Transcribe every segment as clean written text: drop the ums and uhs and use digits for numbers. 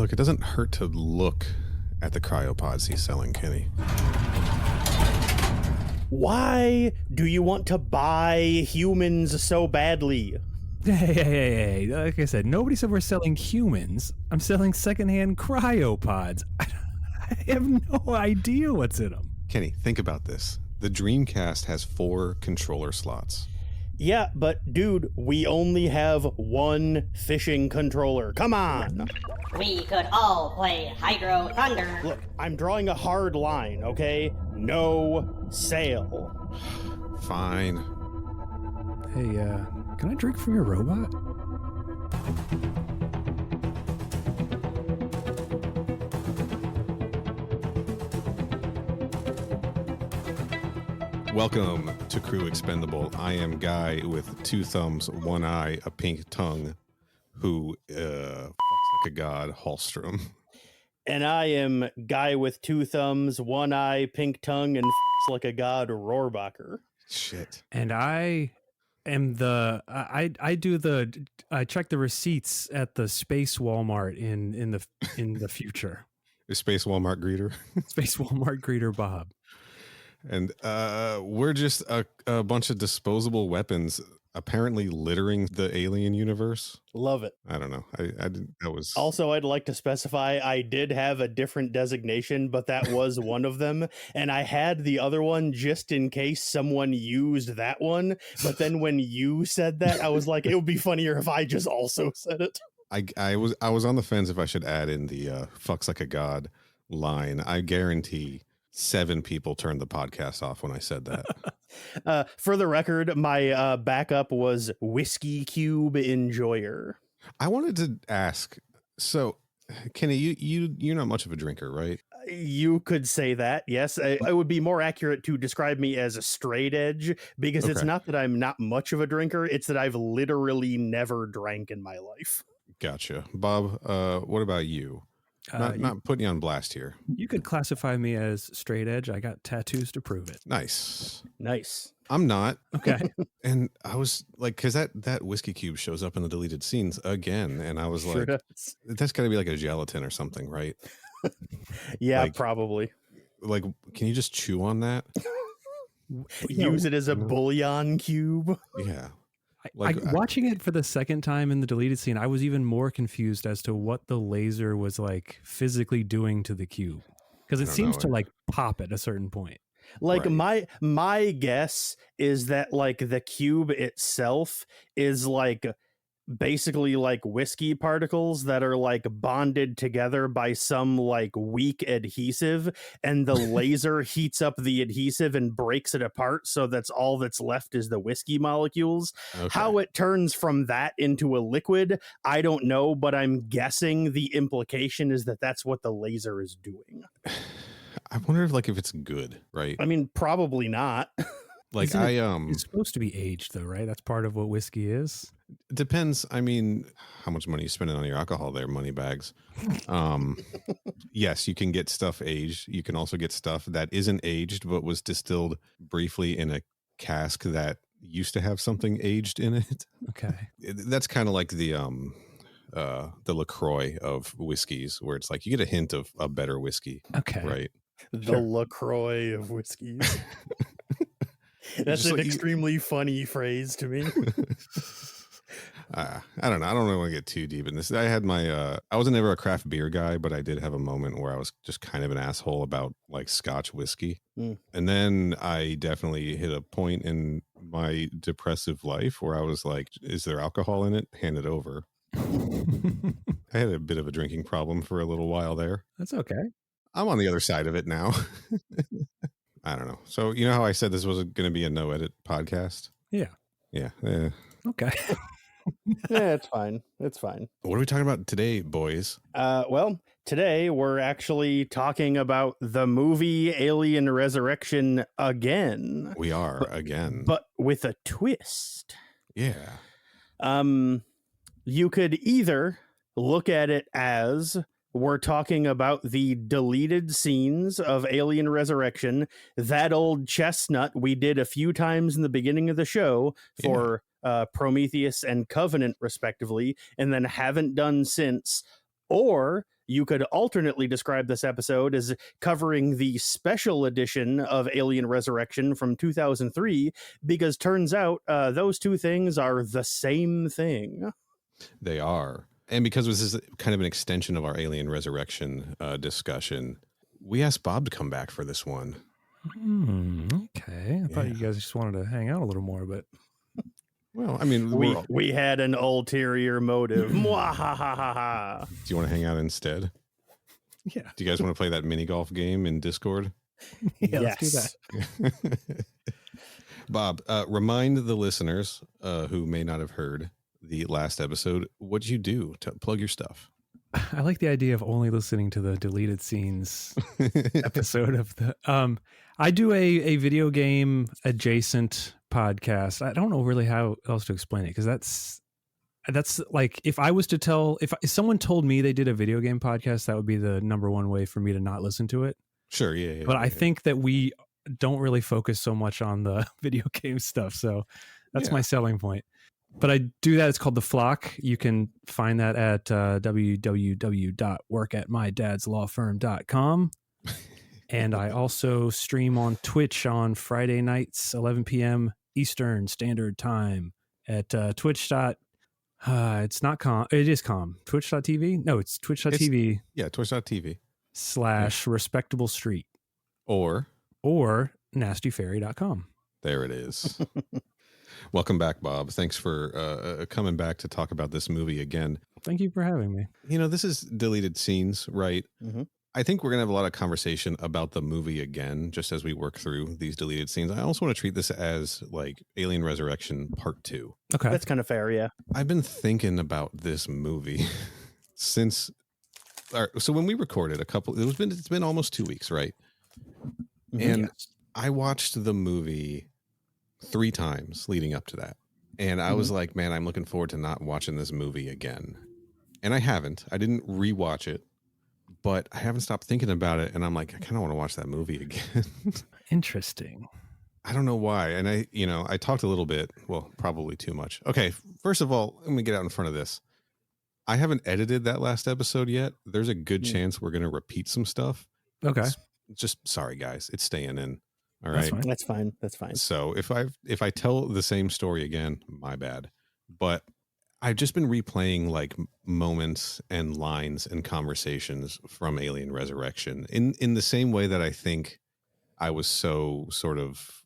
Look, it doesn't hurt to look at the cryopods he's selling, Kenny. Why do you want to buy humans so badly? Hey. Like I said, nobody said we're selling humans. I'm selling secondhand cryopods. I have no idea what's in them. Kenny, think about this. The Dreamcast has 4 controller slots. Yeah, but dude, we only have one fishing controller. Come on! We could all play Hydro Thunder. Look, I'm drawing a hard line, okay? No sale. Fine. Hey, can I drink from your robot? Welcome to Crew Expendable. I am Guy with 2 thumbs, 1 eye, a pink tongue, who fucks like a god, Hallstrom. And I am Guy with 2 thumbs, 1 eye, pink tongue, and like a god, Rohrbacher. Shit. And I am I check the receipts at the Space Walmart in the future. The Space Walmart greeter. Space Walmart greeter Bob. And we're just a bunch of disposable weapons apparently littering the alien universe. Love it. I don't know. I didn't. That was also. I'd like to specify I did have a different designation, but that was one of them, and I had the other one just in case someone used that one. But then when you said that, I was like, it would be funnier if I just also said it. I was on the fence if I should add in the "fucks like a god" line. I guarantee 7 people turned the podcast off when I said that. For the record, my backup was Whiskey Cube Enjoyer. I wanted to ask, so Kenny, you're not much of a drinker, right? You could say that, yes. It would be more accurate to describe me as a straight edge, because It's not that I'm not much of a drinker, it's that I've literally never drank in my life. Gotcha. Bob, what about you? Not putting you on blast here. You could classify me as straight edge. I got tattoos to prove it. Nice. I'm not. Okay. And I was like, because that whiskey cube shows up in the deleted scenes again. And I was sure like, does. That's got to be like a gelatin or something, right? Yeah, like, probably. Like, can you just chew on that? Use it as a bouillon cube? Yeah. Watching it for the second time in the deleted scene, I was even more confused as to what the laser was like physically doing to the cube, because it seems to like pop at a certain point. Like my guess is that like the cube itself is like basically like whiskey particles that are like bonded together by some like weak adhesive, and the laser heats up the adhesive and breaks it apart, so that's all that's left is the whiskey molecules. Okay. How it turns from that into a liquid, I don't know, but I'm guessing the implication is that that's what the laser is doing. I wonder if it's good, right? I mean, probably not. Like it's supposed to be aged though, right? That's part of what whiskey is. It depends. I mean, how much money you spending on your alcohol there, money bags. Yes, you can get stuff aged. You can also get stuff that isn't aged but was distilled briefly in a cask that used to have something aged in it. Okay. That's kind of like the LaCroix of whiskeys, where it's like you get a hint of a better whiskey. Okay. Right. The LaCroix of whiskeys. That's an extremely funny phrase to me. I don't know. I don't really want to get too deep in this. I had my, I wasn't ever a craft beer guy, but I did have a moment where I was just kind of an asshole about like Scotch whiskey. And then I definitely hit a point in my depressive life where I was like, is there alcohol in it? Hand it over. I had a bit of a drinking problem for a little while there. That's okay. I'm on the other side of it now. I don't know. So you know how I said this was going to be a no edit podcast? Yeah. Yeah. Okay. Yeah, it's fine. It's fine. What are we talking about today, boys? Well, today we're actually talking about the movie Alien Resurrection again. We are again. But with a twist. Yeah. You could either look at it as we're talking about the deleted scenes of Alien Resurrection, that old chestnut we did a few times in the beginning of the show for Prometheus and Covenant, respectively, and then haven't done since, Or you could alternately describe this episode as covering the special edition of Alien Resurrection from 2003, because turns out those two things are the same thing. They are. And because this is kind of an extension of our Alien Resurrection discussion, we asked Bob to come back for this one. Okay. I thought you guys just wanted to hang out a little more, but... Well, I mean, we had an ulterior motive. Mwahahaha. Do you want to hang out instead? Yeah. Do you guys want to play that mini golf game in Discord? Yeah, Yes. let's do that. Bob, remind the listeners who may not have heard the last episode, what'd you do to plug your stuff? I like the idea of only listening to the deleted scenes episode of the I do a video game adjacent podcast. I don't know really how else to explain it, because that's like, if I was to tell, if someone told me they did a video game podcast, that would be the number one way for me to not listen to it. Sure, yeah. But I think that we don't really focus so much on the video game stuff, so that's my selling point. But I do that. It's called The Flock. You can find that at www.workatmydadslawfirm.com. And I also stream on Twitch on Friday nights, 11 p.m. Eastern Standard Time at Twitch. It's not com. It is com. Twitch.tv? No, it's twitch.tv. Yeah, twitch.tv. / Respectable Street. Or nastyfairy.com. There it is. Welcome back, Bob. Thanks for coming back to talk about this movie again. Thank you for having me. You know, this is deleted scenes, right? Mm-hmm. I think we're going to have a lot of conversation about the movie again, just as we work through these deleted scenes. I also want to treat this as like Alien Resurrection Part 2. Okay. That's kind of fair, yeah. I've been thinking about this movie since... So when we recorded it's been almost 2 weeks, right? Mm-hmm. And I watched the movie 3 times leading up to that. And I was like, man, I'm looking forward to not watching this movie again. And I haven't. I didn't rewatch it, but I haven't stopped thinking about it. And I'm like, I kind of want to watch that movie again. Interesting. I don't know why. And I talked a little bit, well, probably too much. Okay. First of all, let me get out in front of this. I haven't edited that last episode yet. There's a good chance we're going to repeat some stuff. Okay. Just sorry, guys. It's staying in. All right. That's fine. So if I tell the same story again, my bad. But I've just been replaying like moments and lines and conversations from Alien Resurrection in the same way that I think I was so sort of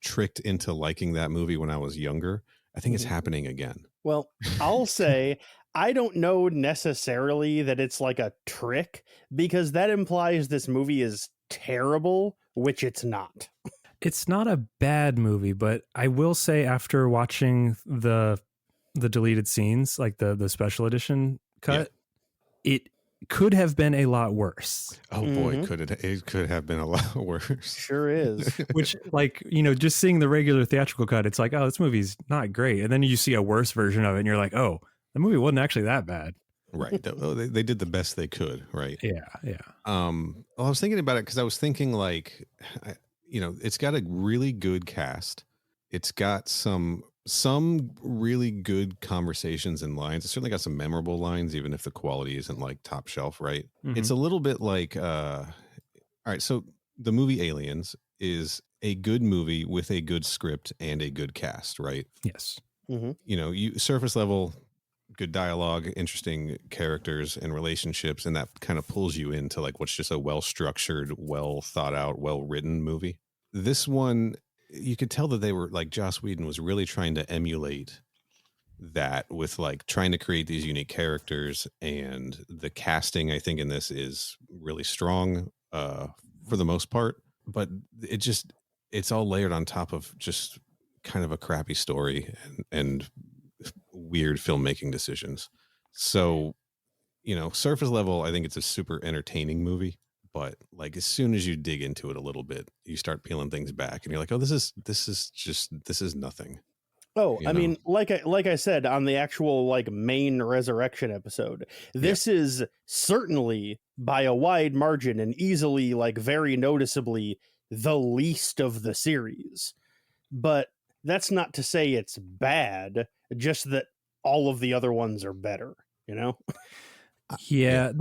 tricked into liking that movie when I was younger. I think it's happening again. Well, I'll say I don't know necessarily that it's like a trick, because that implies this movie is terrible, which it's not. It's not a bad movie, but I will say, after watching the deleted scenes, like the special edition cut, it could have been a lot worse. Oh boy, it could have been a lot worse. Sure is. Which, like, just seeing the regular theatrical cut, it's like, oh, this movie's not great. And then you see a worse version of it and you're like, oh, the movie wasn't actually that bad. Right. They did the best they could, right? Yeah. Well, I was thinking about it because I was thinking like, it's got a really good cast. It's got some really good conversations and lines. It's certainly got some memorable lines, even if the quality isn't like top shelf, right? Mm-hmm. It's a little bit like, all right, so the movie Aliens is a good movie with a good script and a good cast, right? Yes. Mm-hmm. You surface level, good dialogue, interesting characters and relationships, and that kind of pulls you into like what's just a well-structured, well thought out, well-written movie. This one, you could tell that they were like, Joss Whedon was really trying to emulate that with like trying to create these unique characters, and the casting I think in this is really strong for the most part, but it's all layered on top of just kind of a crappy story and weird filmmaking decisions. So, surface level, I think it's a super entertaining movie, but like as soon as you dig into it a little bit, you start peeling things back and you're like, oh, this is nothing. Oh, I mean, like I said on the actual like main Resurrection episode, this is certainly by a wide margin and easily, like very noticeably, the least of the series. But that's not to say it's bad, just that all of the other ones are better, Yeah,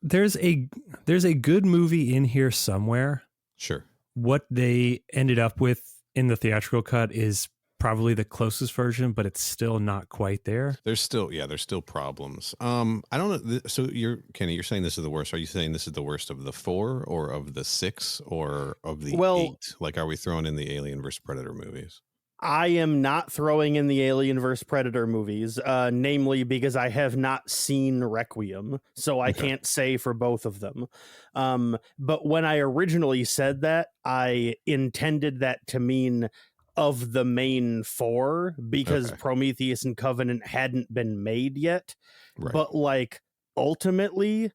there's a good movie in here somewhere. Sure. What they ended up with in the theatrical cut is probably the closest version, but it's still not quite there. There's still problems. I don't know. So Kenny, you're saying this is the worst. Are you saying this is the worst of the 4 or of the 6 or of the 8? Like, are we throwing in the Alien vs. Predator movies? I am not throwing in the Alien vs. Predator movies, namely because I have not seen Requiem, so I can't say for both of them. But when I originally said that, I intended that to mean of the main 4, because Prometheus and Covenant hadn't been made yet. Right. But like, ultimately,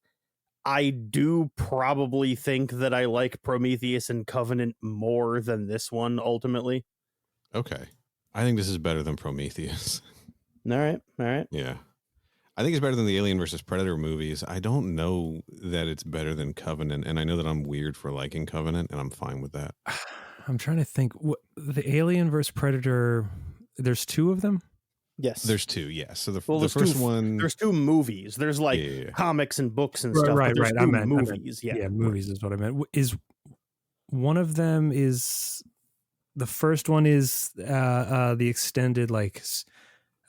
I do probably think that I like Prometheus and Covenant more than this one, ultimately. Okay. I think this is better than Prometheus. All right. Yeah. I think it's better than the Alien versus Predator movies. I don't know that it's better than Covenant, and I know that I'm weird for liking Covenant, and I'm fine with that. I'm trying to think. The Alien versus Predator, there's 2 of them? Yes. There's 2, yeah. So the first one... There's 2 movies. There's like comics and books and stuff. Right. I meant movies. Yeah, movies is what I meant. Is one of them is... The first one is the extended ice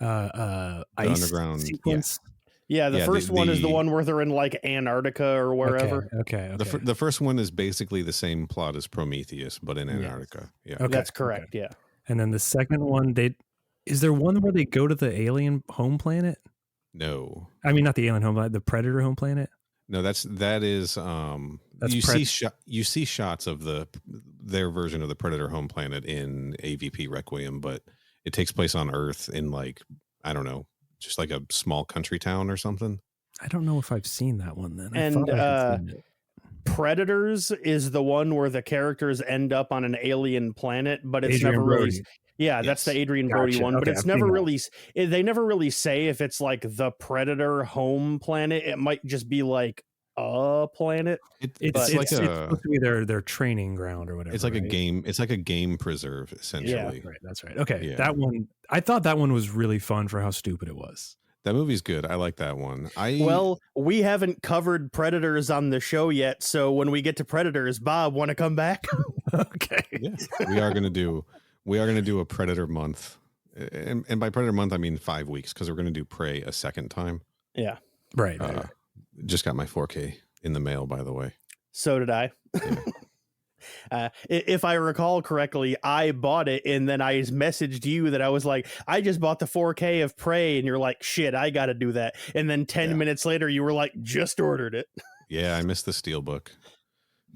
underground sequence. Yeah, the first one is the one where they're in like Antarctica or wherever. Okay. The first one is basically the same plot as Prometheus, but in Antarctica. Yeah, that's correct. Yeah, and then the second one, is there one where they go to the alien home planet? No, I mean not the alien home planet, the Predator home planet. No, that is you see shots of their version of the Predator home planet in AVP Requiem, but it takes place on Earth in like, I don't know, just like a small country town or something. I don't know if I've seen that one then. And Predators is the one where the characters end up on an alien planet, but it's Adrian never Brody. really. Yeah, that's the Adrian Brody one, but it's never really. They never really say if it's like the Predator home planet. It might just be like a planet. It's supposed to be their training ground or whatever. It's like a game. It's like a game preserve essentially. Yeah, right. That's right. Okay, that one. I thought that one was really fun for how stupid it was. That movie's good. I like that one. Well, we haven't covered Predators on the show yet, so when we get to Predators, Bob, want to come back? Okay. Yeah, we are going to do a Predator month, and by Predator month I mean 5 weeks, because we're going to do Prey a second time. Yeah. Right. Just got my 4K in the mail, by the way. So did I. Yeah. If I recall correctly, I bought it and then I messaged you that I was like, I just bought the 4K of Prey, and you're like, shit, I got to do that. And then 10 minutes later, you were like, just ordered it. Yeah, I missed the Steelbook.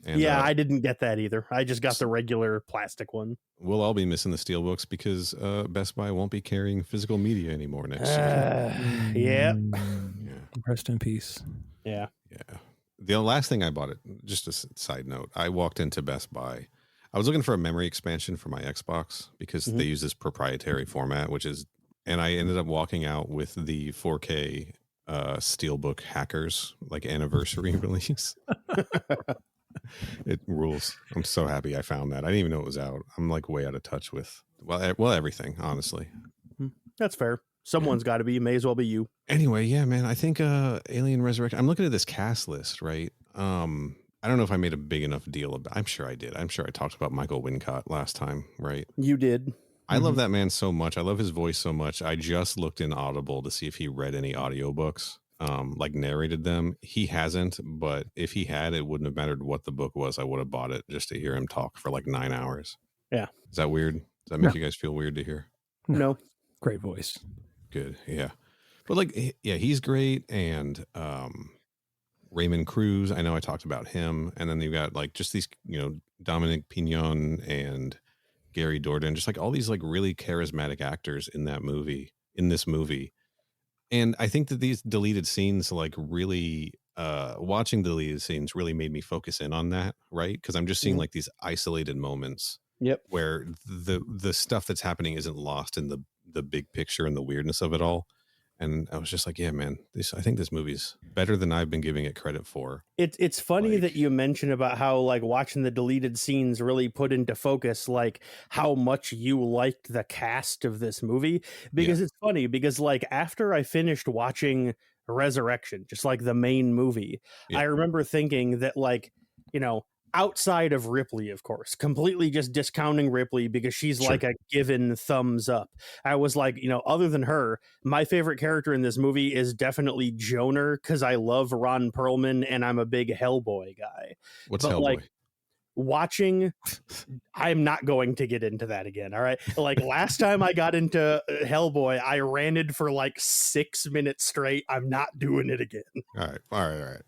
And, I didn't get that either. I just got the regular plastic one. We'll all be missing the Steelbooks because Best Buy won't be carrying physical media anymore next year. Yeah. Rest in peace. Yeah. Yeah. The last thing I bought, just a side note, I walked into Best Buy. I was looking for a memory expansion for my Xbox because they use this proprietary format, and I ended up walking out with the 4K Steelbook Hackers like anniversary release. It rules. I'm so happy I found that. I didn't even know it was out. I'm like way out of touch with everything, honestly. That's fair. Someone's got to be. May as well be you. Anyway, yeah, man. I think Alien Resurrection. I'm looking at this cast list, right? I don't know if I made a big enough deal about. I'm sure I did. I'm sure I talked about Michael Wincott last time, right? You did. I love that man so much. I love his voice so much. I just looked in Audible to see if he read any audiobooks, like narrated them. He hasn't, but if he had, it wouldn't have mattered what the book was. I would have bought it just to hear him talk for like 9 hours. Yeah. Is that weird? Does that make you guys feel weird to hear? No. Great voice. Good. Yeah. But like, yeah, he's great. And Raymond Cruz, I know I talked about him. And then you've got like just these, Dominic Pignon and Gary Dourdan, just like all these like really charismatic actors in this movie. And I think that these deleted scenes, like really watching deleted scenes really made me focus in on that, right? Because I'm just seeing like these isolated moments where the stuff that's happening isn't lost in the big picture and the weirdness of it all. And I was just like, yeah, man, I think this movie's better than I've been giving it credit for. It's funny that you mention about how like watching the deleted scenes really put into focus like how much you liked the cast of this movie, because it's funny because like after I finished watching Resurrection, just like the main movie. Yeah. I remember thinking that, like, you know, outside of Ripley, of course, completely just discounting Ripley because she's Sure. like a given thumbs up. I was like, you know, other than her, my favorite character in this movie is definitely Joner, because I love Ron Perlman and I'm a big Hellboy guy. What's But Hellboy? like, watching, I'm not going to get into that again. All right. Like, last time I got into Hellboy, I ranted for like 6 minutes straight. I'm not doing it again. All right.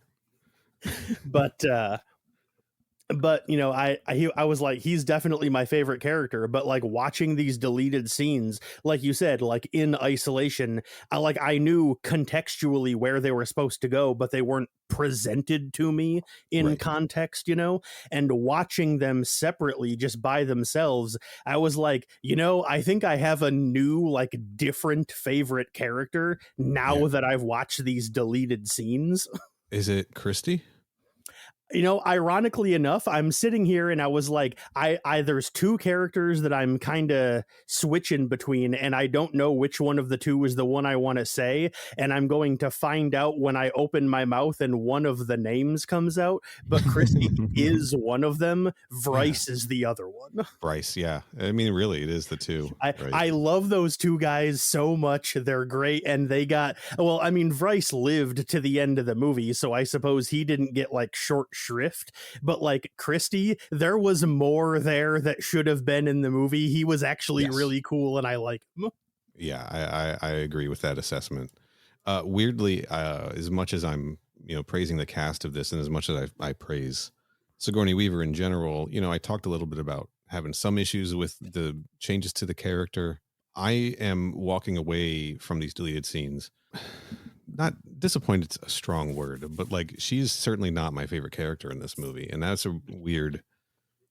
But you know, I was like, he's definitely my favorite character. But like, watching these deleted scenes, like you said, like in isolation, I knew contextually where they were supposed to go, but they weren't presented to me in Right. context, you know. And watching them separately, just by themselves, I was like, you know, I think I have a new, like, different favorite character now that I've watched these deleted scenes. Is it Christy? You know, ironically enough, I'm sitting here and I was like, I there's two characters that I'm kind of switching between, and I don't know which one of the two is the one I want to say, and I'm going to find out when I open my mouth and one of the names comes out. But Christy is one of them. Bryce is the other one. Bryce, yeah. I mean, really, it is the two. I love those two guys so much. They're great, and they got, well, I mean, Bryce lived to the end of the movie, so I suppose he didn't get like short shrift, but like Christy, there was more there that should have been in the movie. He was actually really cool, and I like him. Yeah, I agree with that assessment. Weirdly, as much as I'm, you know, praising the cast of this, and as much as I praise Sigourney Weaver in general, you know, I talked a little bit about having some issues with the changes to the character. I am walking away from these deleted scenes. Not disappointed, a strong word, but like, she's certainly not my favorite character in this movie. And that's weird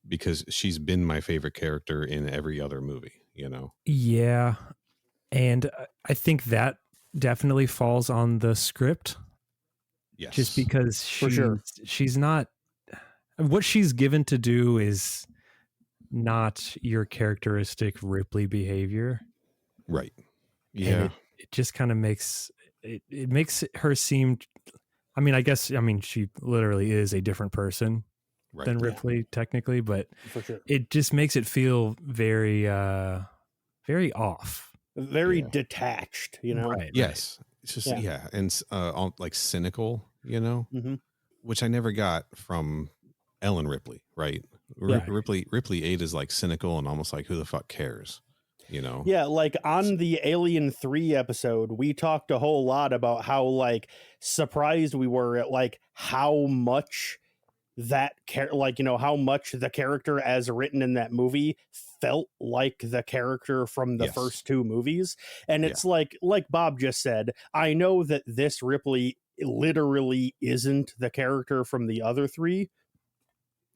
because she's been my favorite character in every other movie, you know? Yeah. And I think that definitely falls on the script. Yes. Just because she's not, what she's given to do is not your characteristic Ripley behavior. Right. Yeah. It just kind of makes it makes her seem, I mean, she literally is a different person than Ripley technically, but it just makes it feel very, very off. Very detached, you know? Right. Yes. It's just, and like cynical, you know, which I never got from Ellen Ripley, right? Ripley 8 is like cynical and almost like, who the fuck cares? You know? Yeah, like on the Alien 3 episode, we talked a whole lot about how like surprised we were at like how much how much the character as written in that movie felt like the character from the first two movies. And it's like Bob just said, I know that this Ripley literally isn't the character from the other three,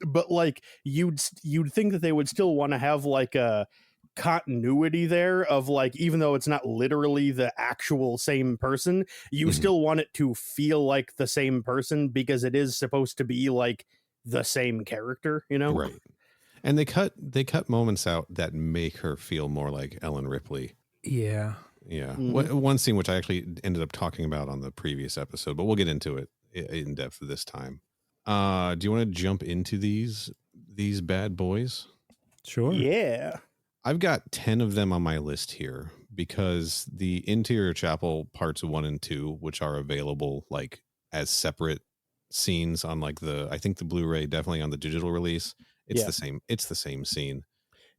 but like you'd think that they would still want to have like a continuity there of like, even though it's not literally the actual same person, you still want it to feel like the same person because it is supposed to be like the same character, you know? Right. And they cut moments out that make her feel more like Ellen Ripley. Yeah. Yeah. One scene which I actually ended up talking about on the previous episode, but we'll get into it in depth this time. Do you want to jump into these bad boys? Sure. Yeah. I've got 10 of them on my list here because the Interior Chapel parts 1 and 2, which are available like as separate scenes on like I think the Blu-ray, definitely on the digital release. It's the same scene.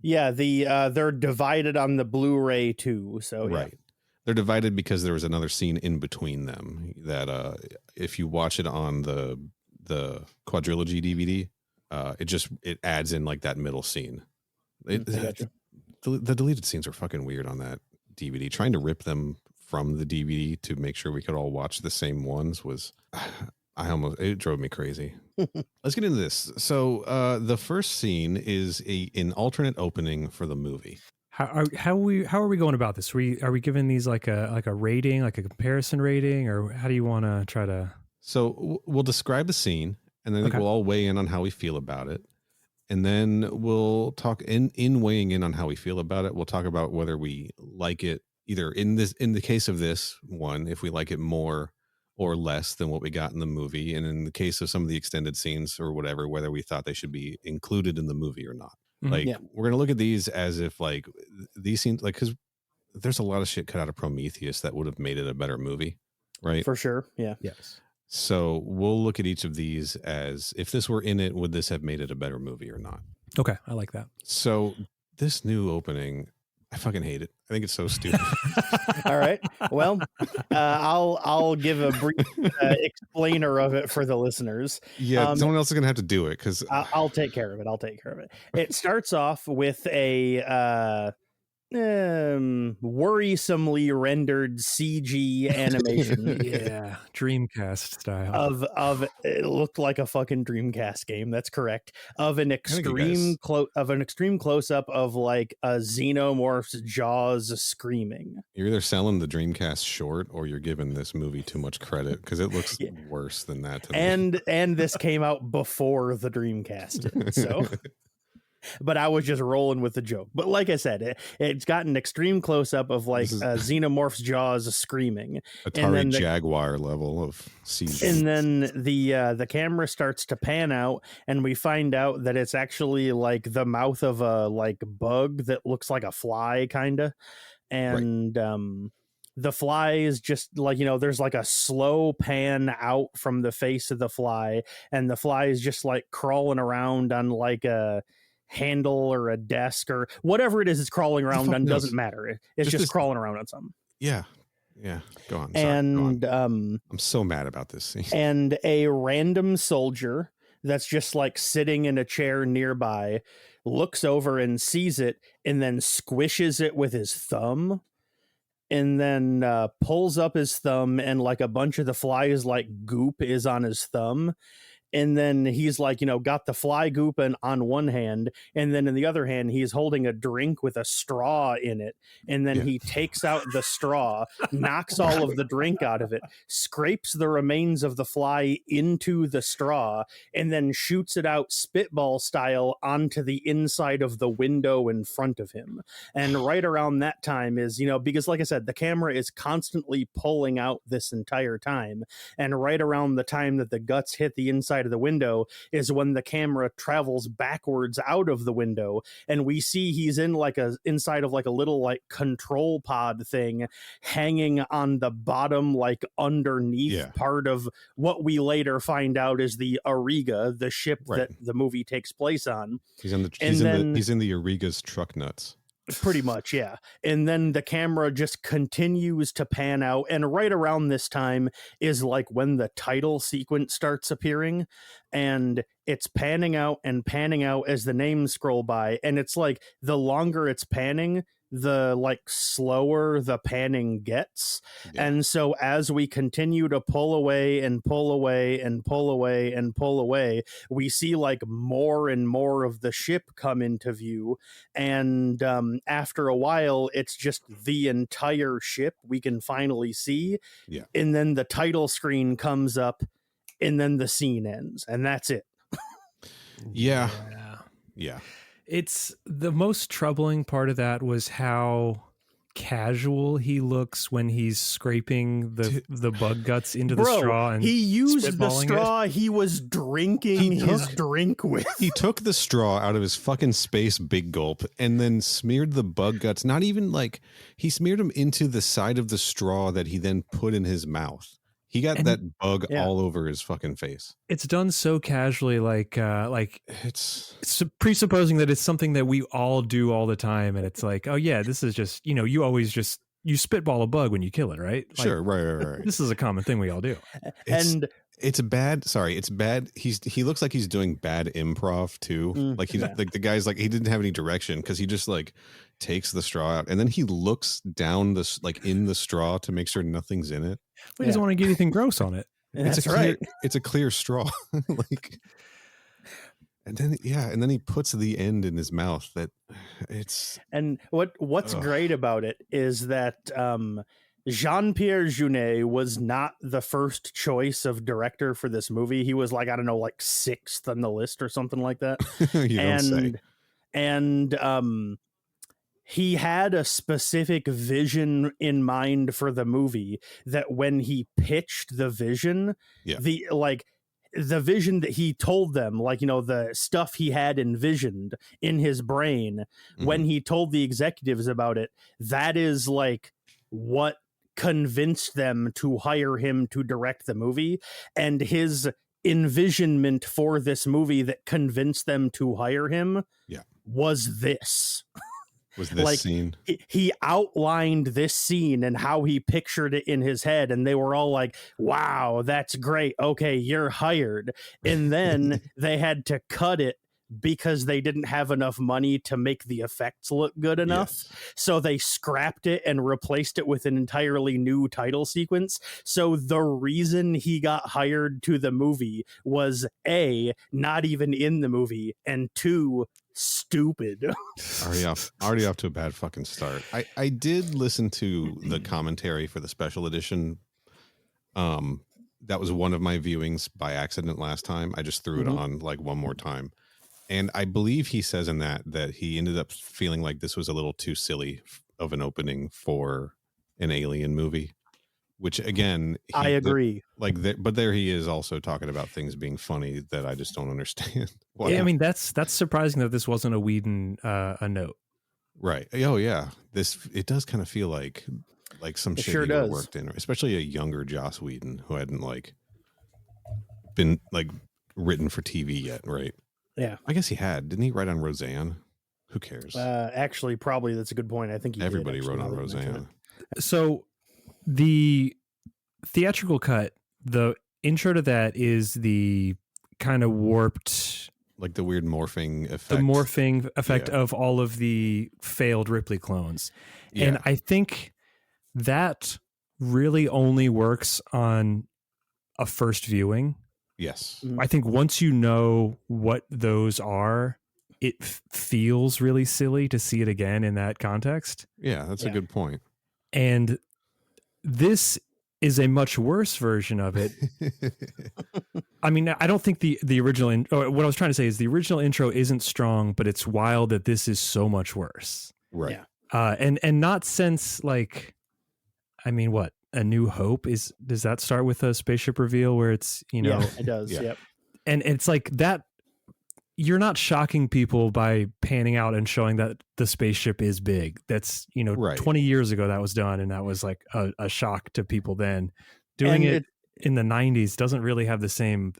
Yeah, they're divided on the Blu-ray too. So right. They're divided because there was another scene in between them that if you watch it on the quadrilogy DVD, it adds in like that middle scene. The deleted scenes are fucking weird on that DVD. Trying to rip them from the DVD to make sure we could all watch the same ones was, it drove me crazy. Let's get into this. So the first scene is an alternate opening for the movie. How are we going about this? Are we giving these like a rating, like a comparison rating, or how do you want to try to? So we'll describe the scene, and then we'll all weigh in on how we feel about it. And then we'll talk in weighing in on how we feel about it. We'll talk about whether we like it either in the case of this one, if we like it more or less than what we got in the movie. And in the case of some of the extended scenes or whatever, whether we thought they should be included in the movie or not. Like, we're going to look at these as if like these scenes, like, because there's a lot of shit cut out of Prometheus that would have made it a better movie, right? For sure. Yeah. Yes. So we'll look at each of these as if this were in it, would this have made it a better movie or not? Okay, I like that. So this new opening, I fucking hate it. I think it's so stupid. All right. Well, I'll give a brief explainer of it for the listeners. Yeah, someone else is gonna have to do it because I'll take care of it. It starts off with a worrisomely rendered CG animation. Yeah, Dreamcast style of it looked like a fucking Dreamcast game. That's correct. Of an extreme close up of like a Xenomorph's jaws screaming. You're either selling the Dreamcast short or you're giving this movie too much credit because it looks worse than that to me. And this came out before the Dreamcast did, so but I was just rolling with the joke. But like I said, it's got an extreme close up of like Xenomorph's jaws screaming. Atari Jaguar level of CG. And then the camera starts to pan out, and we find out that it's actually like the mouth of a like bug that looks like a fly, kind of. And the fly is just like, there's like a slow pan out from the face of the fly, and the fly is just like crawling around on like a handle or a desk or whatever it is it's crawling around on. Doesn't matter. It's just crawling around on something. Yeah Go on. And go on. I'm so mad about this scene. And a random soldier that's just like sitting in a chair nearby looks over and sees it and then squishes it with his thumb and then pulls up his thumb, and like a bunch of the flies like goop is on his thumb. And then he's like, got the fly goop on one hand, and then in the other hand, he's holding a drink with a straw in it. And then he takes out the straw, knocks all of the drink out of it, scrapes the remains of the fly into the straw, and then shoots it out spitball style onto the inside of the window in front of him. And right around that time is, because like I said, the camera is constantly pulling out this entire time. And right around the time that the guts hit the inside of the window is when the camera travels backwards out of the window, and we see he's inside of like a little like control pod thing hanging on the bottom, like underneath part of what we later find out is the Auriga, the ship that the movie takes place on. He's in the Auriga's truck nuts. Pretty much, yeah. And then the camera just continues to pan out, and right around this time is like when the title sequence starts appearing, and it's panning out as the names scroll by, and it's like the longer it's panning, the like slower the panning gets. And so as we continue to pull away and pull away and pull away and pull away, we see like more and more of the ship come into view, and after a while it's just the entire ship we can finally see. And then the title screen comes up, and then the scene ends, and that's it. Yeah. It's the most troubling part of that was how casual he looks when he's scraping the bug guts into the straw. And he used the straw he was drinking his drink with. He took the straw out of his fucking space big gulp and then smeared the bug guts. Not even like he smeared them into the side of the straw that he then put in his mouth. He got that bug all over his fucking face. It's done so casually, like it's presupposing that it's something that we all do all the time, and it's like, oh yeah, this is just you always just spitball a bug when you kill it, right? Like, sure, right. This is a common thing we all do. It's bad. He looks like he's doing bad improv too. Like like the guy's like he didn't have any direction because he just like takes the straw out and then he looks down in the straw to make sure nothing's in it. But he doesn't want to get anything gross on it. That's right. It's a clear straw. And then he puts the end in his mouth. And what's great about it is that Jean-Pierre Jeunet was not the first choice of director for this movie. He was like, I don't know, like 6th on the list or something like that. You don't say. And he had a specific vision in mind for the movie that when he pitched the vision, the vision that he told them, like, you know, the stuff he had envisioned in his brain, when he told the executives about it, that is like what convinced them to hire him to direct the movie. And his envisionment for this movie that convinced them to hire him was this. Was this like, scene? He outlined this scene and how he pictured it in his head, and they were all like, wow, that's great. Okay, you're hired. And then they had to cut it because they didn't have enough money to make the effects look good enough. Yes. So they scrapped it and replaced it with an entirely new title sequence. So the reason he got hired to the movie was A, not even in the movie, and 2, stupid. already off to a bad fucking start. I did listen to the commentary for the special edition. That was one of my viewings by accident last time. I just threw it on like one more time. And I believe he says in that he ended up feeling like this was a little too silly of an opening for an Alien movie, which again, I agree. But there he is also talking about things being funny that I just don't understand. Yeah, I mean, that's surprising that this wasn't a Whedon a note. Right. Oh yeah. It does kind of feel like some shit sure he does. worked in, especially a younger Joss Whedon who hadn't been written for TV yet, right? Yeah. I guess he had. Didn't he write on Roseanne? Who cares? Actually, probably that's a good point. I think Everybody wrote on Roseanne. So the theatrical cut, the intro to that is the kind of warped, like the weird morphing effect. The morphing effect of all of the failed Ripley clones. Yeah. And I think that really only works on a first viewing. Yes. I think once you know what those are, it feels really silly to see it again in that context. Yeah, that's a good point. And this is a much worse version of it. I mean, I don't think the original, what I was trying to say is the original intro isn't strong, but it's wild that this is so much worse. Right. Yeah. And not since like, I mean, what? A New Hope does that start with a spaceship reveal where it's, you know, it does. Yep. And it's like that. You're not shocking people by panning out and showing that the spaceship is big. That's, you know, 20 years ago that was done. And that was like a shock to people then. Doing it in the 90s doesn't really have the same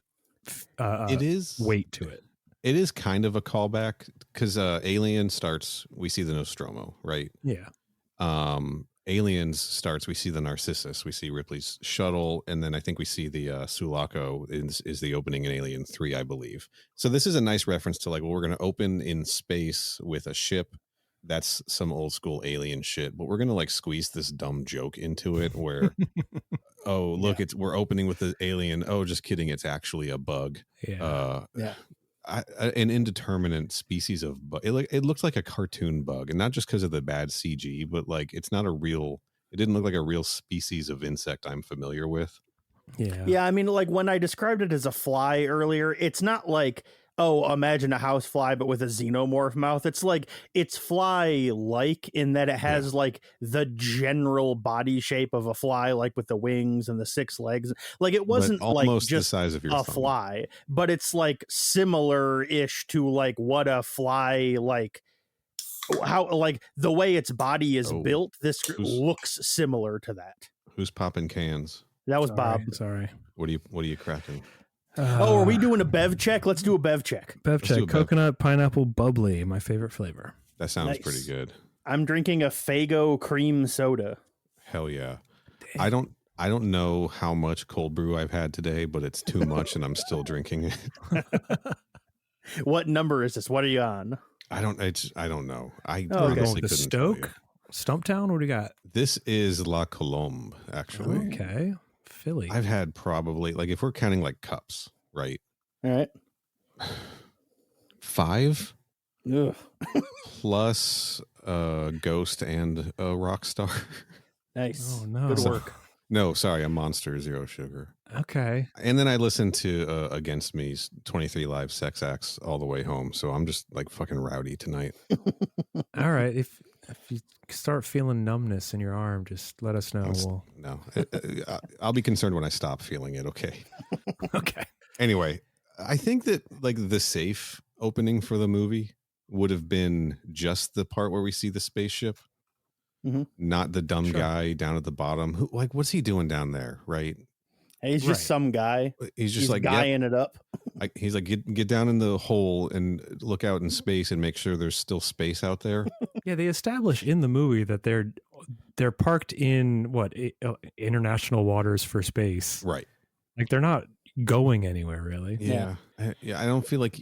weight to it. It is kind of a callback because Alien starts, we see the Nostromo, right? Yeah. Aliens starts, we see the Narcissus, we see Ripley's shuttle, and then I think we see the Sulaco is the opening in Alien 3, I believe. So this is a nice reference to like, well, we're going to open in space with a ship. That's some old school Alien shit, but we're going to like squeeze this dumb joke into it where, oh, look, we're opening with the alien. Oh, just kidding. It's actually a bug. Yeah. An indeterminate species of bug. It looks like a cartoon bug, and not just because of the bad CG, but like it didn't look like a real species of insect I'm familiar with. Yeah, I mean, like when I described it as a fly earlier, it's not like, oh, imagine a house fly but with a xenomorph mouth. It's like it's fly-like in that it has like the general body shape of a fly, like with the wings and the 6 legs. Like it wasn't like just the size of your thumb. Fly, but it's like similar-ish to like what a fly, like how, like the way its body is built. This looks similar to that. Who's popping cans? That was Bob. Sorry. What are you cracking? Are we doing a bev check? Let's do a bev check. Coconut, pineapple, bubbly, my favorite flavor. That sounds pretty good. I'm drinking a Faygo cream soda. Hell yeah. Dang. I don't know how much cold brew I've had today, but it's too much and I'm still drinking it. What number is this? What are you on? I don't know. The Stoke? Stumptown? What do you got? This is La Colombe, actually. Okay. Philly. I've had probably, like, if we're counting like cups, right? All right. 5 Ugh. plus a Ghost and a Rockstar. Nice. Oh, no. Good work. No, sorry, a Monster, 0 sugar. Okay. And then I listened to Against Me's 23 Live Sex Acts all the way home. So I'm just like fucking rowdy tonight. All right. If you start feeling numbness in your arm, just let us know. No, I'll be concerned when I stop feeling it. Okay. Okay. Anyway, I think that like the safe opening for the movie would have been just the part where we see the spaceship, not the dumb guy down at the bottom. Who, like, what's he doing down there? Right. He's just some guy. He's like guying it up. He's like, get down in the hole and look out in space and make sure there's still space out there. Yeah, they establish in the movie that they're parked in international waters for space. Right. Like they're not going anywhere really. Yeah. I don't feel like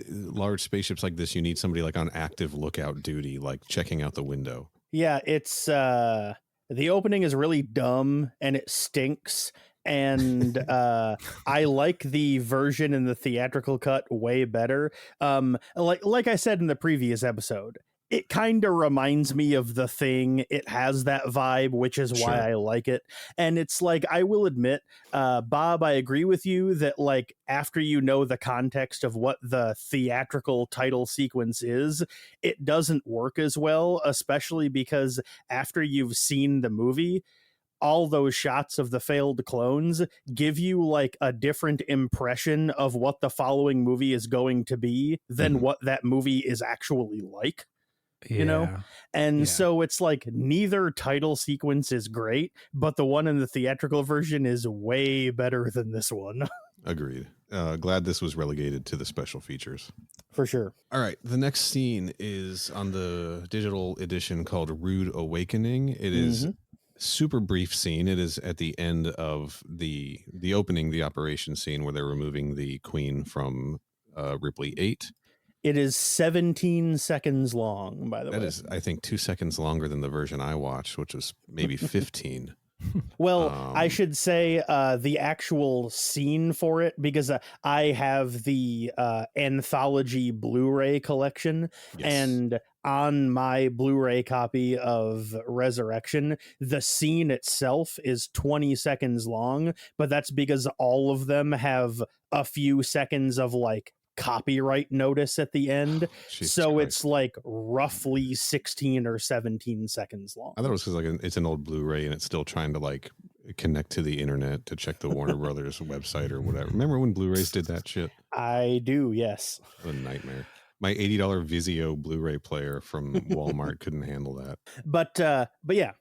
large spaceships like this, you need somebody like on active lookout duty, like checking out the window. Yeah, it's the opening is really dumb and it stinks. And I like the version in the theatrical cut way better. Like I said in the previous episode, it kind of reminds me of The Thing. It has that vibe, which is why I like it. And it's like, I will admit, Bob, I agree with you that like after you know the context of what the theatrical title sequence is, it doesn't work as well, especially because after you've seen the movie, all those shots of the failed clones give you like a different impression of what the following movie is going to be than what that movie is actually like, you know? And so it's like neither title sequence is great, but the one in the theatrical version is way better than this one. Agreed. Glad this was relegated to the special features. For sure. All right. The next scene is on the digital edition called Rude Awakening. It is super brief scene. It is at the end of the opening, the operation scene where they're removing the queen from Ripley 8. It is 17 seconds long, by the way. That is, I think, 2 seconds longer than the version I watched, which was maybe 15. Well, I should say the actual scene for it, because I have the anthology Blu-ray collection, and on my Blu-ray copy of Resurrection, the scene itself is 20 seconds long, but that's because all of them have a few seconds of like copyright notice at the end. So Christ. It's like roughly 16 or 17 seconds long. I thought it was because like it's an old Blu-ray and it's still trying to like connect to the internet to check the Warner Brothers website or whatever. Remember when Blu-rays did that shit? I do, yes. What a nightmare. My $80 Vizio Blu-ray player from Walmart couldn't handle that. But yeah.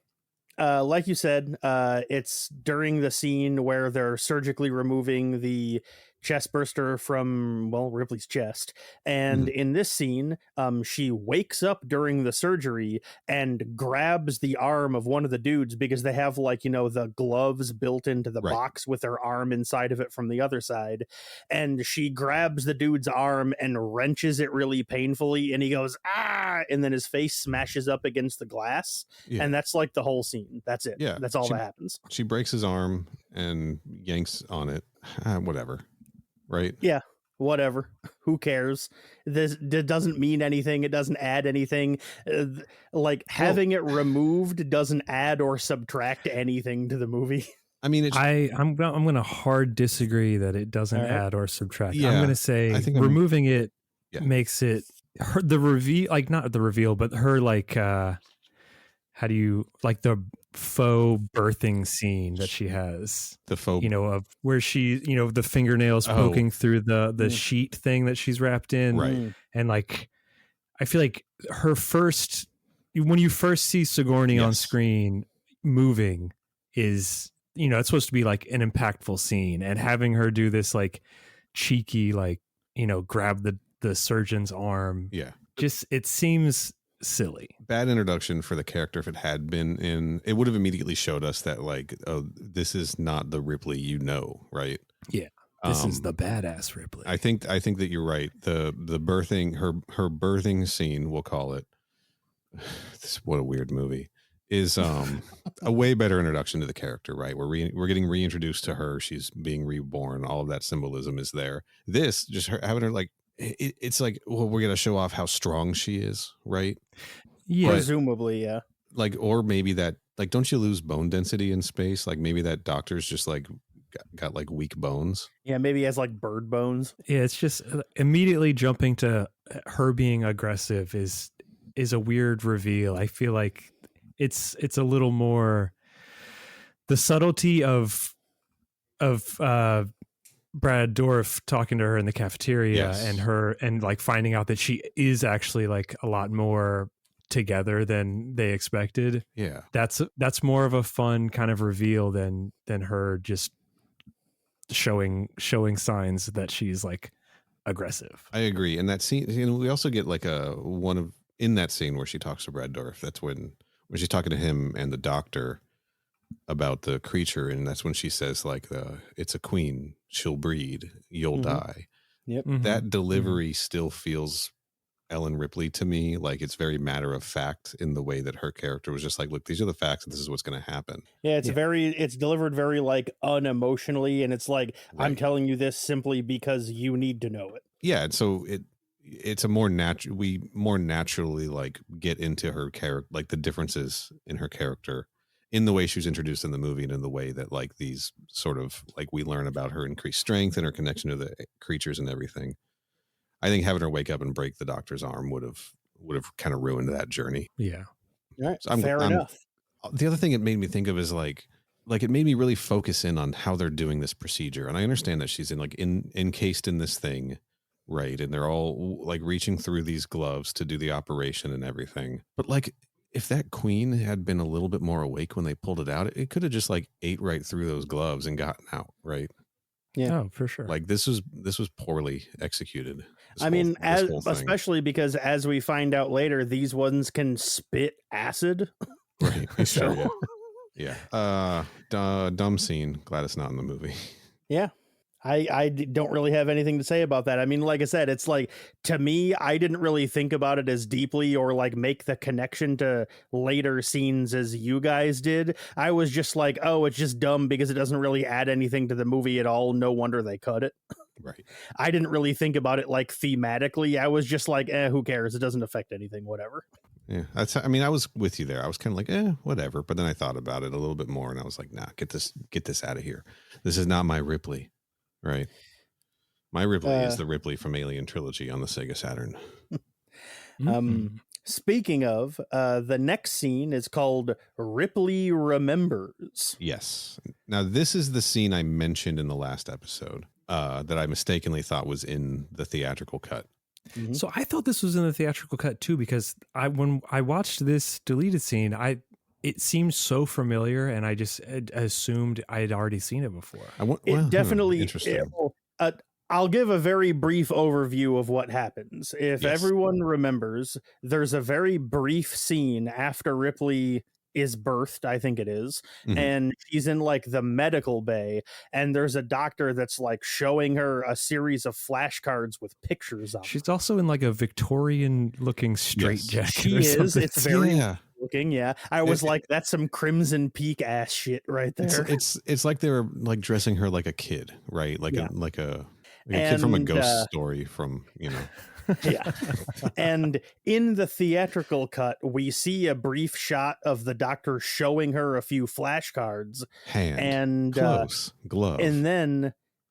Like you said, it's during the scene where they're surgically removing the chest burster from, well, Ripley's chest. And in this scene, she wakes up during the surgery and grabs the arm of one of the dudes because they have like, you know, the gloves built into the box with her arm inside of it from the other side. And she grabs the dude's arm and wrenches it really painfully. And he goes, ah, and then his face smashes up against the glass. Yeah. And that's like the whole scene. That's it. Yeah. That's all that happens. She breaks his arm and yanks on it. Whatever. Right. Yeah. Whatever. Who cares? This doesn't mean anything. It doesn't add anything. Having it removed doesn't add or subtract anything to the movie. I mean, I'm going to hard disagree that it doesn't add or subtract. Yeah, I'm going to say removing it makes it the reveal, like not the reveal, but her like how do you like the faux birthing scene that she has, the faux, you know, of where she, you know, the fingernails poking through the sheet thing that she's wrapped in. Right. And like, I feel like her first, when you first see Sigourney on screen moving is, you know, it's supposed to be like an impactful scene, and having her do this like cheeky, like, you know, grab the surgeon's arm. Yeah. Just, it seems silly. Bad introduction for the character. If it had been in, it would have immediately showed us that like, oh, this is not the Ripley, you know, right? Yeah, this is the badass Ripley. I think that you're right. The birthing, her birthing scene, we'll call it, what a weird movie, is a way better introduction to the character, right? We're getting reintroduced to her. She's being reborn. All of that symbolism is there. This just having her like, it's like, well, we're gonna show off how strong she is, right? Yeah, presumably, yeah. Like, or maybe that, like, don't you lose bone density in space? Like, maybe that doctor's just like got like weak bones. Yeah, maybe he has like bird bones. Yeah, it's just immediately jumping to her being aggressive is a weird reveal. I feel like it's a little more the subtlety of Brad Dourif talking to her in the cafeteria and like finding out that she is actually like a lot more together than they expected. Yeah. That's more of a fun kind of reveal than her just showing signs that she's like aggressive. I agree. And that scene, we also get like in that scene where she talks to Brad Dourif, that's when she's talking to him and the doctor about the creature, and that's when she says like it's a queen, she'll breed, you'll die. Yep. That delivery still feels Ellen Ripley to me. Like it's very matter of fact in the way that her character was just like, look, these are the facts and this is what's going to happen. Yeah, it's delivered very like unemotionally, and it's like, I'm telling you this simply because you need to know it. Yeah, and so it's a more natural, we more naturally like get into her character, like the differences in her character in the way she was introduced in the movie and in the way that like these sort of like we learn about her increased strength and her connection to the creatures and everything. I think having her wake up and break the doctor's arm would have kind of ruined that journey. Yeah. All right. So Fair enough. The other thing it made me think of is like it made me really focus in on how they're doing this procedure. And I understand that she's encased in this thing, right? And they're all like reaching through these gloves to do the operation and everything. But like, if that queen had been a little bit more awake when they pulled it out, it could have just like ate right through those gloves and gotten out, right? Yeah, oh, for sure. Like this was poorly executed. Especially because as we find out later, these ones can spit acid. Right. Sure. Yeah. Dumb scene. Glad it's not in the movie. Yeah. I don't really have anything to say about that. I mean, like I said, it's like, to me, I didn't really think about it as deeply or like make the connection to later scenes as you guys did. I was just like, oh, it's just dumb because it doesn't really add anything to the movie at all. No wonder they cut it. Right. I didn't really think about it like thematically. I was just like, who cares? It doesn't affect anything, whatever. Yeah. I was with you there. I was kind of like, whatever. But then I thought about it a little bit more and I was like, nah, get this out of here. This is not my Ripley. Right. My Ripley is the Ripley from Alien Trilogy on the Sega Saturn. Speaking of, the next scene is called Ripley Remembers. Yes. Now, this is the scene I mentioned in the last episode that I mistakenly thought was in the theatrical cut. Mm-hmm. So I thought this was in the theatrical cut too, because when I watched this deleted scene, it seemed so familiar, and I just assumed I had already seen it before. Interesting. I'll give a very brief overview of what happens. If everyone remembers, there's a very brief scene after Ripley is birthed, I think it is, and she's in like the medical bay, and there's a doctor that's like showing her a series of flashcards with pictures on. She's also in like a Victorian looking straitjacket. She is. It's very looking. Yeah, I was like, that's some Crimson Peak ass shit right there. It's like they were like dressing her like a kid, right? Like a kid from a ghost story from, Yeah. And in the theatrical cut, we see a brief shot of the doctor showing her a few flashcards. Hand, and close, glove.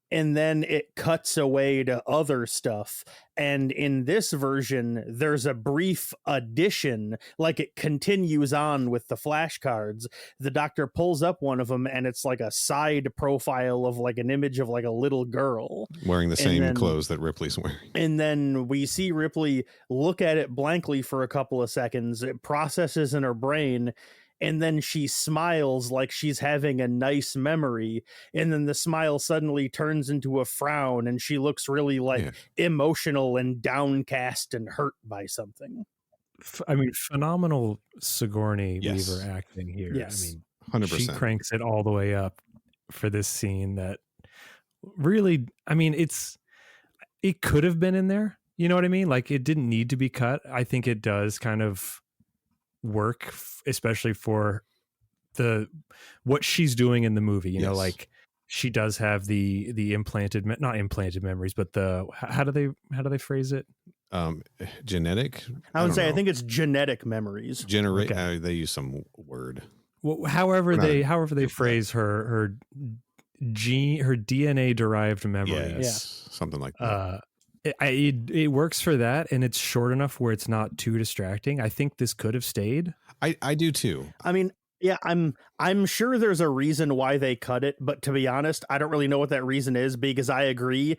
And then it cuts away to other stuff. And in this version, there's a brief addition, like it continues on with the flashcards. The doctor pulls up one of them, and it's like a side profile of like an image of like a little girl wearing the same clothes that Ripley's wearing. And then we see Ripley look at it blankly for a couple of seconds. It processes in her brain, and then she smiles like she's having a nice memory, and then the smile suddenly turns into a frown, and she looks really like emotional and downcast and hurt by something. I mean, phenomenal Sigourney Weaver acting here. Yes. I mean, 100%. she cranks it all the way up for this scene that really, I mean, it could have been in there. You know what I mean? Like, it didn't need to be cut. I think it does kind of work, especially for what she's doing in the movie. You know, like she does have the not implanted memories, but how do they phrase it? Genetic. I think it's genetic memories. They use some word. Well, however they phrase her DNA derived memories. Something like that. It works for that, and it's short enough where it's not too distracting. I think this could have stayed. I do too. I mean, yeah, I'm sure there's a reason why they cut it, but to be honest, I don't really know what that reason is, because I agree.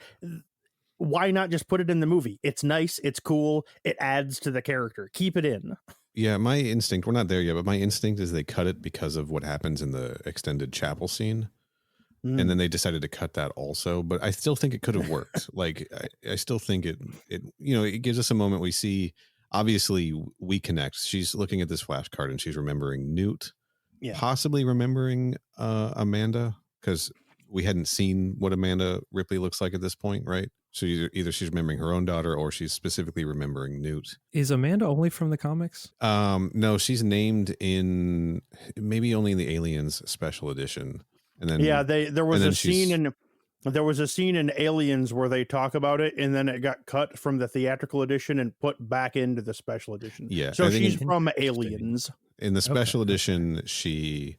Why not just put it in the movie? It's nice, it's cool, it adds to the character. Keep it in. Yeah, my instinct, we're not there yet, but my instinct is they cut it because of what happens in the extended chapel scene. And then they decided to cut that also, but I still think it could have worked. Like, I still think it gives us a moment. We see, obviously we connect. She's looking at this flashcard and she's remembering Newt, possibly remembering Amanda, because we hadn't seen what Amanda Ripley looks like at this point, right? So either she's remembering her own daughter or she's specifically remembering Newt. Is Amanda only from the comics? No, she's named in maybe only in the Aliens special edition. And then there was a scene in Aliens where they talk about it, and then it got cut from the theatrical edition and put back into the special edition. Yeah, so she's from Aliens. In the special edition, she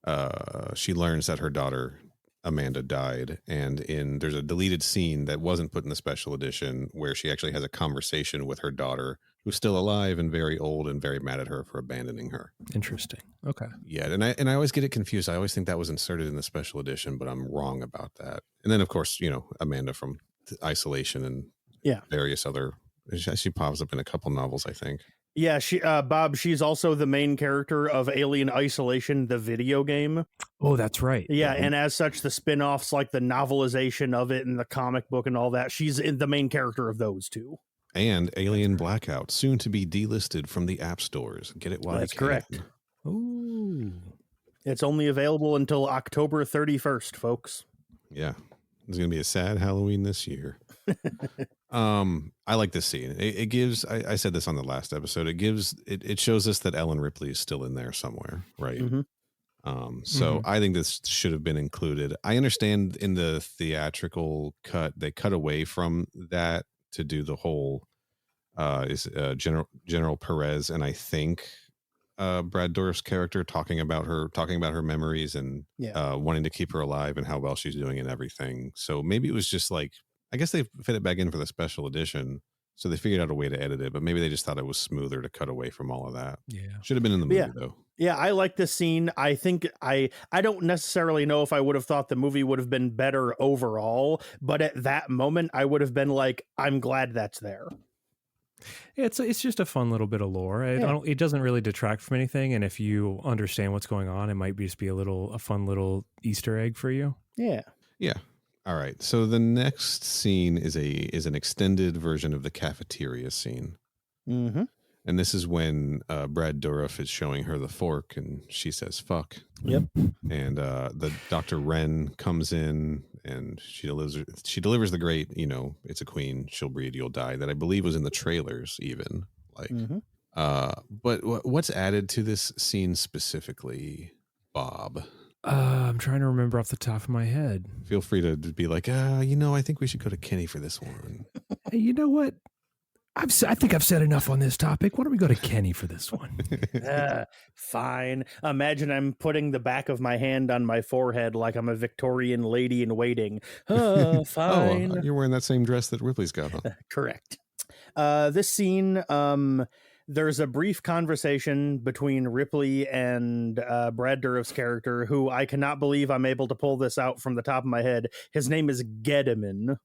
learns that her daughter Amanda died, and there's a deleted scene that wasn't put in the special edition where she actually has a conversation with her daughter, who's still alive and very old and very mad at her for abandoning her. Interesting. Okay. Yeah, and I always get it confused. I always think that was inserted in the special edition, but I'm wrong about that. And then, of course, Amanda from Isolation and various other. She pops up in a couple novels, I think. Yeah, Bob, she's also the main character of Alien Isolation, the video game. Oh, that's right. Yeah, and as such, the spin-offs, like the novelization of it and the comic book and all that, she's the main character of those two. And Alien Blackout, soon to be delisted from the app stores. Get it while you can. That's correct. Ooh. It's only available until October 31st, folks. Yeah. It's going to be a sad Halloween this year. I like this scene. It gives, I said this on the last episode, it shows us that Ellen Ripley is still in there somewhere, right? So I think this should have been included. I understand in the theatrical cut, they cut away from that to do the whole General Perez, and I think Brad Dourif's character talking about her memories and wanting to keep her alive and how well she's doing and everything. So maybe it was just like, I guess they fit it back in for the special edition, so they figured out a way to edit it, but maybe they just thought it was smoother to cut away from all of that. Yeah, should have been in the movie though. Yeah, I like this scene. I think I don't necessarily know if I would have thought the movie would have been better overall, but at that moment I would have been like, I'm glad that's there. It's just a fun little bit of lore. It doesn't really detract from anything, and if you understand what's going on, it might just be a fun little Easter egg for you. Yeah. All right. So the next scene is an extended version of the cafeteria scene. Mm-hmm. And this is when Brad Dourif is showing her the fork and she says, fuck. Yep. And the Dr. Wren comes in and she delivers the great, it's a queen, she'll breed, you'll die, that I believe was in the trailers even. Like, but what's added to this scene specifically, Bob? I'm trying to remember off the top of my head. Feel free to be like, I think we should go to Kenny for this one. Hey, you know what? I think I've said enough on this topic. Why don't we go to Kenny for this one? Fine. Imagine I'm putting the back of my hand on my forehead like I'm a Victorian lady in waiting. Fine. You're wearing that same dress that Ripley's got on. Correct. This scene, there's a brief conversation between Ripley and Brad Dourif's character, who I cannot believe I'm able to pull this out from the top of my head. His name is Gediman.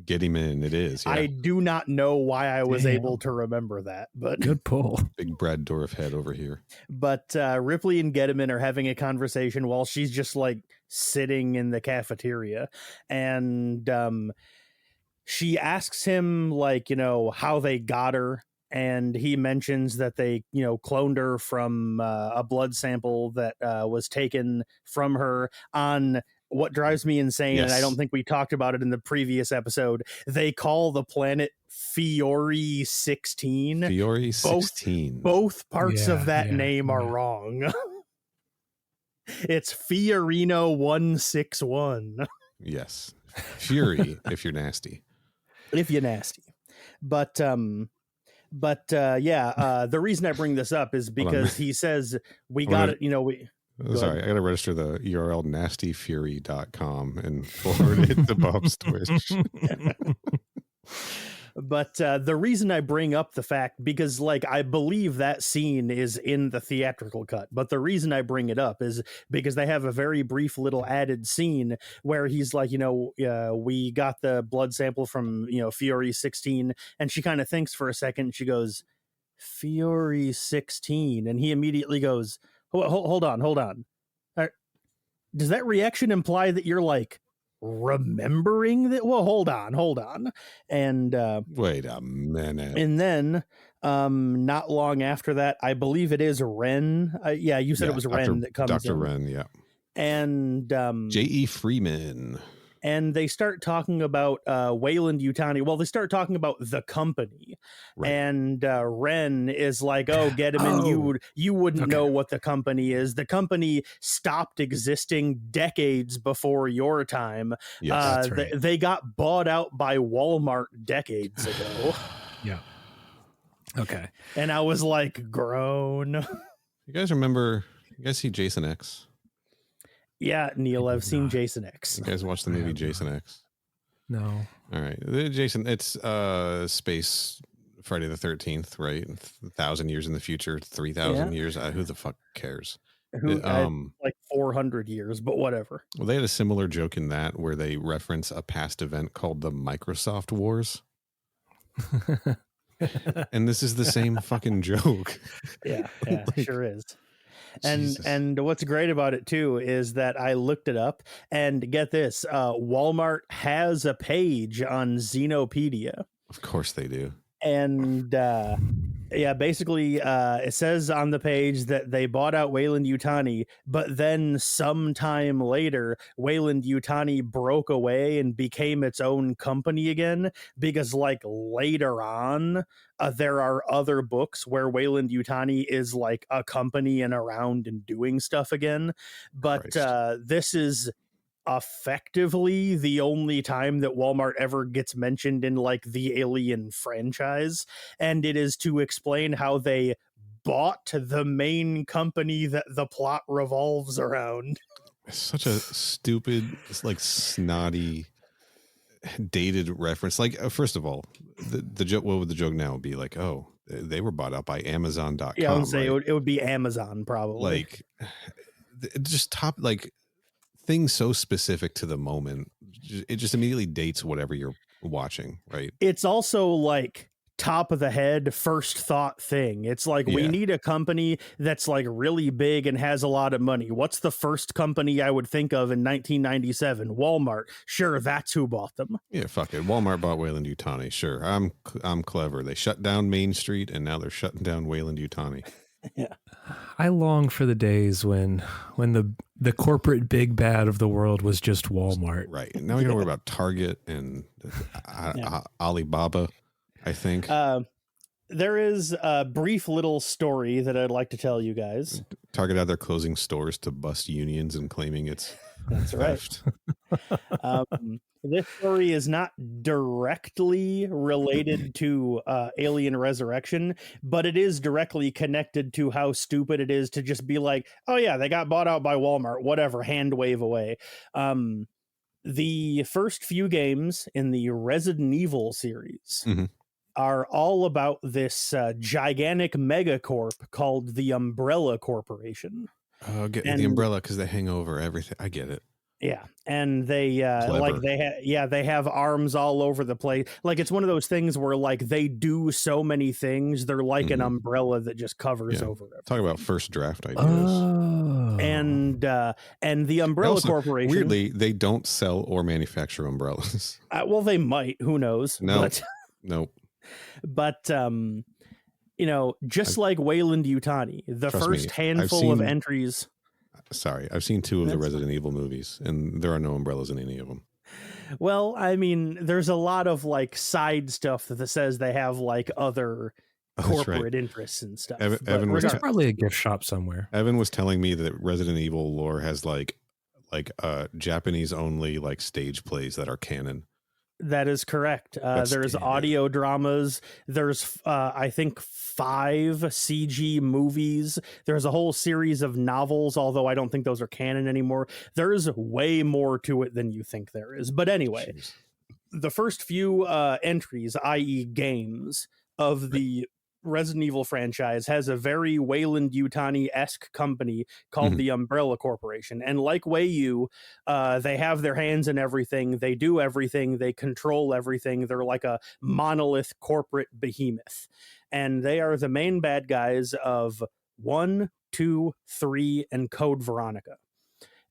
Gediman, it is. Yeah. I do not know why I was able to remember that, but good pull. Big Brad Dourif head over here. But Ripley and Gediman are having a conversation while she's just like sitting in the cafeteria, and she asks him like, how they got her. And he mentions that they, cloned her from a blood sample that was taken from her on what drives me insane. Yes. And I don't think we talked about it in the previous episode. They call the planet Fiore 16. Fiore 16. Both parts of that name are wrong. It's Fiorino 161. Yes. Fury, if you're nasty. If you're nasty. But the reason I bring this up is because he says we got it, Sorry, I got to register the URL nastyfury.com and forward it to Bob's Twitch. But the reason I bring up the fact, because like I believe that scene is in the theatrical cut, but the reason I bring it up is because they have a very brief little added scene where he's like, we got the blood sample from, Fury 16, and she kind of thinks for a second, and she goes, Fury 16, and he immediately goes, hold on. Does that reaction imply that you're like remembering that? Well, hold on. And wait a minute. And then not long after that, I believe it is Ren. You said it was Ren that comes Dr. in. Ren, yeah. And J.E. Freeman. And they start talking about Wayland Yutani. Well, they start talking about the company. Right. And Ren is like, oh, get him in. You wouldn't know what the company is. The company stopped existing decades before your time. Yes, that's right. They got bought out by Walmart decades ago. Yeah. Okay. And I was like, groan. You guys see Jason X? Yeah, Neil, I've seen Jason X. You guys watch the movie Jason X? No. All right. Jason, it's Space Friday the 13th, right? 1,000 years in the future, 3,000 years. Who the fuck cares? Like 400 years, but whatever. Well, they had a similar joke in that where they reference a past event called the Microsoft Wars. And this is the same fucking joke. Yeah, sure is. And what's great about it too is that I looked it up, and get this, Walmart has a page on Xenopedia. Of course they do. And basically it says on the page that they bought out Wayland Yutani, but then sometime later Wayland Yutani broke away and became its own company again, because like later on there are other books where Wayland Yutani is like a company and around and doing stuff again. But this is effectively the only time that Walmart ever gets mentioned in like the Alien franchise, and it is to explain how they bought the main company that the plot revolves around. Such a stupid, like snotty, dated reference. Like, first of all, the joke. What would the joke now be? Like, oh, they were bought out by Amazon.com. Yeah, I would say it would be Amazon probably. Like, just things so specific to the moment, it just immediately dates whatever you're watching, right? It's also like top of the head first thought thing. It's like, we need a company that's like really big and has a lot of money. What's the first company I would think of in 1997? Walmart. Sure, that's who bought them. Yeah, fuck it. Walmart bought Wayland Yutani. Sure, I'm clever. They shut down Main Street, and now they're shutting down Wayland Yutani. Yeah. I long for the days when the corporate big bad of the world was just Walmart. Right. And now we gotta worry about Target and Alibaba, I think. There is a brief little story that I'd like to tell you guys. Target out there closing stores to bust unions and claiming it's That's right. This story is not directly related to Alien Resurrection, but it is directly connected to how stupid it is to just be like, oh yeah, they got bought out by Walmart, whatever, hand wave away. The first few games in the Resident Evil series are all about this gigantic megacorp called the Umbrella Corporation. The Umbrella, because they hang over everything. I get it. Yeah, and they they have arms all over the place. Like, it's one of those things where like they do so many things. They're like an umbrella that just covers over everything. Talk about first draft ideas. And the Umbrella Corporation. Weirdly, they don't sell or manufacture umbrellas. Well, they might. Who knows? No, nope. But just like Wayland Yutani, the first handful of entries. Sorry, I've seen 2 of the Resident Evil movies, and there are no umbrellas in any of them. Well, I mean, there's a lot of like side stuff that says they have like other corporate interests and stuff. Evan was probably a gift shop somewhere. Evan was telling me that Resident Evil lore has like Japanese only like stage plays that are canon. That is correct. There's audio dramas. There's, I think, 5 CG movies. There's a whole series of novels, although I don't think those are canon anymore. There's way more to it than you think there is. But anyway, the first few entries, i.e. games, of the Resident Evil franchise has a very Weyland-Yutani-esque company called the Umbrella Corporation. And like Wei-Yu, they have their hands in everything. They do everything. They control everything. They're like a monolith corporate behemoth. And they are the main bad guys of 1, 2, 3, and Code Veronica.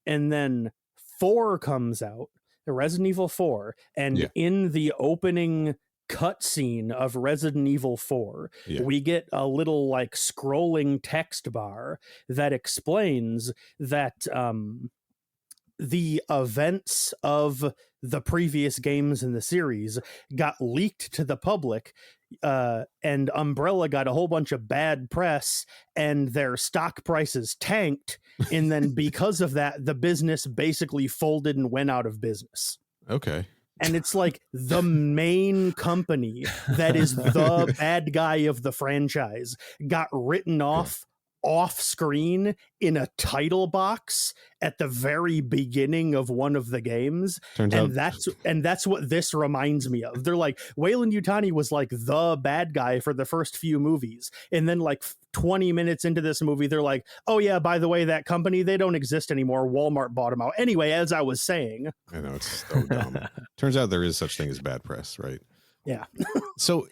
And then 4 comes out, Resident Evil 4, and in the opening cutscene of Resident Evil 4, we get a little like scrolling text bar that explains that the events of the previous games in the series got leaked to the public, and Umbrella got a whole bunch of bad press and their stock prices tanked, and then because of that the business basically folded and went out of business. Okay. And it's like the main company that is the bad guy of the franchise got written off screen in a title box at the very beginning of one of the games. That's what this reminds me of. They're like, Weyland-Yutani was like the bad guy for the first few movies, and then like 20 minutes into this movie they're like, oh yeah, by the way, that company, they don't exist anymore, Walmart bought them out. Anyway, as I was saying, I know, it's so dumb. Turns out there is such thing as bad press, right? Yeah. So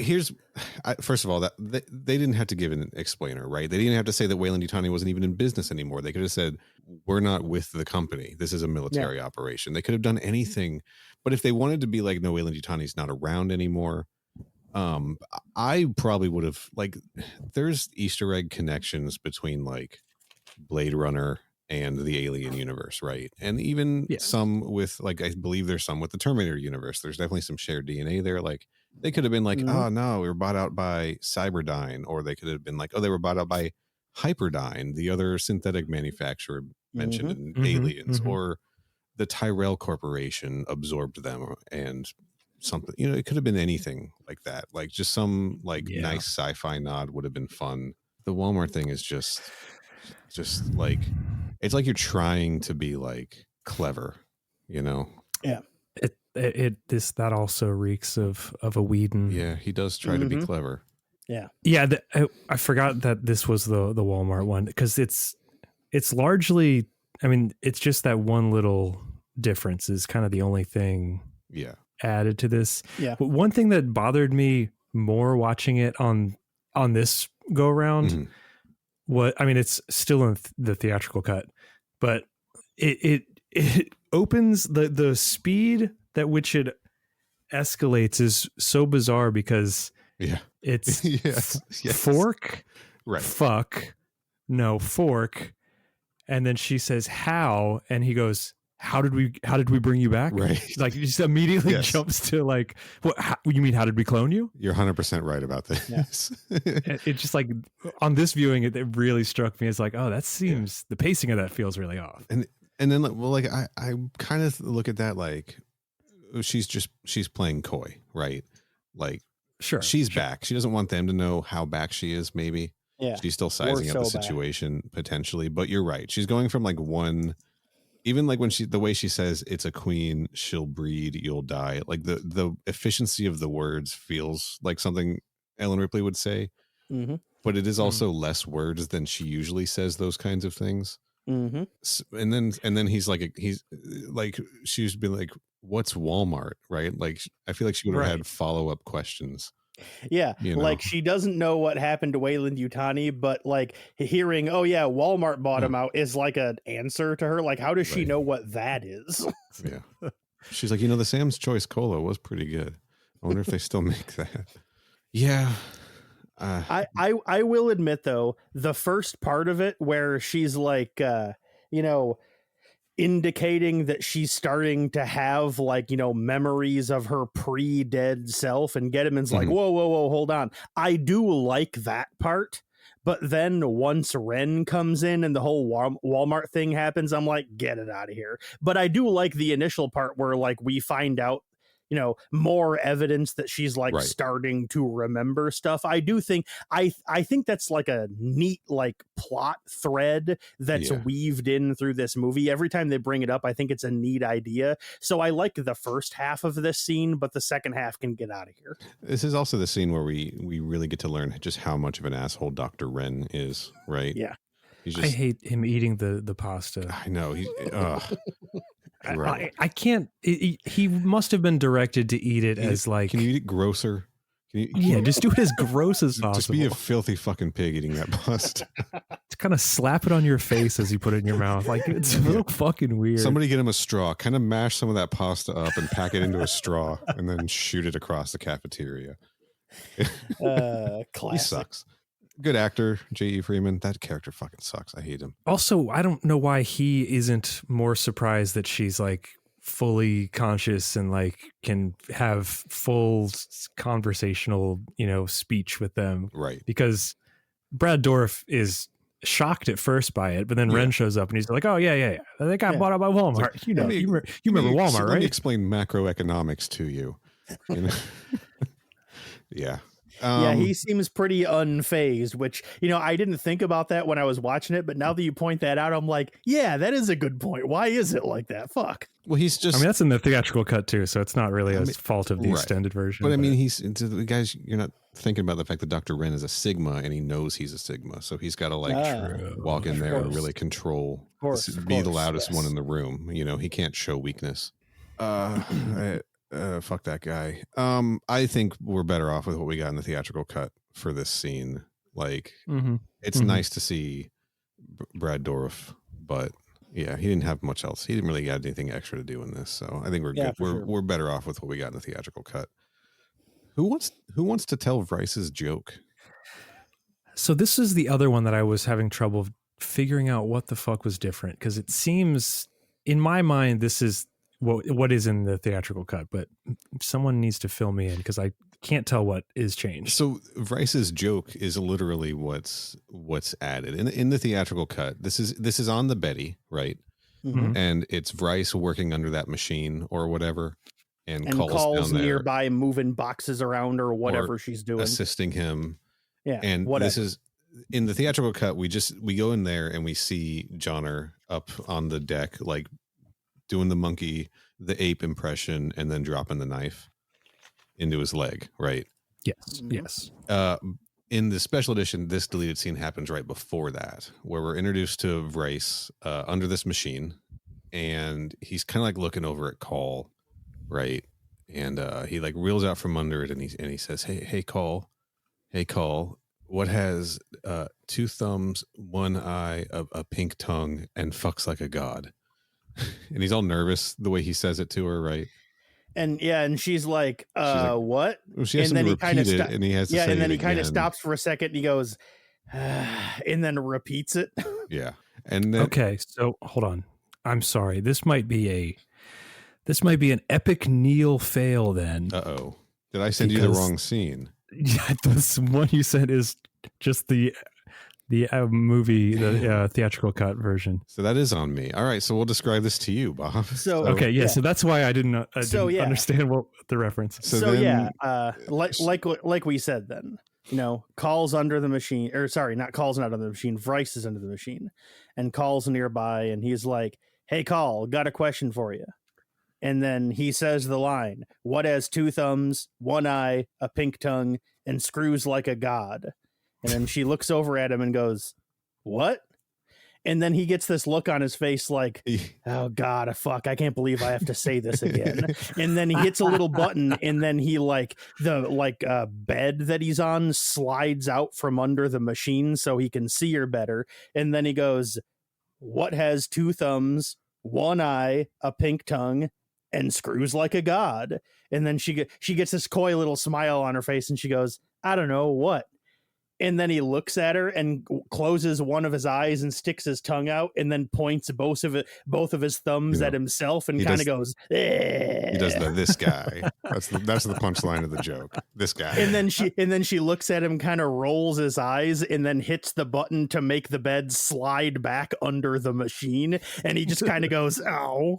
first of all, that they didn't have to give an explainer, right? They didn't have to say that Weyland-Yutani wasn't even in business anymore. They could have said, we're not with the company. This is a military operation. They could have done anything. But if they wanted to be like, no, Weyland-Yutani's not around anymore, I probably would have, like, there's Easter egg connections between like Blade Runner and the Alien universe, right? And even some with, like, I believe there's some with the Terminator universe. There's definitely some shared DNA there. Like, they could have been like, oh no, we were bought out by Cyberdyne, or they could have been like, oh, they were bought out by Hyperdyne, the other synthetic manufacturer mentioned in Aliens, or the Tyrell Corporation absorbed them, and something, you know, it could have been anything like that. Like, just some like nice sci-fi nod would have been fun. The Walmart thing is just like, it's like you're trying to be like clever, you know? Yeah. That also reeks of a Whedon. Yeah, he does try to be clever. Yeah. Yeah, I forgot that this was the Walmart one, because it's largely, I mean, it's just that one little difference is kind of the only thing added to this. Yeah. But one thing that bothered me more watching it on this go around, I mean, it's still in the theatrical cut, but it opens, the speed at which it escalates is so bizarre, because it's fork, right? Fuck, no, fork, and then she says how, and he goes, how did we bring you back? Right. Like, he just immediately jumps to like, what? You mean, how did we clone you? You're 100% right about this. Yeah. It's just like, on this viewing, it really struck me as like, oh, that seems, the pacing of that feels really off. And then, well, like, I kind of look at that like, she's playing coy, right? Like, she's back. She doesn't want them to know how back she is. Maybe she's still sizing up the situation potentially, but you're right. She's going from like one, even like when the way she says it's a queen, she'll breed, you'll die. Like, the efficiency of the words feels like something Ellen Ripley would say, but it is also less words than she usually says those kinds of things. And then he's like, she's been like, what's Walmart, right? Like, I feel like she would have had follow-up questions. Yeah, you know? Like, she doesn't know what happened to Weyland-Yutani, but like hearing, oh yeah, Walmart bought him out is like an answer to her. Like, how does she know what that is? Yeah, she's like, you know, the Sam's Choice Cola was pretty good. I wonder if they still make that. Yeah. I will admit though, the first part of it where she's like, you know, indicating that she's starting to have like, you know, memories of her pre-dead self, and Geddeman's like, whoa, hold on. I do like that part. But then once Ren comes in and the whole Walmart thing happens, I'm like, get it out of here. But I do like the initial part where like we find out, more evidence that she's like Right. starting to remember stuff. I do think I think that's like a neat like plot thread that's weaved in through this movie. Every time they bring it up, I think it's a neat idea. So I like the first half of this scene, but the second half can get out of here. This is also the scene where we really get to learn just how much of an asshole Dr. Wren is, right? Yeah. I hate him eating the pasta. I know. I can't. He must have been directed to eat it as like. Can you eat it grosser? Just do it as gross as possible. Just be a filthy fucking pig eating that pasta. Just kind of slap it on your face as you put it in your mouth. Like, it's so fucking weird. Somebody get him a straw. Kind of mash some of that pasta up and pack it into a straw, and then shoot it across the cafeteria. Classic. He sucks. Good actor, J.E. Freeman. That character fucking sucks. I hate him. Also, I don't know why he isn't more surprised that she's like fully conscious and like can have full conversational, speech with them. Right. Because Brad Dourif is shocked at first by it, but then Ren shows up and he's like, "Oh yeah, they got bought out by Walmart." Like, you remember Walmart, right? Let me explain macroeconomics to you. Yeah. He seems pretty unfazed, which, I didn't think about that when I was watching it, but now that you point that out, I'm like, yeah, that is a good point. Why is it like that? Fuck. Well, he's just... that's in the theatrical cut too, so it's not really a fault of the extended version. But he's... The guys, you're not thinking about the fact that Dr. Wren is a Sigma, and he knows he's a Sigma, so he's got to walk in there and really control, be the loudest one in the room. He can't show weakness. Fuck that guy. I think we're better off with what we got in the theatrical cut for this scene. Like, it's nice to see Brad Dourif, but he didn't have much else. He didn't really got anything extra to do in this, so I think we're good. We're better off with what we got in the theatrical cut. Who wants to tell Bryce's joke? So this is the other one that I was having trouble figuring out what the fuck was different, because it seems in my mind this is what is in the theatrical cut, but someone needs to fill me in because I can't tell what is changed. So Bryce's joke is literally what's added in the theatrical cut. This is on the Betty, right? Mm-hmm. And it's Bryce working under that machine or whatever, and calls down there, nearby, moving boxes around or whatever she's doing, assisting him. Yeah, and whatever. This is in the theatrical cut. We go in there and we see Johnner up on the deck, like, doing the ape impression, and then dropping the knife into his leg, right? Yes. In the special edition, this deleted scene happens right before that, where we're introduced to Bryce under this machine, and he's kind of like looking over at Call, right? And he like reels out from under it, and he says, "Hey, Call, what has 2 thumbs, 1 eye, a pink tongue, and fucks like a god?" And he's all nervous the way he says it to her, right? And she's like, what? Well, she has and then to repeat it, and he has to say and then he kind of stops for a second, and he goes, and then repeats it. Yeah. And then, okay, so hold on. I'm sorry. This might be an epic Neil fail then. Uh-oh. Did I send you the wrong scene? Yeah, this one you said is just the movie, the theatrical cut version. So that is on me. All right, so we'll describe this to you, Bob. So that's why I didn't understand what the reference. Like we said then, Call's under the machine, or sorry, not Call's not under the machine, Bryce is under the machine, and Call's nearby, and he's like, "Hey, Call, got a question for you." And then he says the line, "What has 2 thumbs, 1 eye, a pink tongue, and screws like a god?" And then she looks over at him and goes, "What?" And then he gets this look on his face like, "Oh God, fuck, I can't believe I have to say this again." And then he hits a little button, and then he the bed that he's on slides out from under the machine so he can see her better. And then he goes, "What has 2 thumbs, 1 eye, a pink tongue, and screws like a god?" And then she gets this coy little smile on her face, and she goes, "I don't know, what?" And then he looks at her and closes one of his eyes and sticks his tongue out, and then points both of his thumbs at himself and kind of goes, "Eh." He does this guy. That's the punchline of the joke. This guy. And then she looks at him, kind of rolls his eyes, and then hits the button to make the bed slide back under the machine. And he just kind of goes, "Ow."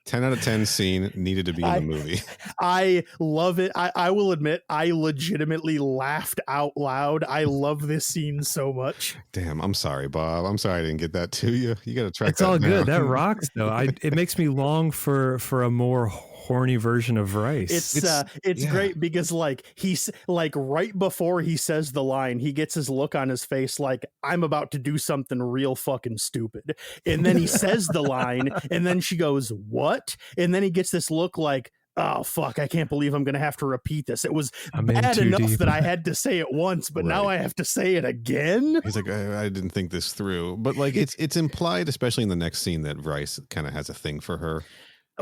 10 out of 10 scene needed to be in the movie. I love it. I will admit, I legitimately laughed out loud. I love this scene so much. Damn, I'm sorry, Bob. I'm sorry I didn't get that to you. You got to track It's that all down. good. That rocks, though. It makes me long for a more horny version of Rice. It's great because like he's like right before he says the line, he gets his look on his face like I'm about to do something real fucking stupid, and then he says the line, and then she goes what, and then he gets this look like, oh fuck, I can't believe I'm gonna have to repeat this. It was bad enough that I had to say it once, but now I have to say it again. He's like, I didn't think this through, but like it's implied, especially in the next scene, that Rice kind of has a thing for her.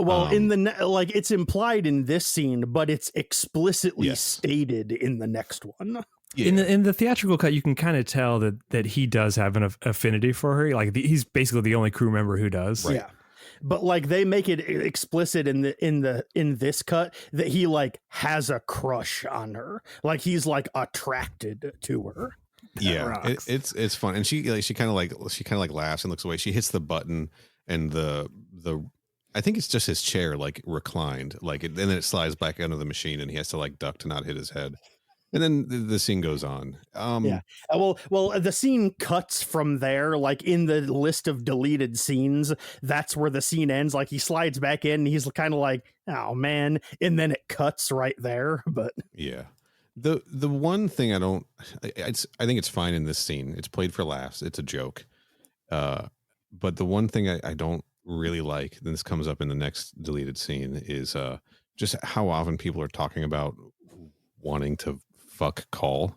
Well, in the like it's implied in this scene, but it's explicitly stated in the next one. Yeah. In the theatrical cut, you can kind of tell that he does have an affinity for her. Like he's basically the only crew member who does. Right. Yeah. But like they make it explicit in this cut that he like has a crush on her. Like he's like attracted to her. Yeah, it's fun, and she kind of like laughs and looks away. She hits the button, and the I think it's just his chair like reclined, like and then it slides back under the machine, and he has to like duck to not hit his head. And then the scene goes on. Well, the scene cuts from there. Like in the list of deleted scenes, that's where the scene ends. Like he slides back in, and he's kind of like, "Oh man," and then it cuts right there. But yeah, the one thing I think it's fine in this scene. It's played for laughs. It's a joke. But the one thing I don't really like, and this comes up in the next deleted scene, is just how often people are talking about wanting to fuck call.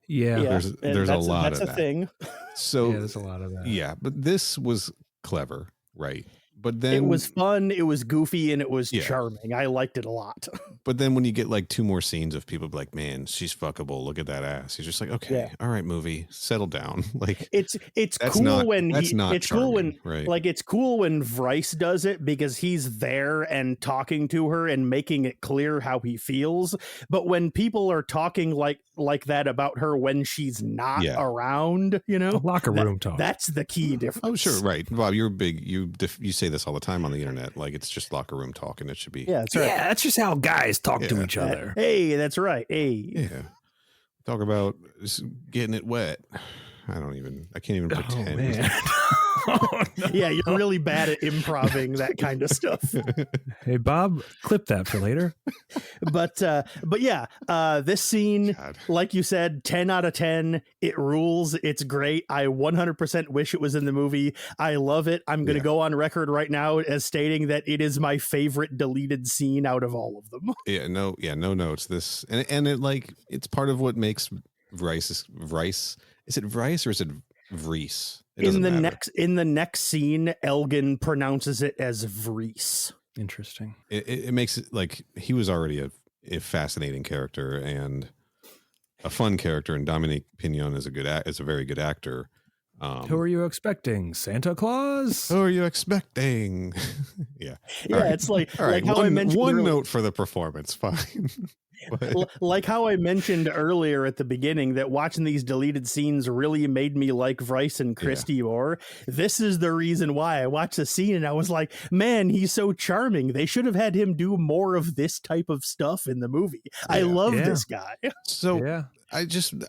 Yeah, there's a lot of that. That's a thing. So there's a lot of that. Yeah, but this was clever, right? But then it was fun, it was goofy, and it was charming. I liked it a lot. But then when you get like two more scenes of people be like, man, she's fuckable, look at that ass. He's just like, okay, all right, movie, settle down. Like it's cool it's cool when Vrice does it because he's there and talking to her and making it clear how he feels. But when people are talking like that about her when she's not around, you know, locker room talk. That's the key difference. Oh, sure, right, Bob. You're big. You say this all the time on the internet. Like it's just locker room talk, and it should be. Yeah, that's right. Yeah, that's just how guys talk to each other. Hey, that's right. Hey, yeah. Talk about getting it wet. I can't even pretend. Man. Oh, no. Yeah, you're really bad at improving that kind of stuff. Hey, Bob, clip that for later. But yeah, this scene, like you said, 10 out of 10. It rules. It's great. I 100% wish it was in the movie. I love it. I'm going to go on record right now as stating that it is my favorite deleted scene out of all of them. No notes. This and it like it's part of what makes Rice. Is it Rice or is it Vries? In the next scene, Elgin pronounces it as Vries. Interesting. It makes it like he was already a fascinating character and a fun character, and Dominique Pignon is a very good actor. Who are you expecting? Santa Claus? Who are you expecting? Yeah. Yeah, it's like, all right, like how I mentioned one note for the performance. Fine. Like how I mentioned earlier at the beginning that watching these deleted scenes really made me like Vrice and Christy more. This is the reason why I watched the scene and I was like, man, he's so charming. They should have had him do more of this type of stuff in the movie. I love this guy. So I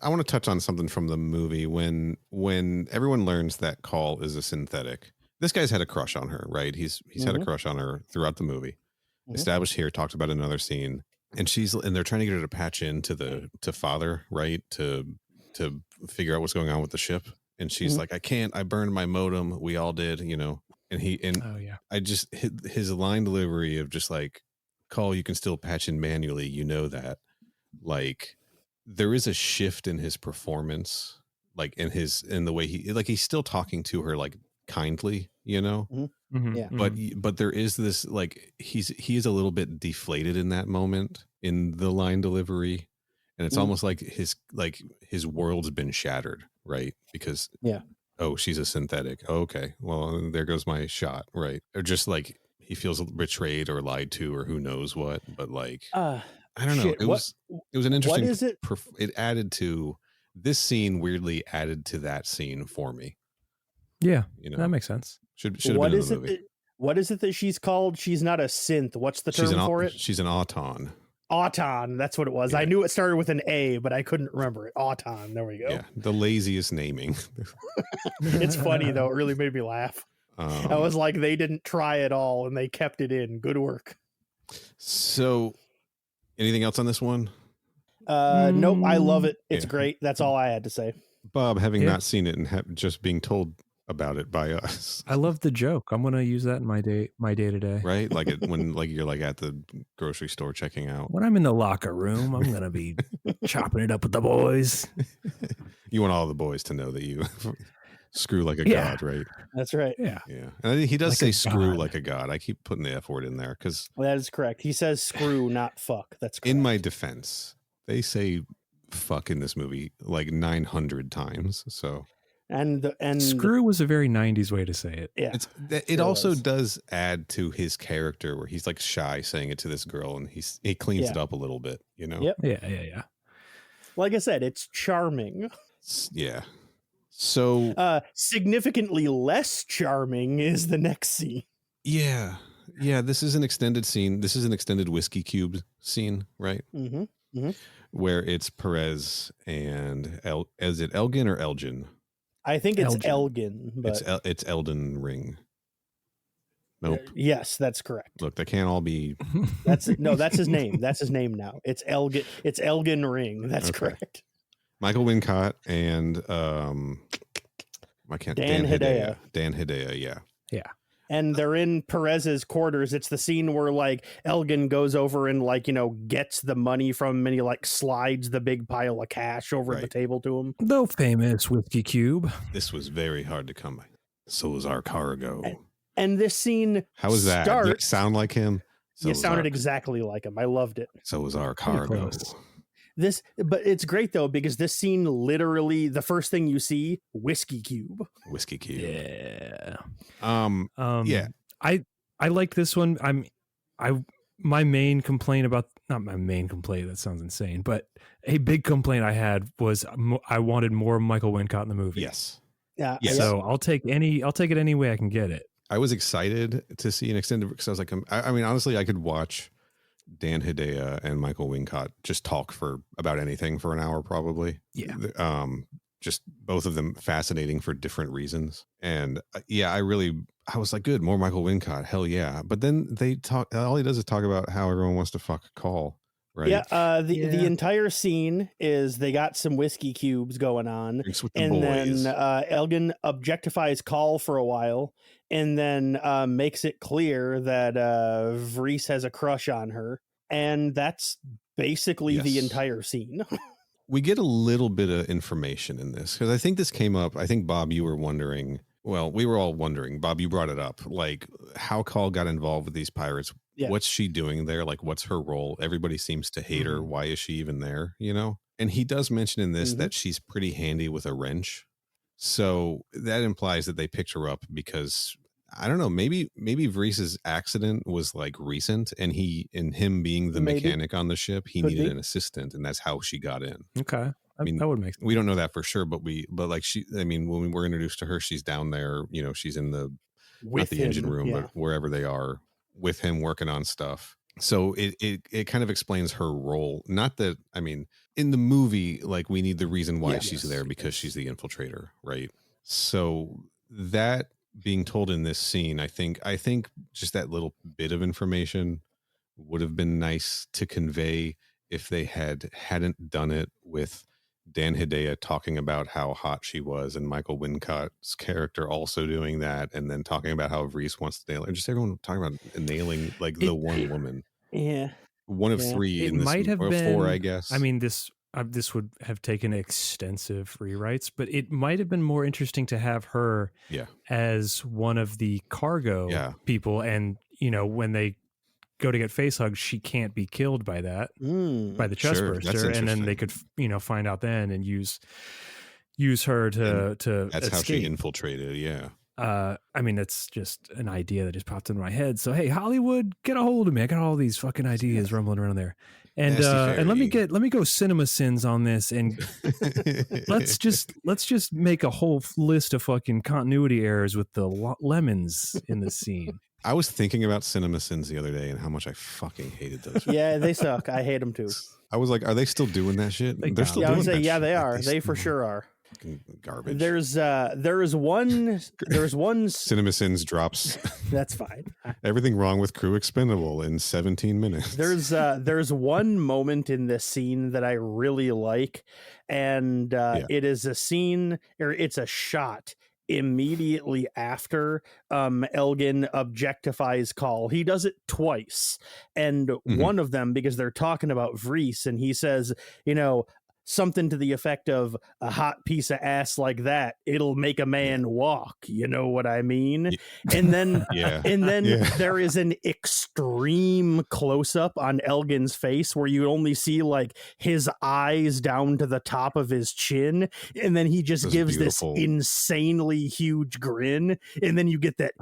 want to touch on something from the movie when everyone learns that Call is a synthetic. This guy's had a crush on her, right? He's had a crush on her throughout the movie. Established here, talked about another scene. And they're trying to get her to patch in to Father, right? To figure out what's going on with the ship. And she's like, I can't, I burned my modem. We all did, you know? I just his line delivery of just like, Call, you can still patch in manually. You know that. Like there is a shift in his performance, like in the way he's still talking to her like kindly, you know? Yeah. But there is this like he is a little bit deflated in that moment in the line delivery, and it's almost like his world's been shattered, right? Because she's a synthetic. Oh, okay, well there goes my shot, right? Or just like he feels betrayed or lied to or who knows what. But like I don't know. It was an interesting. What is it? It added to this scene. Weirdly added to that scene for me. Yeah, you know that makes sense. Should have been in the movie. What is it that she's called? She's not a synth. What's the term for it? She's an auton. Auton. That's what it was. Yeah. I knew it started with an A, but I couldn't remember it. Auton. There we go. Yeah, the laziest naming. It's funny, though. It really made me laugh. I was like, they didn't try at all, and they kept it in. Good work. So, anything else on this one? Nope. I love it. It's great. That's all I had to say. Bob, having not seen it and just being told about it by us. I love the joke. I'm gonna use that in my day to day. Right, like when like you're like at the grocery store checking out. When I'm in the locker room, I'm gonna be chopping it up with the boys. You want all the boys to know that you screw like a god, right? That's right. Yeah. And I think he does Like say a screw god. like a god. I keep putting the F word in there because That is correct. He says screw, not fuck. That's correct. in my defense, they say fuck in this movie like 900 times. So and Screw was a very 90s way to say it. Yeah. It also does add to his character where he's like shy saying it to this girl and he cleans it up a little bit, you know? Yep. Yeah. Like I said, it's charming. Yeah. So significantly less charming is the next scene. Yeah, this is an extended scene. This is an extended whiskey cube scene, right? Where it's Perez and is it Elgin or Elgin? I think it's Elgin, but it's Elden Ring. Nope. Yes, that's correct. Look, they can't all be. That's his name. That's his name now. It's Elgin. It's Elgin Ring. That's correct. Michael Wincott and Dan Hedaya. Dan Hedaya, yeah. And they're in Perez's quarters. It's the scene where like Elgin goes over and like, gets the money from him and he like slides the big pile of cash over the table to him. The famous whiskey cube. This was very hard to come by. So was our cargo. And this scene How was that? Did it sound like him? So it sounded exactly like him. I loved it. So was our cargo. But it's great though, because this scene literally, the first thing you see, whiskey cube. Yeah. Yeah. I like this one. My main complaint about, not my main complaint, that sounds insane, but a big complaint I had was I wanted more Michael Wincott in the movie. Yes. Yeah. So I'll take it any way I can get it. I was excited to see an extended, because I was like, I mean, honestly, I could watch Dan Hedaya and Michael Wincott just talk for about anything for an hour, probably. Yeah. Just both of them fascinating for different reasons. And I was like, good, more Michael Wincott. Hell yeah. But then all he does is talk about how everyone wants to fuck Call. Right. Yeah. The entire scene is they got some whiskey cubes going on. Drinks with the and boys. then Elgin objectifies Call for a while and then makes it clear that Vries has a crush on her. And that's basically the entire scene. We get a little bit of information in this because I think this came up. I think, Bob, you were wondering. Well, we were all wondering. Bob, you brought it up. Like how Call got involved with these pirates. Yeah. What's she doing there? Like, what's her role? Everybody seems to hate her. Why is she even there? And he does mention in this that she's pretty handy with a wrench. So that implies that they picked her up because I don't know, maybe Vries's accident was like recent and him being the mechanic on the ship, he needed an assistant and that's how she got in. Okay. I mean, that would make sense. We don't know that for sure, but when we were introduced to her, she's down there, she's in the engine room, but wherever they are with him working on stuff. So it kind of explains her role. Not that, I mean, in the movie, like we need the reason why she's there because she's the infiltrator, right? So that being told in this scene, I think just that little bit of information would have been nice to convey if they hadn't done it with Dan Hedaya talking about how hot she was and Michael Wincott's character also doing that, and then talking about how Vries wants to nail her. Just everyone talking about nailing like the one woman. Yeah. One of three in this, might have been 4, I guess. I mean, this would have taken extensive rewrites, but it might have been more interesting to have her as one of the cargo people. And, when they go to get face hugged, she can't be killed by that, by the chest burster. And then they could, find out then and use her to that's escape. How she infiltrated. Yeah. I mean, that's just an idea that just popped into my head. So, hey, Hollywood, get a hold of me. I got all these fucking ideas rumbling around there. And let me go cinema sins on this, and let's just make a whole list of fucking continuity errors with the lemons in the scene. I was thinking about CinemaSins the other day and how much I fucking hated those. Yeah, they suck. I hate them too. I was like, are they still doing that shit? They're still Yeah, I doing would say, that yeah, shit. they Like, are. They for sure are. fucking garbage. There's one CinemaSins drops that's fine. everything wrong with Crew Expendable in 17 minutes. There's one moment in this scene that I really like, and it is a scene, or it's a shot immediately after Elgin objectifies Call. He does it twice, and one of them, because they're talking about Vries, and he says, something to the effect of, a hot piece of ass like that, it'll make a man walk. You know what I mean? And then, there is an extreme close up on Elgin's face where you only see like his eyes down to the top of his chin. And then he just gives this insanely huge grin. And then you get that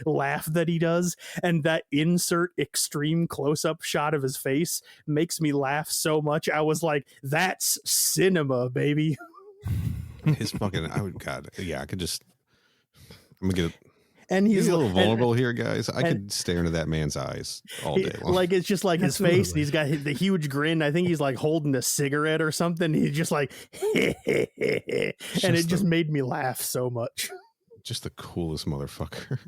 laugh that he does. And that insert extreme close up shot of his face makes me laugh so much. I was like, that's cinema, baby. His fucking, I could just, I'm gonna get it. And he's a little vulnerable here, guys. I could stare into that man's eyes all day long. Like, it's just like his face, and he's got the huge grin. I think he's like holding a cigarette or something. He's just like, and it just made me laugh so much. Just the coolest motherfucker.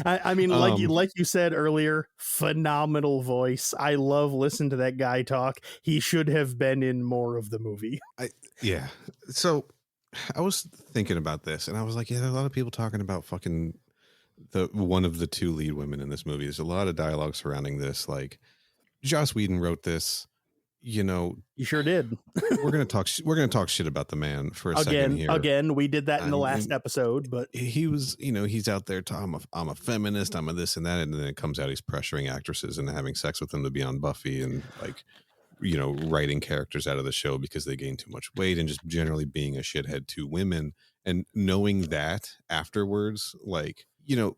I mean, like you said earlier, phenomenal voice. I love listening to that guy talk. He should have been in more of the movie. So I was thinking about this, and I was like, there are a lot of people talking about fucking one of the two lead women in this movie. There's a lot of dialogue surrounding this. Like, Joss Whedon wrote this. You sure did. We're gonna talk shit about the man for a second here. Again, we did that in the last episode, but he was, he's out there talking, I'm a feminist, I'm a this and that, and then it comes out he's pressuring actresses into having sex with them to be on Buffy, and like, writing characters out of the show because they gain too much weight, and just generally being a shithead to women. And knowing that afterwards, like,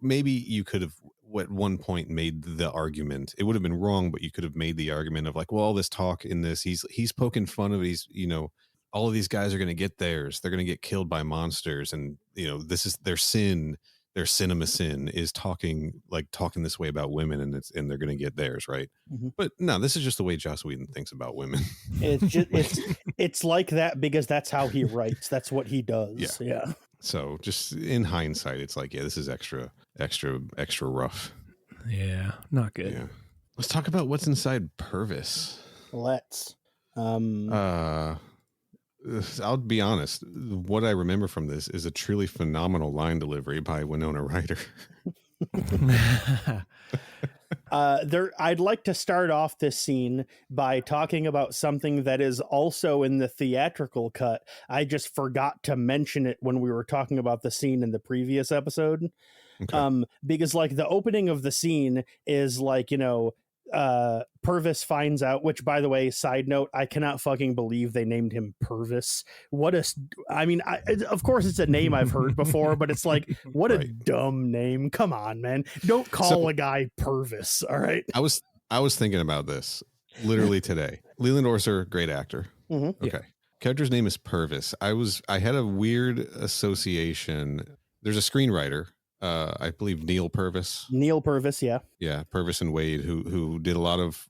maybe you could have at one point made the argument, it would have been wrong, but you could have made the argument of like, well, all this talk in this, he's poking fun of it. He's, all of these guys are going to get theirs. They're going to get killed by monsters. And, this is their sin. Their cinema sin is talking this way about women, and they're going to get theirs. Right. Mm-hmm. But no, this is just the way Joss Whedon thinks about women. It's like that because that's how he writes. That's what he does. Yeah. So just in hindsight, it's like, this is extra rough. Yeah, not good. Yeah. Let's talk about what's inside Purvis. Let's. I'll be honest. What I remember from this is a truly phenomenal line delivery by Winona Ryder. I'd like to start off this scene by talking about something that is also in the theatrical cut. I just forgot to mention it when we were talking about the scene in the previous episode. Okay. Because like the opening of the scene is like, Purvis finds out, which, by the way, side note, I cannot fucking believe they named him Purvis. Of course it's a name I've heard before, but it's like, what a dumb name. Come on, man. Don't call a guy Purvis. All right. I was thinking about this literally today. Leland Orser, great actor. Mm-hmm. Okay. Yeah. Character's name is Purvis. I had a weird association. There's a screenwriter, I believe Neil Purvis. Yeah, Purvis and Wade, who did a lot of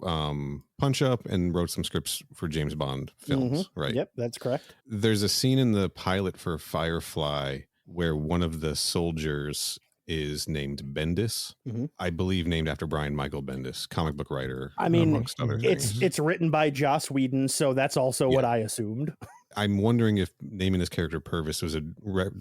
Punch Up and wrote some scripts for James Bond films, right? Yep, that's correct. There's a scene in the pilot for Firefly where one of the soldiers is named Bendis, I believe named after Brian Michael Bendis, comic book writer. I mean, amongst other things. It's written by Joss Whedon, so that's also what I assumed. I'm wondering if naming this character Purvis was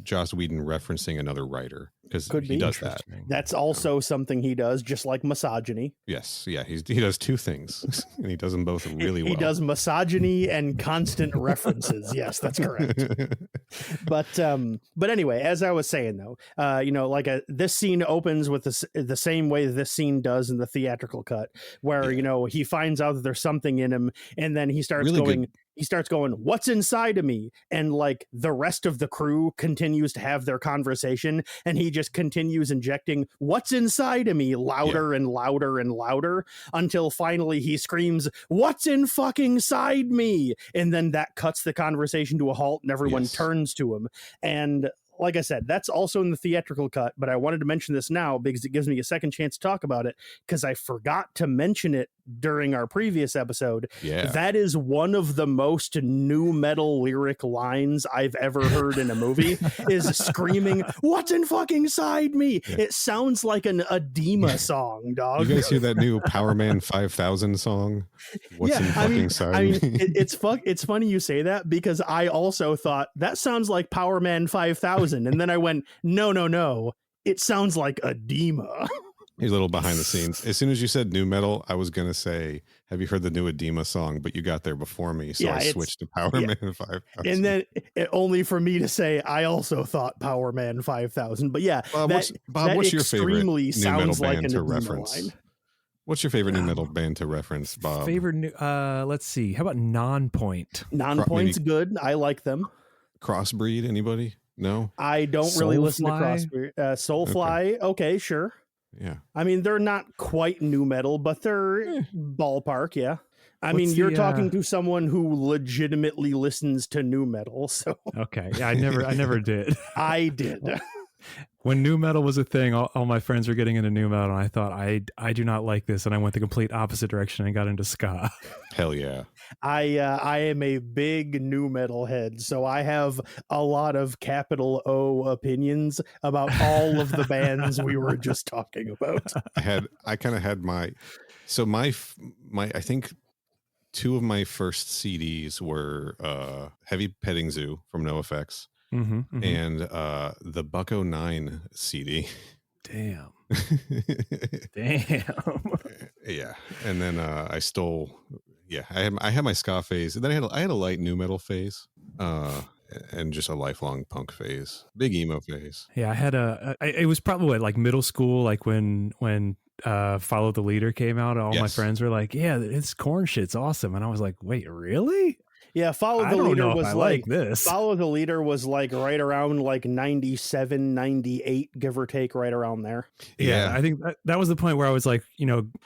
Joss Whedon referencing another writer, because he does that. That's also something he does, just like misogyny. Yes, yeah, he does two things, and he does them both really well. He does misogyny and constant references. Yes, that's correct. But anyway, as I was saying though, this scene opens with the same way this scene does in the theatrical cut, where he finds out that there's something in him, and then he starts going, what's inside of me? And like the rest of the crew continues to have their conversation, and he just continues injecting what's inside of me louder and louder and louder until finally he screams, what's in fucking side me? And then that cuts the conversation to a halt, and everyone turns to him. And like I said, that's also in the theatrical cut, but I wanted to mention this now because it gives me a second chance to talk about it, because I forgot to mention it during our previous episode. Yeah. That is one of the most nu metal lyric lines I've ever heard in a movie, is screaming, "What's in fucking side me?" Yeah. It sounds like an edema song, dog. You guys hear that new Power Man 5000 song? What's in fucking side me? It's funny you say that, because I also thought that sounds like Power Man 5000. And then I went, no. It sounds like edema. Here's a little behind the scenes. As soon as you said new metal, I was going to say, have you heard the new edema song? But you got there before me. So I switched to Power Man 5000. And then only for me to say, I also thought Power Man 5000. But yeah, what's your favorite new metal band to reference? Line. What's your favorite new metal band to reference, Bob? Favorite new, let's see. How about Non-Point? Non-Point's good. I like them. Crossbreed, anybody? No? I don't really listen to Crossbreed. Soulfly, okay, sure. Yeah. I mean, they're not quite new metal, but they're ballpark, yeah. I mean, you're talking to someone who legitimately listens to new metal, so. Okay, yeah, I never did. I did. When new metal was a thing, all my friends were getting into new metal, and I thought, I do not like this, and I went the complete opposite direction and got into ska. Hell yeah. I am a big new metal head, so I have a lot of capital O opinions about all of the bands we were just talking about. I kind of had my I think two of my first CDs were Heavy Petting Zoo from NoFX. And the Bucko 9 CD. Damn. Yeah. And then I stole. Yeah, I had my ska phase. And then I had a light new metal phase. And just a lifelong punk phase. Big emo phase. Yeah, I had it was probably like middle school, like when Follow the Leader came out. All my friends were like, "Yeah, it's Korn shit's awesome," and I was like, "Wait, really?" Yeah, Follow the Leader was like this. Follow the Leader was like right around like 97, 98, give or take, right around there. Yeah, I think that was the point where I was like,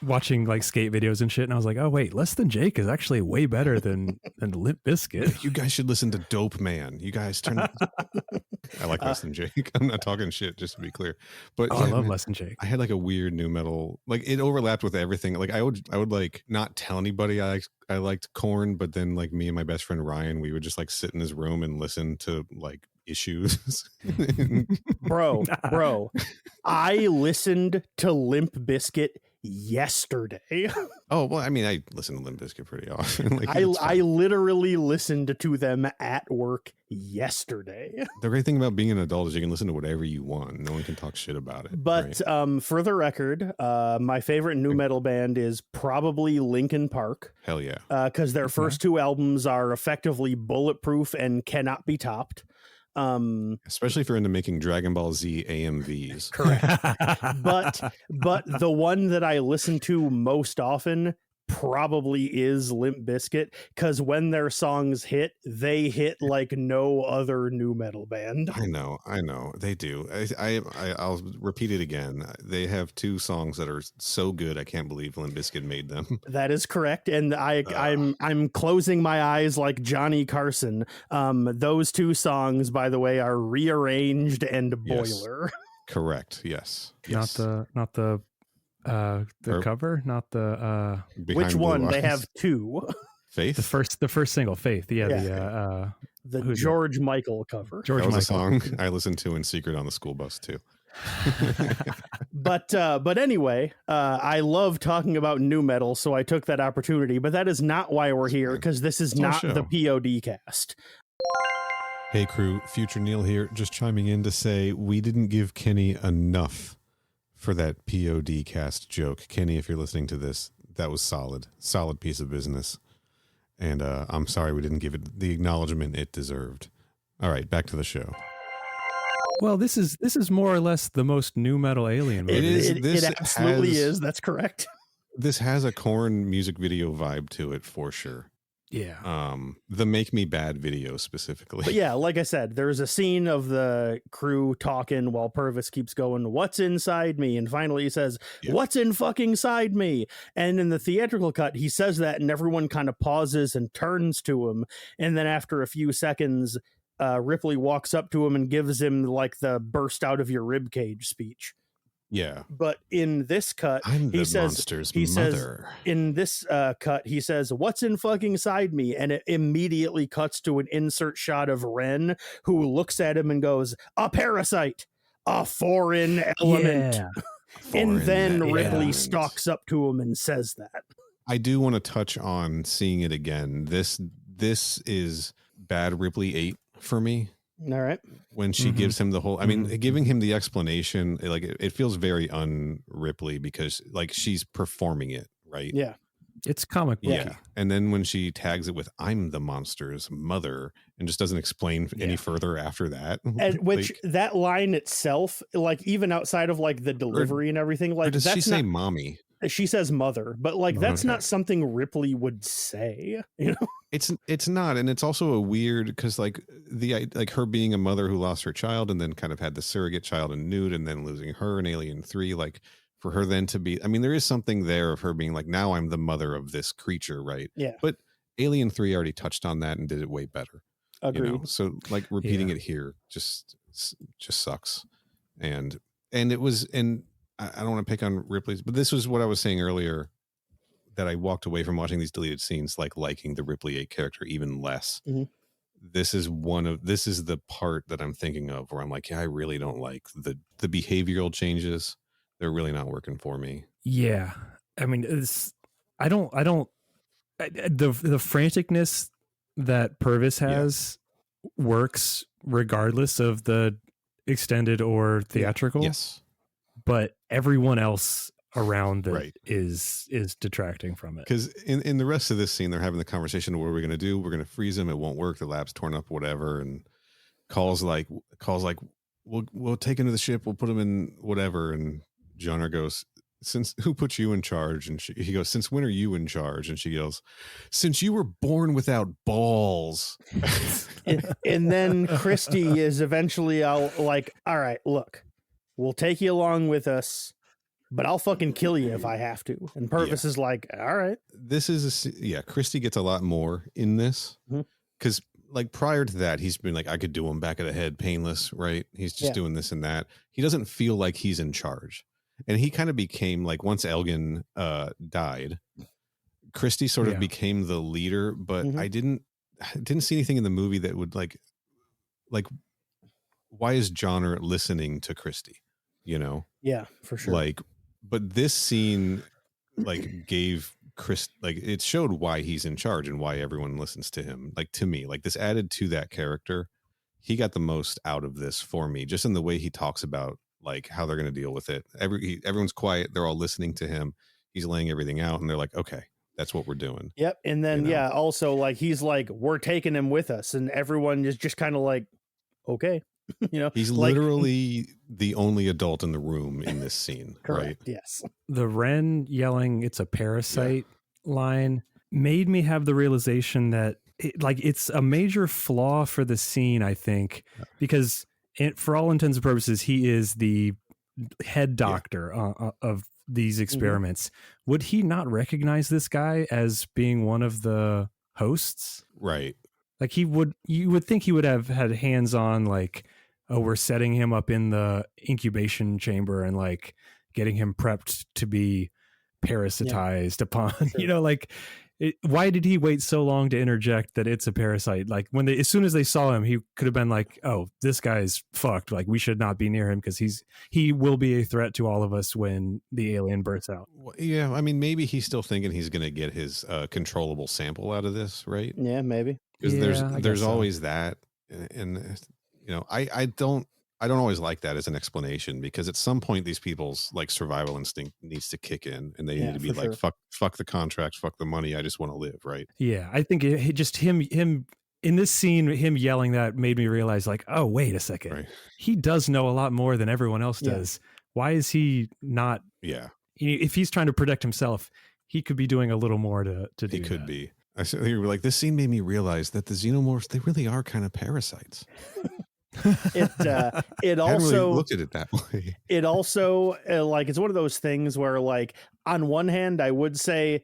watching like skate videos and shit, and I was like, oh wait, Less Than Jake is actually way better than Limp Bizkit. You guys should listen to Dope Man. You guys turn. I like Less Than Jake. I'm not talking shit, just to be clear. But I love Less Than Jake. I had like a weird new metal, like it overlapped with everything. Like I would like not tell anybody I liked Korn, but then like me and my best friend Ryan, we would just like sit in his room and listen to like Issues. bro, I listened to Limp Bizkit yesterday. Oh, well, I mean, I listen to Limp Bizkit pretty often. Like, I literally listened to them at work yesterday. The great thing about being an adult is you can listen to whatever you want. No one can talk shit about it. But right? For the record, my favorite new metal band is probably Linkin Park. Hell yeah. Because their first two albums are effectively bulletproof and cannot be topped. Especially if you're into making Dragon Ball Z AMVs. Correct. but the one that I listen to most often probably is Limp Bizkit, because when their songs hit, they hit like no other new metal band. I know they do. I'll repeat it again. They have two songs that are so good I can't believe Limp Bizkit made them. That is correct, and I'm closing my eyes like Johnny Carson. Those two songs, by the way, are Rearranged and Boiler. Yes. Correct. Yes. Not the cover, not the which one? They have two. Faith, the first single, Faith. Yeah. The George Michael cover. That was a song I listened to in secret on the school bus too. But anyway, I love talking about new metal, so I took that opportunity. But that is not why we're here, because this is not the POD cast. Hey crew, Future Neil here, just chiming in to say we didn't give Kenny enough for that POD cast joke. Kenny, if you're listening to this, that was solid piece of business. And I'm sorry we didn't give it the acknowledgement it deserved. All right, back to the show. Well, this is more or less the most new metal Alien movie. It absolutely is. That's correct. This has a Korn music video vibe to it for sure. Yeah. The Make Me Bad video specifically. But yeah, like I said, there's a scene of the crew talking while Purvis keeps going, "What's inside me?" And finally he says, "What's in fucking side me?" And in the theatrical cut, he says that and everyone kind of pauses and turns to him. And then after a few seconds, Ripley walks up to him and gives him like the burst out of your ribcage speech. Yeah. But in this cut, I'm the he says, monster's he mother. says, in this cut, he says, "What's in fucking side me?" And it immediately cuts to an insert shot of Ren, who looks at him and goes, "A parasite, a foreign element." Yeah. And then Foreign Ripley element. stalks up to him and says that. I do want to touch on seeing it again. This is bad Ripley 8 for me. All right. When she gives him the whole, I mean, giving him the explanation, like it feels very un-Ripley because like she's performing it, right? Yeah. It's comic booky. Yeah. And then when she tags it with "I'm the monster's mother" and just doesn't explain any further after that. And which that line itself, like even outside of like the delivery and everything, like or does that's she say not, mommy? she says mother, but like that's Okay. not something Ripley would say, you know? It's not, and it's also a weird because like like her being a mother who lost her child and then kind of had the surrogate child in Nude and then losing her in Alien 3, like for her then to be, I mean, there is something there of her being like, now I'm the mother of this creature, right? Yeah. But Alien 3 already touched on that and did it way better. Agreed. You know? So like repeating it here just sucks. And it was, and I don't want to pick on Ripley's, but this was what I was saying earlier, that I walked away from watching these deleted scenes like liking the Ripley 8 character even less. This is the part that I'm thinking of where I'm like, yeah, I really don't like the behavioral changes. They're really not working for me. Yeah. I mean, the franticness that Purvis has works regardless of the extended or theatrical. Yes. But everyone else around it is detracting from it. Because in the rest of this scene, they're having the conversation, what are we going to do? We're going to freeze him. It won't work. The lab's torn up, whatever. And calls like, we'll take him to the ship. We'll put him in whatever. And Johnner goes, who put you in charge? And he goes, since when are you in charge? And she goes, since you were born without balls. and then Christy is eventually like, all right, look, we'll take you along with us, but I'll fucking kill you if I have to. And Purvis is like, all right. This is Christy gets a lot more in this because like prior to that, he's been like, I could do him back of the head, painless, right? He's just doing this and that. He doesn't feel like he's in charge. And he kind of became like, once Elgin died, Christy sort of became the leader, but I didn't see anything in the movie that would like why is Johnner listening to Christy? You know? Yeah, for sure. Like, but this scene like gave Chris, like it showed why he's in charge and why everyone listens to him. Like to me, like this added to that character. He got the most out of this for me, just in the way he talks about like how they're going to deal with it. Everyone's quiet. They're all listening to him. He's laying everything out and they're like, okay, that's what we're doing. Yep. And then, also like, he's like, we're taking him with us. And everyone is just kind of like, okay. You know, he's like, literally the only adult in the room in this scene. correct, right? Yes. The Ren yelling "it's a parasite" line made me have the realization that it's a major flaw for the scene, I think, because for all intents and purposes, he is the head doctor of these experiments. Would he not recognize this guy as being one of the hosts? Right. Like you would think he would have had hands on, like, oh, we're setting him up in the incubation chamber and like getting him prepped to be parasitized upon, you know, like why did he wait so long to interject that it's a parasite? Like as soon as they saw him, he could have been like, oh, this guy's fucked. Like we should not be near him because he will be a threat to all of us when the alien bursts out. Yeah. I mean, maybe he's still thinking he's going to get his controllable sample out of this. Right. Yeah, maybe. Because there's always that. And you know, I don't always like that as an explanation, because at some point these people's like survival instinct needs to kick in and they need to be like, fuck the contract, fuck the money. I just want to live. Right. Yeah. I think just him in this scene, him yelling that made me realize like, oh, wait a second. Right. He does know a lot more than everyone else does. Why is he not? Yeah. If he's trying to protect himself, he could be doing a little more to do that. He could be. I said, like, this scene made me realize that the xenomorphs, they really are kind of parasites. It also really looked at it that way. It also like, it's one of those things where like, on one hand, I would say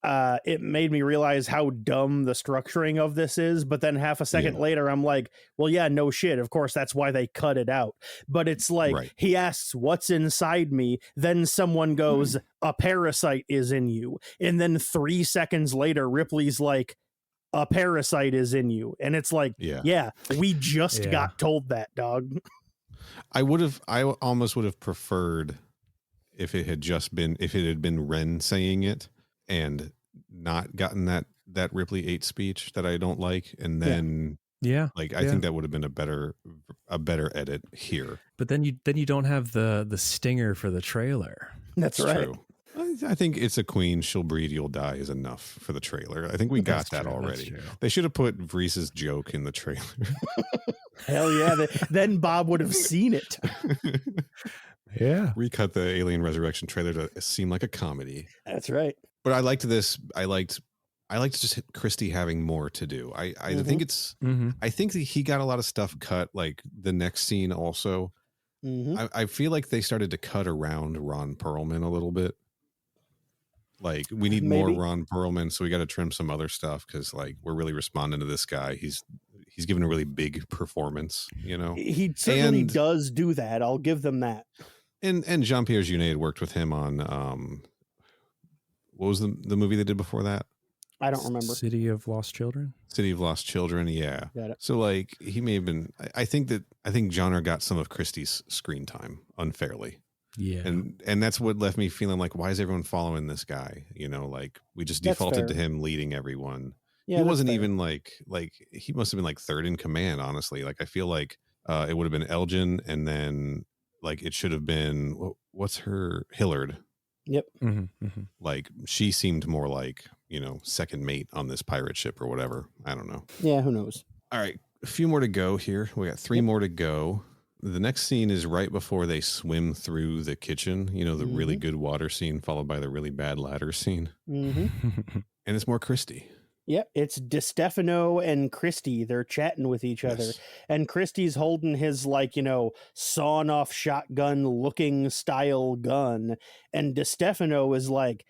it made me realize how dumb the structuring of this is. But then half a second later, I'm like, well, yeah, no shit. Of course, that's why they cut it out. But it's like, he asks, what's inside me? Then someone goes, a parasite is in you. And then 3 seconds later, Ripley's like, a parasite is in you. And it's like, yeah we just got told that, dog. I almost would have preferred if it had been Ren saying it and not gotten that Ripley 8 speech that I don't like. And then I think that would have been a better edit here. But then you don't have the stinger for the trailer. That's right. True. I think It's a Queen, She'll Breed, You'll Die is enough for the trailer. I think we got that already. They should have put Vreese's joke in the trailer. Hell yeah. Then Bob would have seen it. Yeah. Recut the Alien Resurrection trailer to seem like a comedy. That's right. But I liked this. I liked just Christy having more to do. I think it's I think that he got a lot of stuff cut, like the next scene also. I feel like they started to cut around Ron Perlman a little bit. Like, we need more Ron Perlman, so we got to trim some other stuff because, like, we're really responding to this guy. He's given a really big performance, you know. He certainly does do that. I'll give them that. And Jean-Pierre Jeunet had worked with him on what was the movie they did before that? I don't remember. City of Lost Children. City of Lost Children, yeah. Got it. So, like, he may have been. I think Genre got some of Christie's screen time unfairly. Yeah. And that's what left me feeling like, why is everyone following this guy? You know, like, we just defaulted to him leading everyone. Yeah, he wasn't even like he must have been like third in command, honestly. Like, I feel like it would have been Elgin, and then like it should have been what's her Hillard. Yep. Like, she seemed more like, you know, second mate on this pirate ship or whatever. I don't know. Yeah, who knows? All right, a few more to go here. We got 3 more to go. The next scene is right before they swim through the kitchen, you know, the really good water scene followed by the really bad ladder scene. And it's more Christy. Yep, it's DeStefano and Christy. They're chatting with each other. And Christy's holding his, like, you know, sawn off shotgun looking style gun. And DeStefano is like,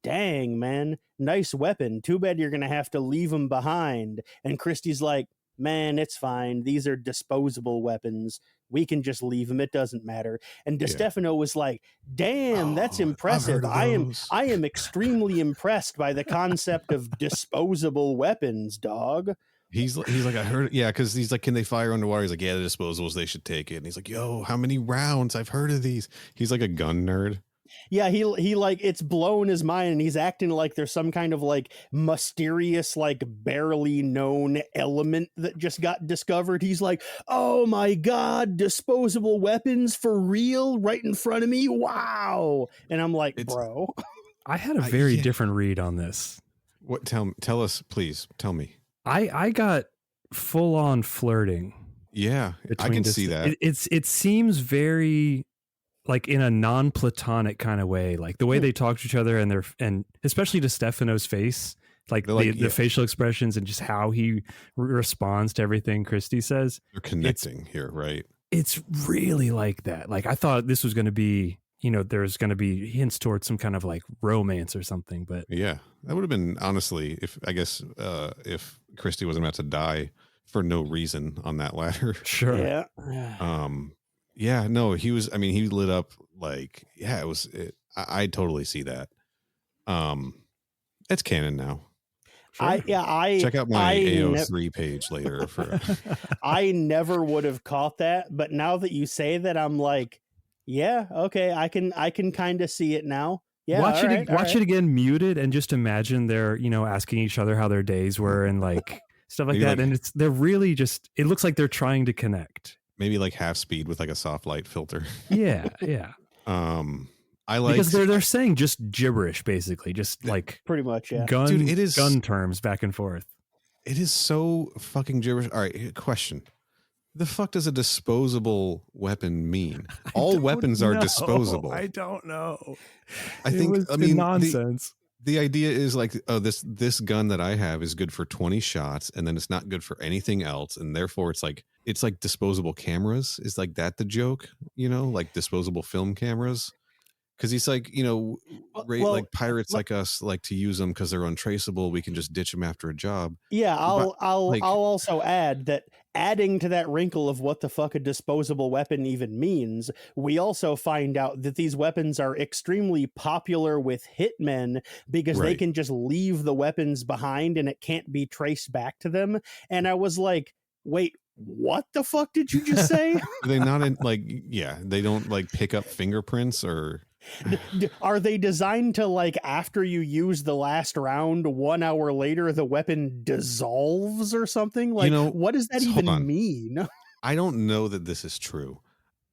dang, man, nice weapon. Too bad you're going to have to leave him behind. And Christy's like, man, it's fine. These are disposable weapons. We can just leave him. It doesn't matter. And DeStefano was like, damn, that's impressive. I am extremely impressed by the concept of disposable weapons, dog. He's like, I heard it. Yeah, because he's like, can they fire underwater? He's like, yeah, the disposables, they should take it. And he's like, yo, how many rounds? I've heard of these. He's like a gun nerd. Yeah, he like, it's blown his mind, and he's acting like there's some kind of like mysterious, like barely known element that just got discovered. He's like, oh my God, disposable weapons for real right in front of me. Wow. And I'm like, bro. I had a very different read on this. What? Tell us, please. Tell me. I got full on flirting. Yeah, I can see that. It seems very like in a non-platonic kind of way, like the way they talk to each other, and especially to Stefano's face, like the facial expressions and just how he responds to everything Christy says. They're connecting here, right? It's really like that. Like, I thought this was going to be, you know, there's going to be hints towards some kind of like romance or something, but yeah, that would have been, honestly, if Christy wasn't about to die for no reason on that ladder. Sure. Yeah. Yeah, no, he lit up like, yeah, I totally see that. It's canon now. Sure. Check out my AO3 page later. I never would have caught that, but now that you say that, I'm like, yeah, okay, I can kind of see it now. Yeah, watch it again muted, and just imagine they're, you know, asking each other how their days were and like stuff like that, and they're really just, it looks like they're trying to connect. Maybe like half speed with like a soft light filter. Yeah. I like, because they're saying just gibberish, basically, just like pretty much, yeah. Gun terms back and forth. It is so fucking gibberish. All right, question: the fuck does a disposable weapon mean? All weapons are disposable. I don't know. I think nonsense. The idea is like, oh, this gun that I have is good for 20 shots, and then it's not good for anything else, and therefore it's like disposable cameras. Is like that the joke? You know, like disposable film cameras. Because he's like, like pirates like us like to use them because they're untraceable. We can just ditch them after a job. Yeah, I'll like, also add that, adding to that wrinkle of what the fuck a disposable weapon even means, we also find out that these weapons are extremely popular with hitmen because they can just leave the weapons behind and it can't be traced back to them. And I was like, wait, what the fuck did you just say? Are they not in they don't like pick up fingerprints or... Are they designed to, like, after you use the last round, 1 hour later the weapon dissolves or something? Like, what does that even mean? I don't know that this is true.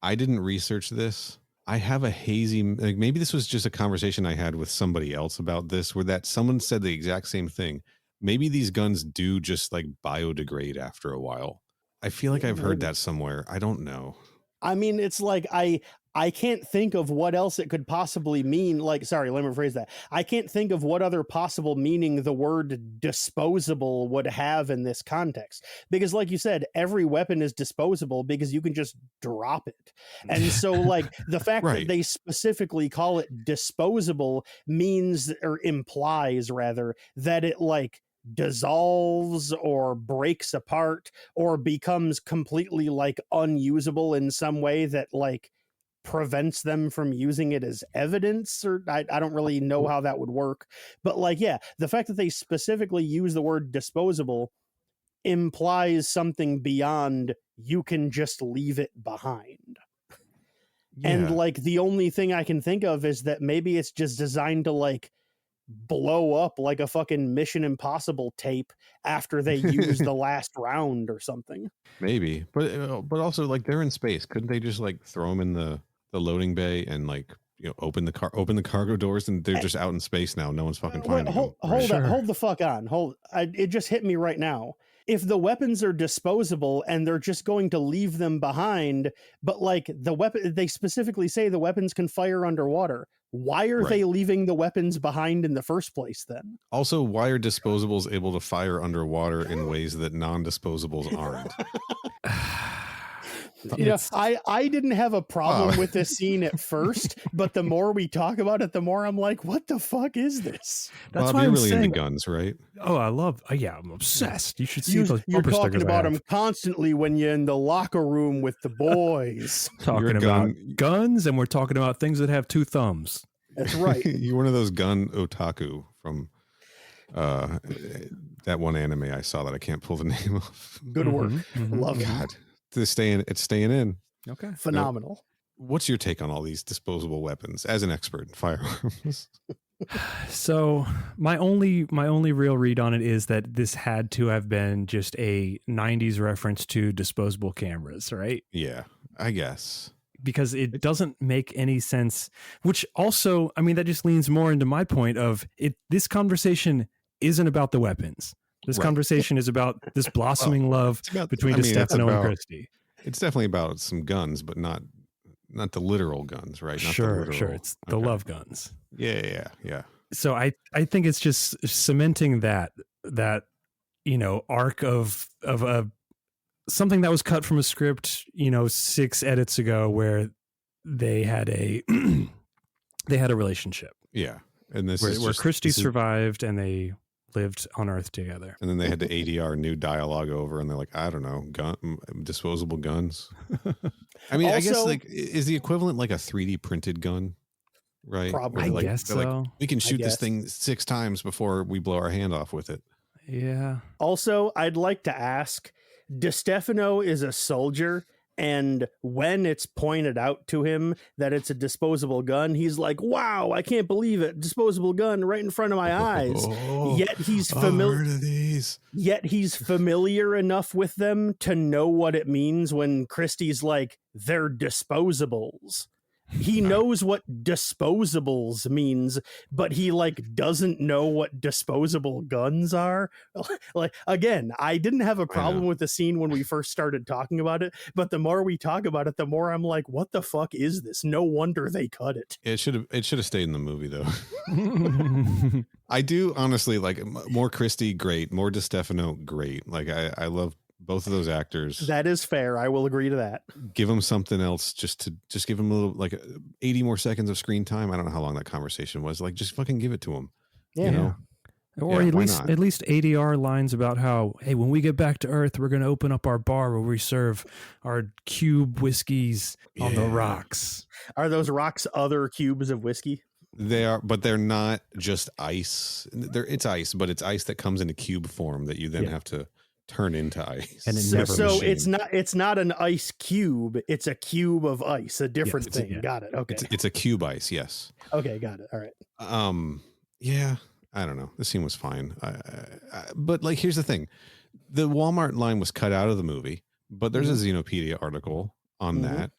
I didn't research this. I have a hazy, like, maybe this was just a conversation I had with somebody else about this, where that someone said the exact same thing. Maybe these guns do just like biodegrade after a while. I feel like I've heard that somewhere. I don't know. I mean, it's like, I can't think of what else it could possibly mean. Like, sorry, let me rephrase that. I can't think of what other possible meaning the word disposable would have in this context. Because like you said, every weapon is disposable because you can just drop it. And so like the fact that they specifically call it disposable means, or implies rather, that it like dissolves or breaks apart or becomes completely like unusable in some way that like prevents them from using it as evidence, or I don't really know how that would work. But like, yeah, the fact that they specifically use the word disposable implies something beyond you can just leave it behind. And like the only thing I can think of is that maybe it's just designed to like blow up like a fucking Mission Impossible tape after they use the last round or something. Maybe, but also like they're in space. Couldn't they just like throw them in the loading bay and like open the cargo doors, and they're just out in space now? No one's fucking finding them. Hold the fuck on. It just hit me right now. If the weapons are disposable and they're just going to leave them behind, but like the weapon, they specifically say the weapons can fire underwater. Why are they leaving the weapons behind in the first place then? Also, why are disposables able to fire underwater in ways that non-disposables aren't? I didn't have a problem with this scene at first, but the more we talk about it, the more I'm like, what the fuck is this? That's Bob, why you're I'm really saying, into guns, right? Oh, I love. I'm obsessed. You should see those. You're talking about them constantly when you're in the locker room with the boys. Talking about guns, and we're talking about things that have two thumbs. That's right. You're one of those gun otaku from that one anime I saw that I can't pull the name of. Good work. Love it. God. It's staying in. Okay. Phenomenal. What's your take on all these disposable weapons as an expert in firearms? So my only real read on it is that this had to have been just a 90s reference to disposable cameras, right? Yeah, I guess. Because it doesn't make any sense, which also, I mean, that just leans more into my point of it. This conversation isn't about the weapons. This conversation is about this blossoming love between DeStefano and Christie. It's definitely about some guns, but not the literal guns, right? Not sure. It's the love guns. Yeah. So I think it's just cementing that arc of something that was cut from a script, 6 edits ago, where they had a relationship. Yeah, and this where Christie survived and they lived on Earth together. And then they had to ADR new dialogue over, and they're like, I don't know, disposable guns. I mean, also, I guess like is the equivalent like a 3D printed gun, right? Probably. I guess so. Like, we can shoot this thing 6 times before we blow our hand off with it. Yeah. Also, I'd like to ask, DeStefano is a soldier, and when it's pointed out to him that it's a disposable gun, he's like, wow, I can't believe it. Disposable gun right in front of my eyes. Yet he's familiar enough with them to know what it means when Christie's like, they're disposables. He knows what disposables means, but he like doesn't know what disposable guns are. Like, again, I didn't have a problem with the scene when we first started talking about it, but the more we talk about it, the more I'm like, what the fuck is this? No wonder they cut it. It should have stayed in the movie though. I do honestly like more Christie, great. More DeStefano, great. Like I love Both of those actors. That is fair. I will agree to that. Give them something else, just give them a little, like 80 more seconds of screen time. I don't know how long that conversation was. Like, just fucking give it to them. Yeah. You know? Or at least ADR lines about how, hey, when we get back to Earth, we're going to open up our bar where we serve our cube whiskeys on the rocks. Are those rocks other cubes of whiskey? They are, but they're not just ice. It's ice, but it's ice that comes in a cube form that you then have to turn into ice. And it never so it's not an ice cube, it's a cube of ice, a different thing. Got it. Okay. It's a cube ice, yes. Okay, got it. All right. Yeah. I don't know. The scene was fine. But like, here's the thing. The Walmart line was cut out of the movie, but there's a Xenopedia article on that.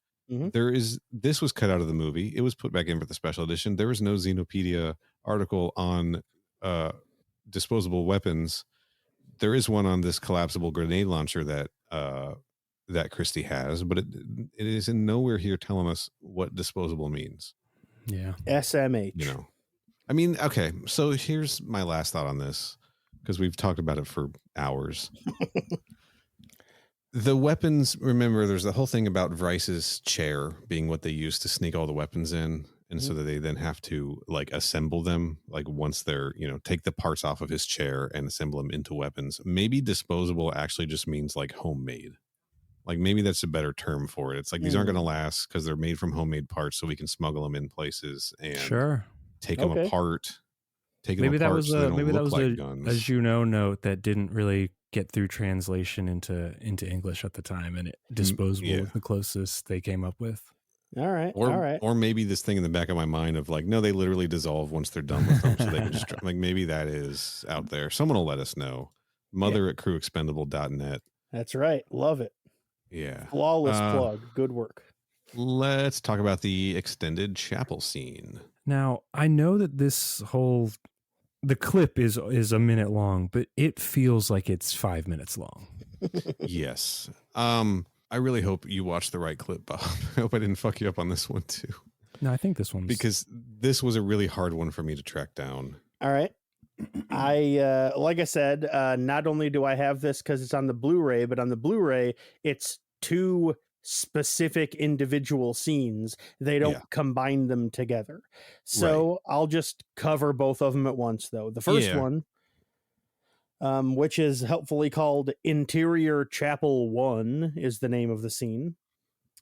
This was cut out of the movie. It was put back in for the special edition. There was no Xenopedia article on disposable weapons. There is one on this collapsible grenade launcher that Christy has, but it is in nowhere here telling us what disposable means. Yeah. SMH. You know. I mean, okay, so here's my last thought on this, because we've talked about it for hours. The weapons, remember, there's the whole thing about Vrice's chair being what they use to sneak all the weapons in, and so that they then have to like assemble them, like once they're, take the parts off of his chair and assemble them into weapons. Maybe disposable actually just means like homemade. Like maybe that's a better term for it. It's like these aren't going to last because they're made from homemade parts, so we can smuggle them in places and take them apart. Maybe that was a Juno note that didn't really get through translation into English at the time, and disposable was the closest they came up with. All right. Or maybe this thing in the back of my mind of like, no, they literally dissolve once they're done with them, so they can just like maybe that is out there. Someone will let us know. Mother@crewexpendable.net. That's right. Love it. Yeah. Flawless plug. Good work. Let's talk about the extended chapel scene. Now, I know that the clip is a minute long, but it feels like it's 5 minutes long. Yes. I really hope you watched the right clip, Bob. I hope I didn't fuck you up on this one too. No, I think this one's... Because this was a really hard one for me to track down. All right. Like I said, not only do I have this because it's on the Blu-ray, but on the Blu-ray, it's 2 specific individual scenes. They don't combine them together. So I'll just cover both of them at once, though. The first one, which is helpfully called Interior Chapel 1, is the name of the scene.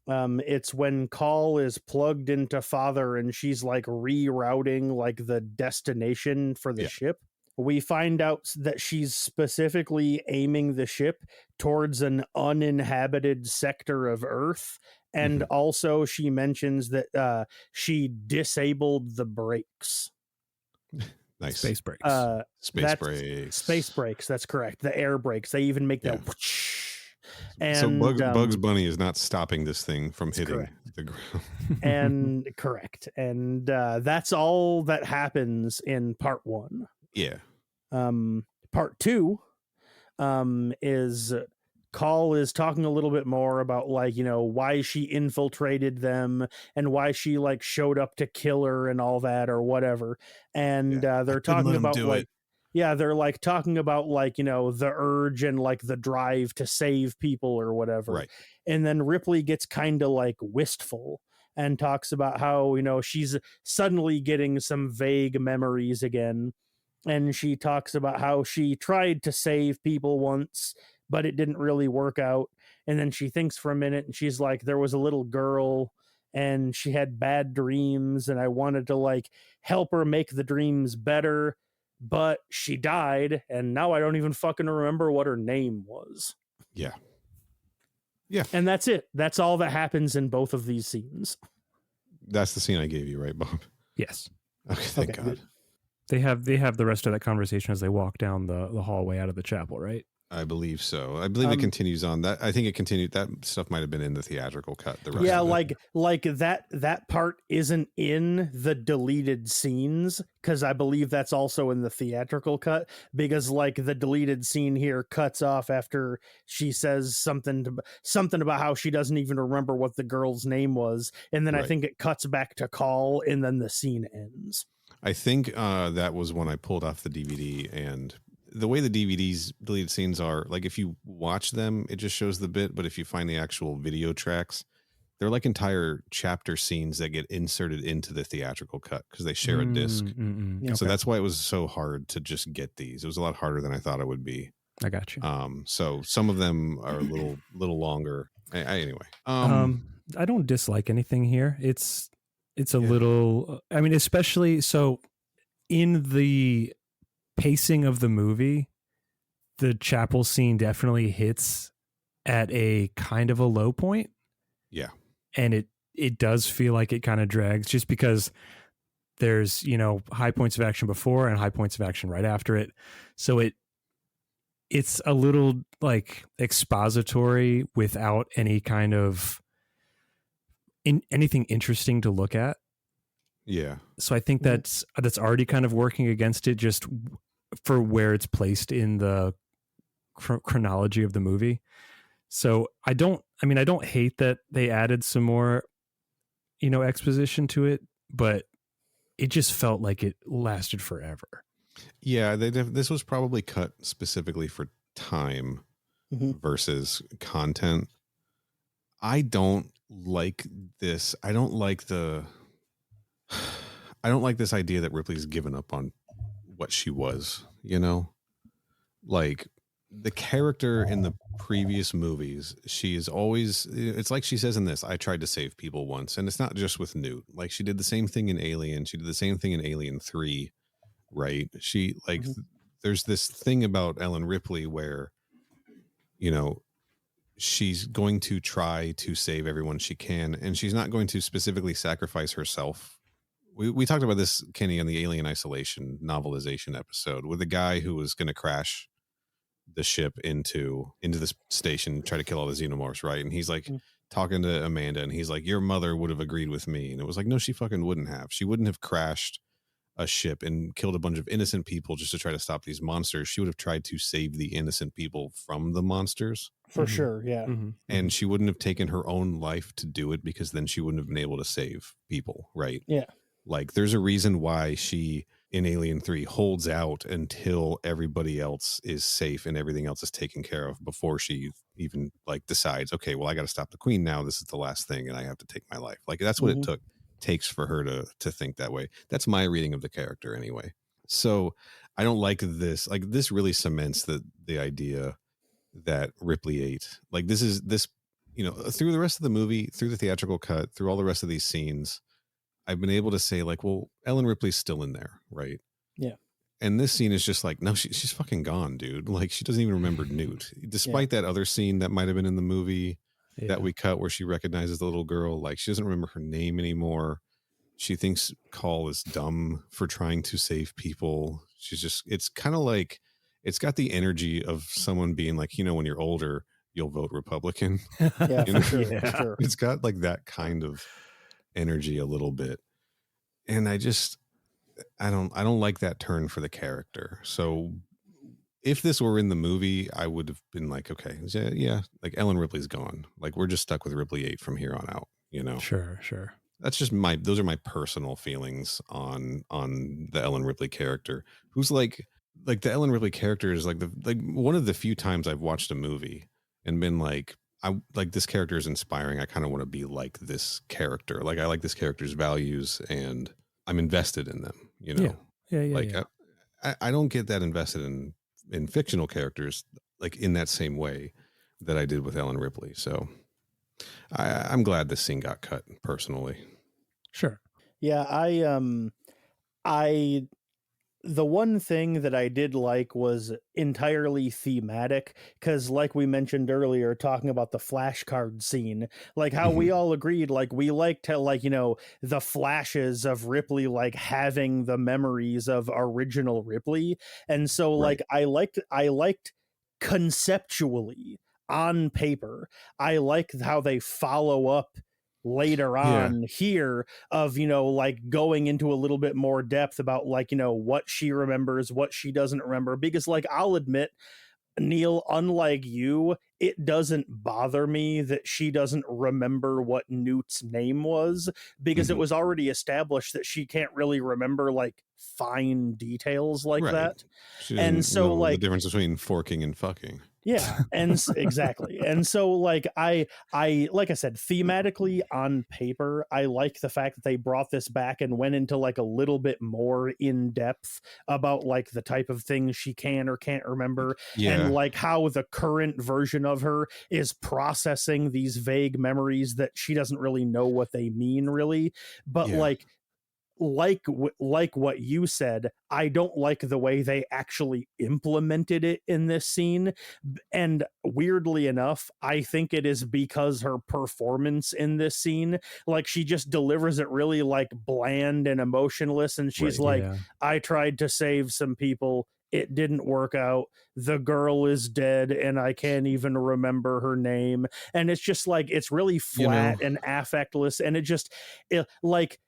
It's when Call is plugged into Father and she's like rerouting like the destination for the ship. We find out that she's specifically aiming the ship towards an uninhabited sector of Earth. And also she mentions that she disabled the brakes. Nice. Space brakes. Space brakes. That's correct. The air brakes. They even make that. And, so Bugs Bunny is not stopping this thing from hitting the ground. And correct. And that's all that happens in part 1. Yeah. Part 2 is Call is talking a little bit more about like, why she infiltrated them and why she like showed up to kill her and all that or whatever. And they're talking about like, they're like talking about like, the urge and like the drive to save people or whatever. Right. And then Ripley gets kind of like wistful and talks about how, she's suddenly getting some vague memories again. And she talks about how she tried to save people once, but it didn't really work out. And then she thinks for a minute and she's like, there was a little girl and she had bad dreams and I wanted to like help her make the dreams better, but she died and now I don't even fucking remember what her name was. Yeah. Yeah. And that's it. That's all that happens in both of these scenes. That's the scene I gave you, right, Bob? Yes. Okay, thank God. They have the rest of that conversation as they walk down the hallway out of the chapel, right? I believe so. I believe it continues on. That I think it continued. That stuff might have been in the theatrical cut. The rest of it. like that part isn't in the deleted scenes because I believe that's also in the theatrical cut. Because like the deleted scene here cuts off after she says something about how she doesn't even remember what the girl's name was, and then I think it cuts back to Call, and then the scene ends. I think that was when I pulled off the DVD and the way the DVDs deleted scenes are, like if you watch them, it just shows the bit. But if you find the actual video tracks, they're like entire chapter scenes that get inserted into the theatrical cut because they share a disc. Yeah. So that's why it was so hard to just get these. It was a lot harder than I thought it would be. I got you. So some of them are a little longer. Anyway, I don't dislike anything here. It's a little. I mean, especially so in the pacing of the movie, the chapel scene definitely hits at a kind of a low point. Yeah, and it does feel like it kind of drags just because there's high points of action before and high points of action right after it, so it's a little like expository without any kind of anything interesting to look at. Yeah. So I think that's already kind of working against it just for where it's placed in the chronology of the movie. So I don't hate that they added some more, exposition to it, but it just felt like it lasted forever. Yeah, this was probably cut specifically for time versus content. I don't like this. I don't like this idea that Ripley's given up on what she was, like the character in the previous movies, she is always, it's like she says in this, I tried to save people once. And it's not just with Newt. Like she did the same thing in Alien. She did the same thing in Alien 3, right? She like, there's this thing about Ellen Ripley where, she's going to try to save everyone she can. And she's not going to specifically sacrifice herself. We talked about this, Kenny, on the Alien Isolation novelization episode with the guy who was going to crash the ship into this station, try to kill all the xenomorphs, right? And he's like talking to Amanda, and he's like, your mother would have agreed with me. And it was like, no, she fucking wouldn't have. She wouldn't have crashed a ship and killed a bunch of innocent people just to try to stop these monsters. She would have tried to save the innocent people from the monsters. For sure, yeah. And she wouldn't have taken her own life to do it because then she wouldn't have been able to save people, right? Yeah. Like there's a reason why she in Alien 3 holds out until everybody else is safe and everything else is taken care of before she even like decides, okay, well, I got to stop the queen now. This is the last thing and I have to take my life. Like that's what it takes for her to think that way. That's my reading of the character anyway. So I don't like this. Like this really cements the idea that Ripley ate. Like this through the rest of the movie, through the theatrical cut, through all the rest of these scenes, I've been able to say like, well, Ellen Ripley's still in there, right? Yeah. And this scene is just like, no, she's fucking gone, dude. Like she doesn't even remember Newt, despite that other scene that might have been in the movie that we cut where she recognizes the little girl. Like she doesn't remember her name anymore. She thinks Call is dumb for trying to save people. It's kind of like, it's got the energy of someone being like, when you're older, you'll vote Republican. Yeah, for sure. It's got like that kind of energy a little bit. And I don't like that turn for the character. So if this were in the movie, I would have been like, okay, yeah, like Ellen Ripley's gone. Like we're just stuck with Ripley 8 from here on out, Sure. That's just those are my personal feelings on the Ellen Ripley character, who's like the Ellen Ripley character is like one of the few times I've watched a movie and been like, I like this character is inspiring. I kind of want to be like this character. Like I like this character's values and I'm invested in them, Yeah. Like I don't get that invested in fictional characters like in that same way that I did with Ellen Ripley. So I'm glad this scene got cut personally. Sure. Yeah, the one thing that I did like was entirely thematic, because like we mentioned earlier, talking about the flashcard scene, like how we all agreed, like we liked how, like, the flashes of Ripley, like having the memories of original Ripley. And so like, I liked conceptually on paper, I liked how they follow up later on here of like going into a little bit more depth about like what she remembers, what she doesn't remember, because like I'll admit, Neil, unlike you, it doesn't bother me that she doesn't remember what Newt's name was, because it was already established that she can't really remember like fine details like Right. that. She And didn't so know the like, difference between forking and fucking. yeah, and exactly. And so like I like I said, thematically on paper, I like the fact that they brought this back and went into like a little bit more in depth about like the type of things she can or can't remember, and Yeah. like how the current version of her is processing these vague memories that she doesn't really know what they mean really. But Yeah. like what you said, I don't like the way they actually implemented it in this scene. And weirdly enough, I think it is because her performance in this scene, like she just delivers it really like bland and emotionless, and she's Right. like, I tried to save some people, it didn't work out, the girl is dead and I can't even remember her name. And it's just like, it's really flat and affectless, and like,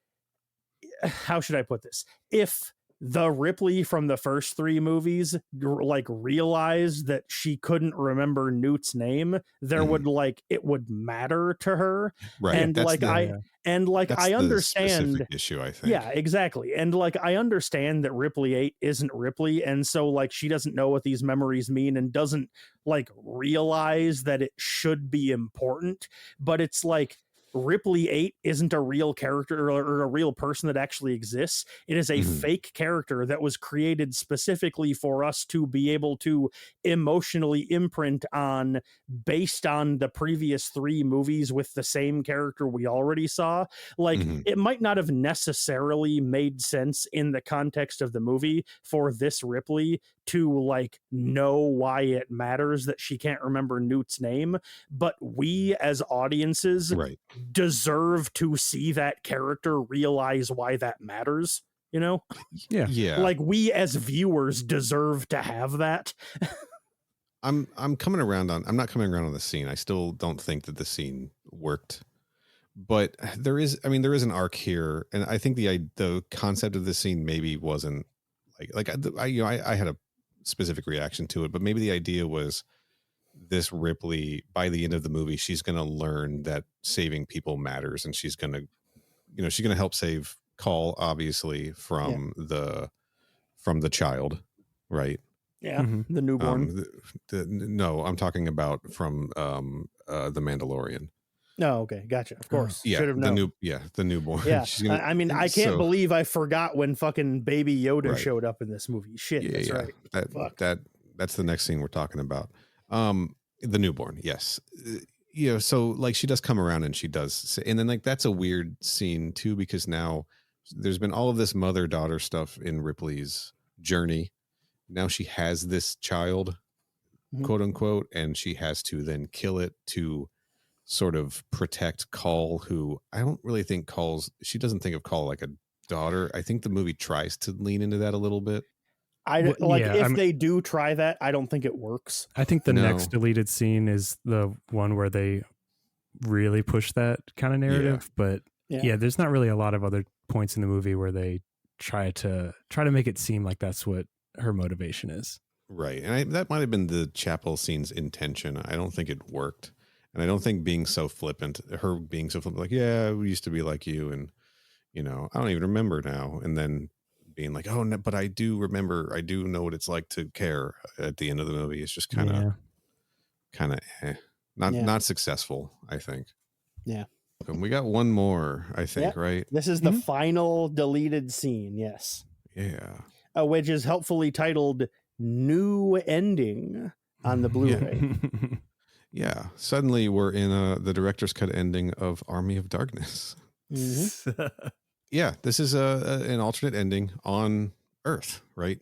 how should I put this? If the Ripley from the first three movies like realized that she couldn't remember Newt's name, there would like, it would matter to her. Right. And That's like that's I the understand specific issue, I think. Yeah, exactly. And like I understand that Ripley 8 isn't Ripley, and so like she doesn't know what these memories mean and doesn't like realize that it should be important. But it's like, Ripley 8 isn't a real character or a real person that actually exists. It is a fake character that was created specifically for us to be able to emotionally imprint on, based on the previous three movies with the same character we already saw. Like, it might not have necessarily made sense in the context of the movie for this Ripley to like know why it matters that she can't remember Newt's name, but we as audiences deserve to see that character realize why that matters, you know? Yeah. Like we as viewers deserve to have that. I'm coming around on, I'm not coming around on the scene. I still don't think that the scene worked, but there is an arc here, and I think the concept of the scene maybe wasn't I had a specific reaction to it, but maybe the idea was this Ripley, by the end of the movie, she's going to learn that saving people matters, and she's going to help save Call, obviously, from the child, right? Yeah, the newborn. No, I'm talking about from the Mandalorian. No, okay, gotcha. Of course, yeah, should have known. The newborn. Yeah, I mean, I can't believe I forgot when fucking Baby Yoda showed up in this movie. Shit, that's right. That's the next scene we're talking about. The newborn, yes. So like she does come around and she does, and then like that's a weird scene too, because now there's been all of this mother-daughter stuff in Ripley's journey. Now she has this child, quote unquote, and she has to then kill it to sort of protect Call, who I don't really think she doesn't think of Call like a daughter. I think the movie tries to lean into that a little bit. If they do try that, I don't think it works. I think the next deleted scene is the one where they really push that kind of narrative, but there's not really a lot of other points in the movie where they try to make it seem like that's what her motivation is. Right. And that might have been the chapel scene's intention. I don't think it worked. And I don't think her being so flippant, like, yeah, we used to be like you, and, I don't even remember now. And then being like, oh, no, but I do remember, I do know what it's like to care at the end of the movie. It's just kind of not successful, I think. Yeah. And we got one more, I think, right? This is the final deleted scene. Yes. Yeah. Which is helpfully titled New Ending on the Blu-ray. Yeah. Suddenly we're in the director's cut ending of Army of Darkness. Yeah. This is an alternate ending on Earth, right?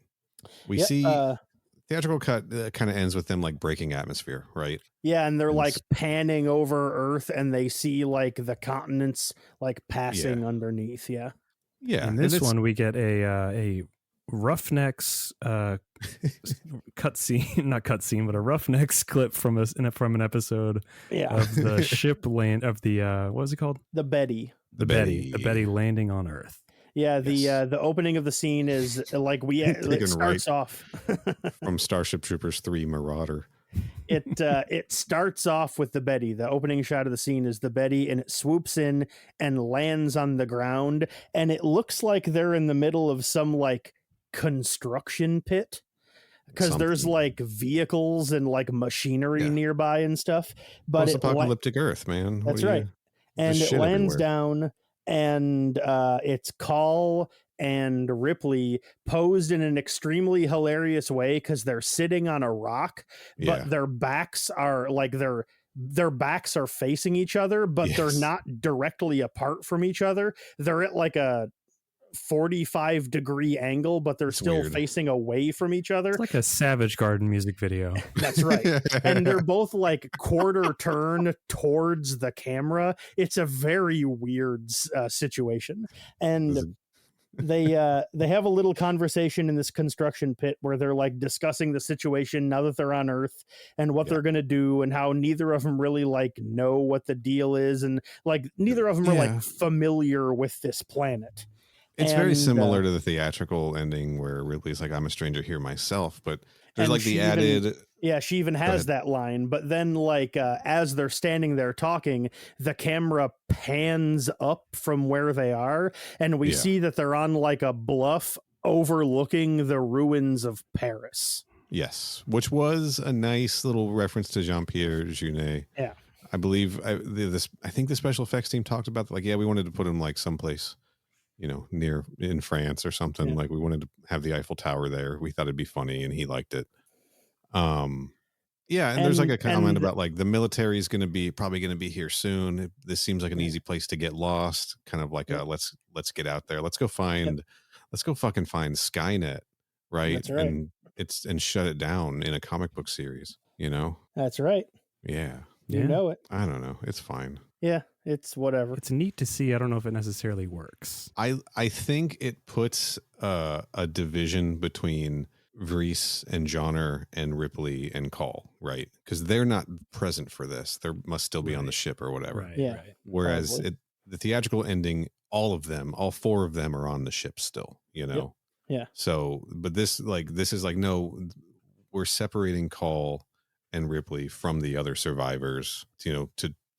We see theatrical cut kind of ends with them like breaking atmosphere, right? Yeah. And they're like panning over Earth, and they see like the continents like passing underneath. Yeah. Yeah. In this one, we get a Roughnecks not cutscene, but a Roughnecks clip from an episode of the ship land of the what was it called? The Betty. The Betty landing on Earth. Yeah, the opening of the scene is like it starts off from Starship Troopers 3 Marauder. It starts off with the Betty. The opening shot of the scene is the Betty, and it swoops in and lands on the ground, and it looks like they're in the middle of some like construction pit, because there's like vehicles and like machinery nearby and stuff. But post-apocalyptic Earth, man. That's right. And it lands down, and it's Call and Ripley posed in an extremely hilarious way because they're sitting on a rock, but their backs are like their backs are facing each other, but they're not directly apart from each other. They're at like a 45-degree angle, but they're still facing away from each other. It's like a Savage Garden music video. That's right. And they're both like quarter turn towards the camera. It's a very weird situation. And they have a little conversation in this construction pit where they're like discussing the situation now that they're on Earth and what they're going to do, and how neither of them really like know what the deal is. And like neither of them are like familiar with this planet. It's very similar to the theatrical ending where Ripley's like, I'm a stranger here myself, but there's like the added... she even has that line, but then like as they're standing there talking, the camera pans up from where they are, and we see that they're on like a bluff overlooking the ruins of Paris. Yes, which was a nice little reference to Jean-Pierre Jeunet. Yeah. I believe I think the special effects team talked about like, we wanted to put him like someplace, near in France or something. Like we wanted to have the Eiffel Tower there. We thought it'd be funny, and he liked it. And there's like a comment about like the military is probably going to be here soon. This seems like an easy place to get lost. Kind of like let's get out there. Let's go fucking find Skynet, right? That's right. And shut it down in a comic book series. That's right. Yeah. You know it. I don't know. It's fine. Yeah, it's whatever. It's neat to see. I don't know if it necessarily works. I think it puts a division between Vries and Johnner and Ripley and Call, right? Because they're not present for this. They must still be on the ship or whatever. Right. Yeah. Right. Whereas the theatrical ending, all 4 of them are on the ship still, Yeah. So, but this is like, no, we're separating Call and Ripley from the other survivors,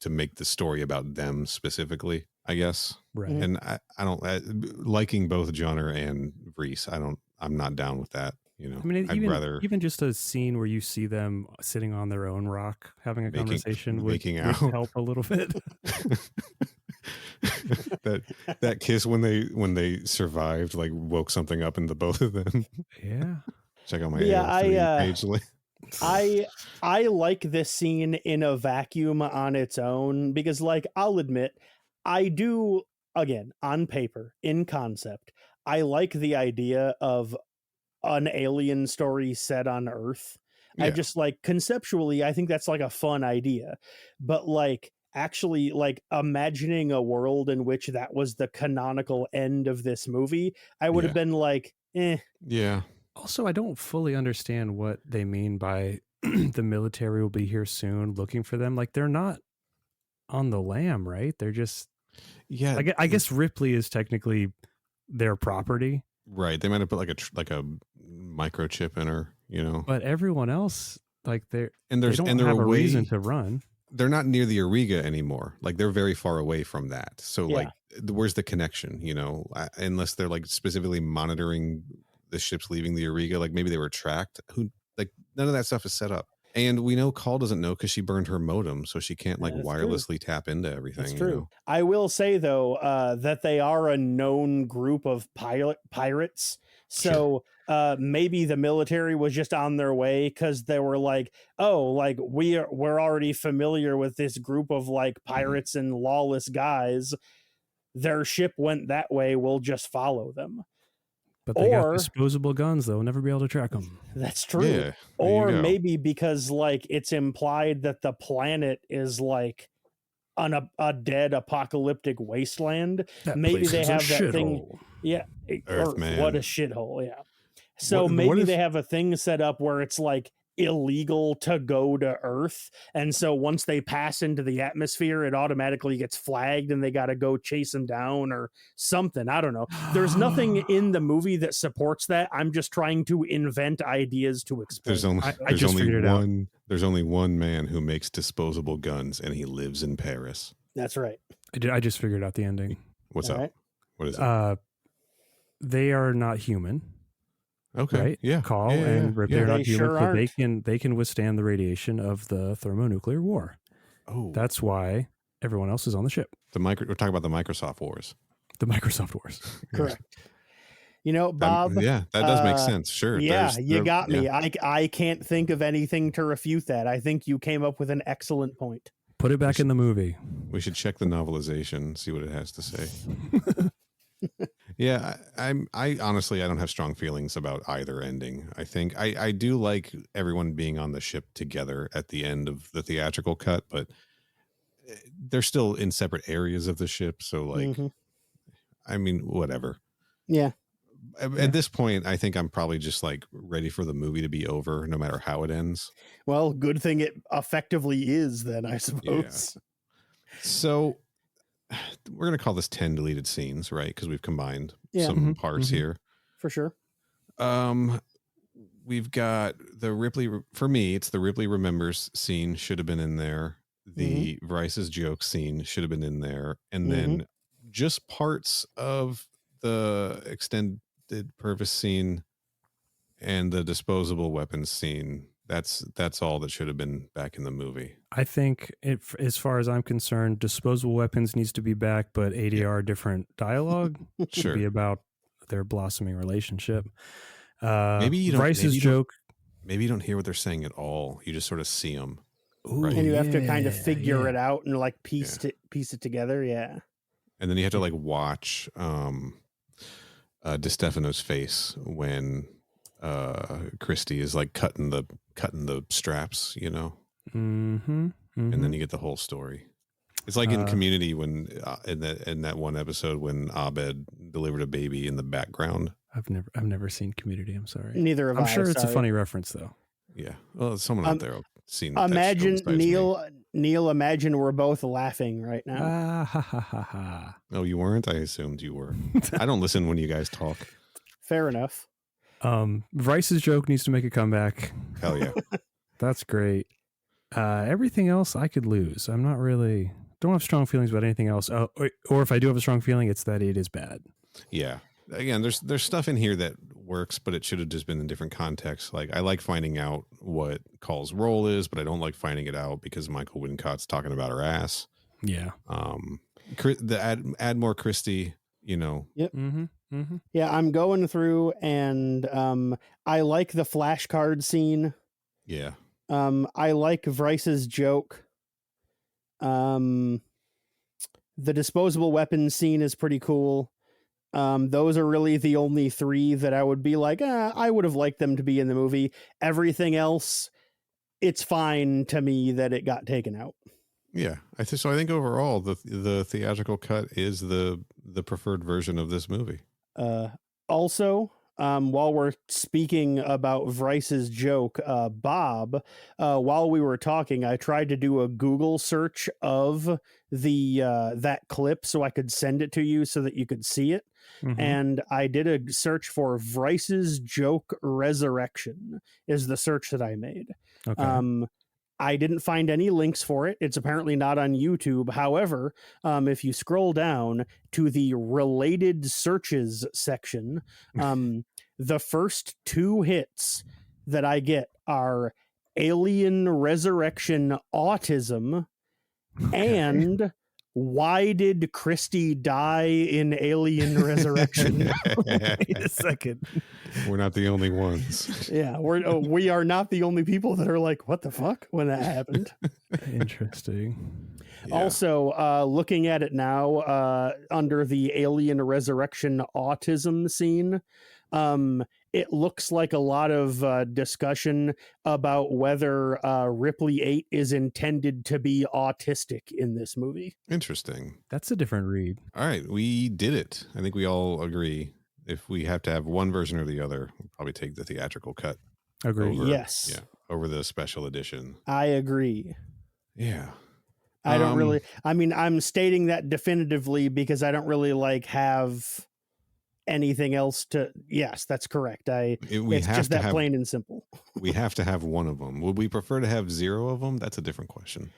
to make the story about them specifically, I guess. Right. And I don't liking both Johnner and Vries. I'm not down with that. I mean, even just a scene where you see them sitting on their own rock having a conversation would help a little bit. that kiss when they survived like woke something up in the both of them. Yeah. Check out my page link. I like this scene in a vacuum on its own because, like, I'll admit, I do, again, on paper, in concept, I like the idea of an alien story set on Earth. I just like conceptually, I think that's like a fun idea, but like actually like imagining a world in which that was the canonical end of this movie, I would have been like, Yeah. Also, I don't fully understand what they mean by the military will be here soon looking for them. Like they're not on the lam, right? They're just, I guess Ripley is technically their property. Right. They might have put like a microchip in her, But everyone else, like they don't they're have a away, reason to run. They're not near the Auriga anymore. Like they're very far away from that. So like, where's the connection? Unless they're like specifically monitoring the ships leaving the Auriga, like maybe they were tracked. None of that stuff is set up. And we know Call doesn't know because she burned her modem, so she can't like wirelessly tap into everything. That's true. I will say though that they are a known group of pirates. So maybe the military was just on their way because they were like, oh, like we're already familiar with this group of like pirates and lawless guys. Their ship went that way. We'll just follow them. But they got disposable guns, though. We'll never be able to track them. That's true. Yeah, or maybe because like it's implied that the planet is like on a dead apocalyptic wasteland. Maybe they have that thing. Yeah. Earth, man. What a shithole. Yeah. So maybe they have a thing set up where it's like illegal to go to Earth, and so once they pass into the atmosphere, it automatically gets flagged and they got to go chase them down or something. I don't know. There's nothing in the movie that supports that. I'm just trying to invent ideas to explain. There's only one man who makes disposable guns, and he lives in Paris. That's right. I just figured out the ending. What's All up? right. What is it? They are not human. Okay. Right? Yeah. Call yeah, and yeah. they're not They human, sure so aren't. they can withstand the radiation of the thermonuclear war. Oh, That's why everyone else is on the ship. we're talking about the Microsoft wars. The Microsoft Wars. Correct. You know, Bob. That does make sense. Sure. Yeah, you got me. I can't think of anything to refute that. I think you came up with an excellent point. Put it back in the movie. We should check the novelization, see what it has to say. Yeah, I honestly, I don't have strong feelings about either ending. I think I do like everyone being on the ship together at the end of the theatrical cut, but they're still in separate areas of the ship. So like, I mean, whatever. Yeah. At this point, I think I'm probably just like ready for the movie to be over, no matter how it ends. Well, good thing it effectively is then, I suppose. Yeah. So we're going to call this 10 deleted scenes, right? Because we've combined Yeah. some parts here. For sure. We've got the Ripley, for me, it's the Ripley Remembers scene should have been in there. The Bryce's joke scene should have been in there. And then just parts of the extended purpose scene and the disposable weapons scene. That's all that should have been back in the movie. I think, as far as I'm concerned, disposable weapons needs to be back, but ADR different dialogue should be about their blossoming relationship. Maybe you don't. Bryce's joke. Maybe you don't hear what they're saying at all. You just sort of see them. Ooh, And you have to kind of figure it out and like piece it together. Yeah. And then you have to like watch DeStefano's face when Christy is like cutting the straps, you know. And then you get the whole story. It's like in Community when in that one episode when Abed delivered a baby in the background. I've never seen Community. I'm sorry. Neither have I'm I. sure it's a funny reference though. Yeah. Well, someone out there seen. Imagine Neil. Imagine we're both laughing right now. Ha ha ha ha. No, you weren't. I assumed you were. I don't listen when you guys talk. Fair enough. Bryce's joke needs to make a comeback. Hell yeah. That's great. Everything else I could lose. I'm not really, don't have strong feelings about anything else. Or if I do have a strong feeling, it's that it is bad. Yeah. Again, there's stuff in here that works, but it should have just been in different contexts. Like I like finding out what Call's role is, but I don't like finding it out because Michael Wincott's talking about her ass. Yeah. Add more Christy, you know. Yep. Yeah, I'm going through and I like the flashcard scene. Yeah. I like Bryce's joke. The disposable weapons scene is pretty cool. Those are really the only three that I would be like, I would have liked them to be in the movie. Everything else, it's fine to me that it got taken out. Yeah, I think overall the theatrical cut is the preferred version of this movie. Also, while we're speaking about Bryce's joke, Bob, while we were talking, I tried to do a Google search of that clip so I could send it to you so that you could see it. And I did a search for Bryce's joke resurrection is the search that I made. Okay. I didn't find any links for it. It's apparently not on YouTube. However, if you scroll down to the related searches section, the first two hits that I get are Alien Resurrection Autism and Why Did Christy Die in Alien Resurrection? Wait a second. We're not the only ones. Yeah, we are not the only people that are like, what the fuck when that happened. Interesting. Yeah. Also, looking at it now, under the Alien Resurrection Autism scene, it looks like a lot of discussion about whether Ripley 8 is intended to be autistic in this movie. Interesting. That's a different read. All right, we did it. I think we all agree. If we have to have one version or the other, we'll probably take the theatrical cut. Agree. Yes. Yeah. over the special edition. I agree. Yeah. I don't really, I mean, I'm stating that definitively because I don't really like have anything else to, yes, that's correct. It's just that plain and simple. We have to have one of them. Would we prefer to have 0 of them? That's a different question,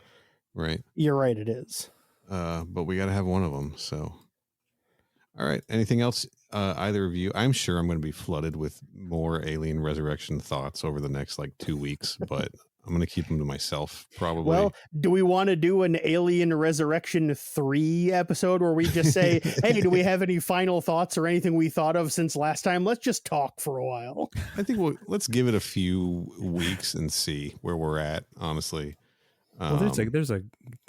right? You're right, it is. But we got to have one of them. So, all right. Anything else? Either of you? I'm sure I'm going to be flooded with more Alien Resurrection thoughts over the next like 2 weeks, but I'm going to keep them to myself, probably. Well, do we want to do an Alien Resurrection 3 episode where we just say, hey, do we have any final thoughts or anything we thought of since last time? Let's just talk for a while. I think let's give it a few weeks and see where we're at, honestly. Well, there's a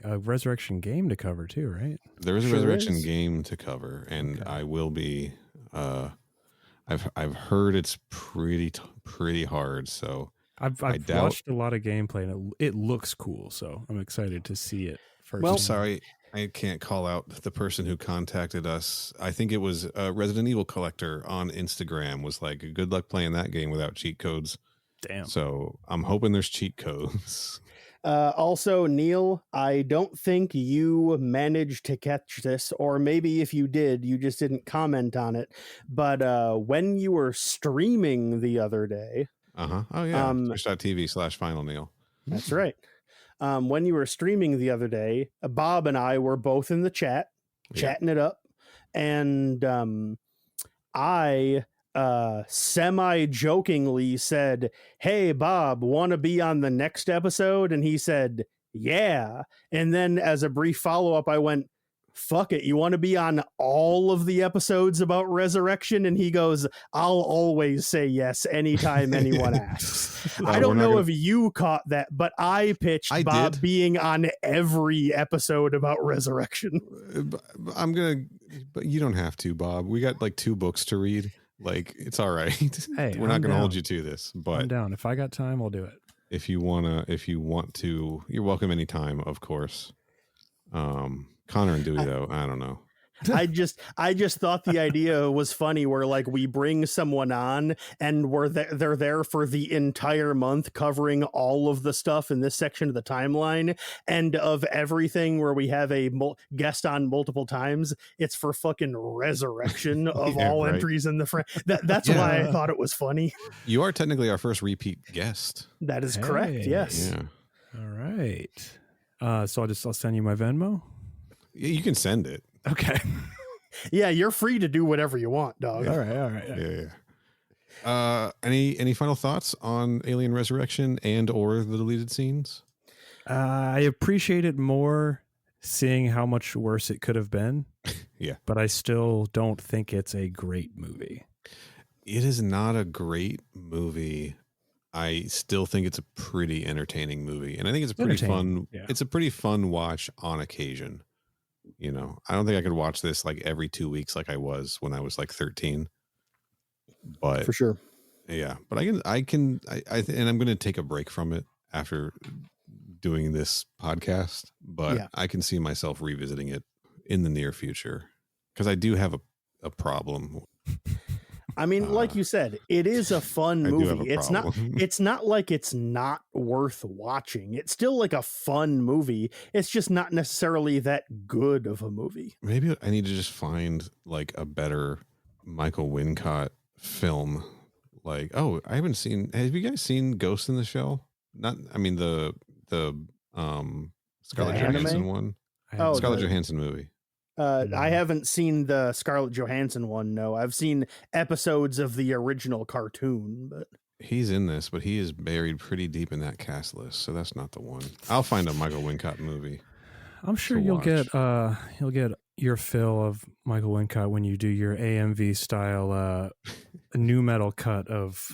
Resurrection game to cover too, right? There is a Resurrection game to cover, and okay. I will be... I've heard it's pretty hard, so... I've watched a lot of gameplay and it looks cool, so I'm excited to see it first. Well, sorry, I can't call out the person who contacted us. I think it was a Resident Evil collector on Instagram was like, good luck playing that game without cheat codes. Damn. So I'm hoping there's cheat codes. Also, Neil, I don't think you managed to catch this, or maybe if you did, you just didn't comment on it. But when you were streaming the other day... Oh, yeah. Twitch.tv/Final Neil. That's right. When you were streaming the other day, Bob and I were both in the chat, chatting it up. And I semi-jokingly said, hey, Bob, want to be on the next episode? And he said, yeah. And then as a brief follow-up, I went, fuck it, you want to be on all of the episodes about Resurrection? And he goes, I'll always say yes anytime anyone asks. I don't know if you caught that, but I pitched Bob being on every episode about Resurrection. But you don't have to, Bob. We got like 2 books to read. Like, it's all right. Hey, we're not going to hold you to this, but I'm down. If I got time, I'll do it. If you want to, you're welcome anytime, of course. Connor and Dewey, though, I don't know. I just thought the idea was funny where like we bring someone on and they're there for the entire month covering all of the stuff in this section of the timeline, and of everything where we have a guest on multiple times, it's for fucking Resurrection of all entries in the that's why I thought it was funny. You are technically our first repeat guest. That is correct. Yes. Yeah. All right. So I'll send you my Venmo. You can send it. Okay. Yeah, you're free to do whatever you want, dog. All right. Yeah. Any final thoughts on Alien Resurrection and or the deleted scenes? I appreciate it more seeing how much worse it could have been. Yeah. But I still don't think it's a great movie. It is not a great movie. I still think it's a pretty entertaining movie, and I think it's a pretty fun. Yeah. It's a pretty fun watch on occasion. You know, I don't think I could watch this like every 2 weeks like I was when I was like 13. But for sure. Yeah. But and I'm going to take a break from it after doing this podcast, but I can see myself revisiting it in the near future because I do have a problem. I mean, like you said, it is a fun movie. It's not like it's not worth watching. It's still like a fun movie. It's just not necessarily that good of a movie. Maybe I need to just find like a better Michael Wincott film. Like, have you guys seen Ghost in the Shell? The Scarlett Johansson one. Scarlett Johansson movie. I haven't seen the Scarlett Johansson one. No, I've seen episodes of the original cartoon, but he's in this, but he is buried pretty deep in that cast list. So that's not the one. I'll find a Michael Wincott movie. I'm sure you'll get your fill of Michael Wincott when you do your AMV style new metal cut of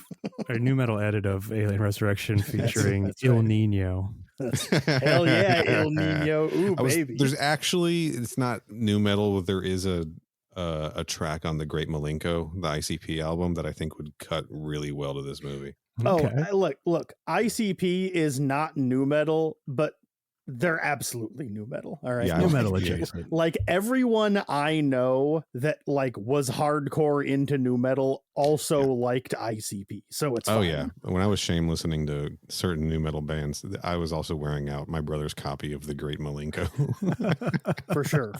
or new metal edit of Alien Resurrection featuring that's Il Nino. Hell yeah, Il Nino. Ooh, baby. There's actually, it's not new metal. There is a track on the Great Malenko, the ICP album, that I think would cut really well to this movie. Okay. Look, ICP is not new metal, but They're absolutely new metal. All right. Yeah, New I metal like- adjacent. Like everyone I know that like was hardcore into new metal also liked ICP. So it's Oh fine. yeah, when I was shame listening to certain new metal bands, I was also wearing out my brother's copy of The Great Malenko. For sure.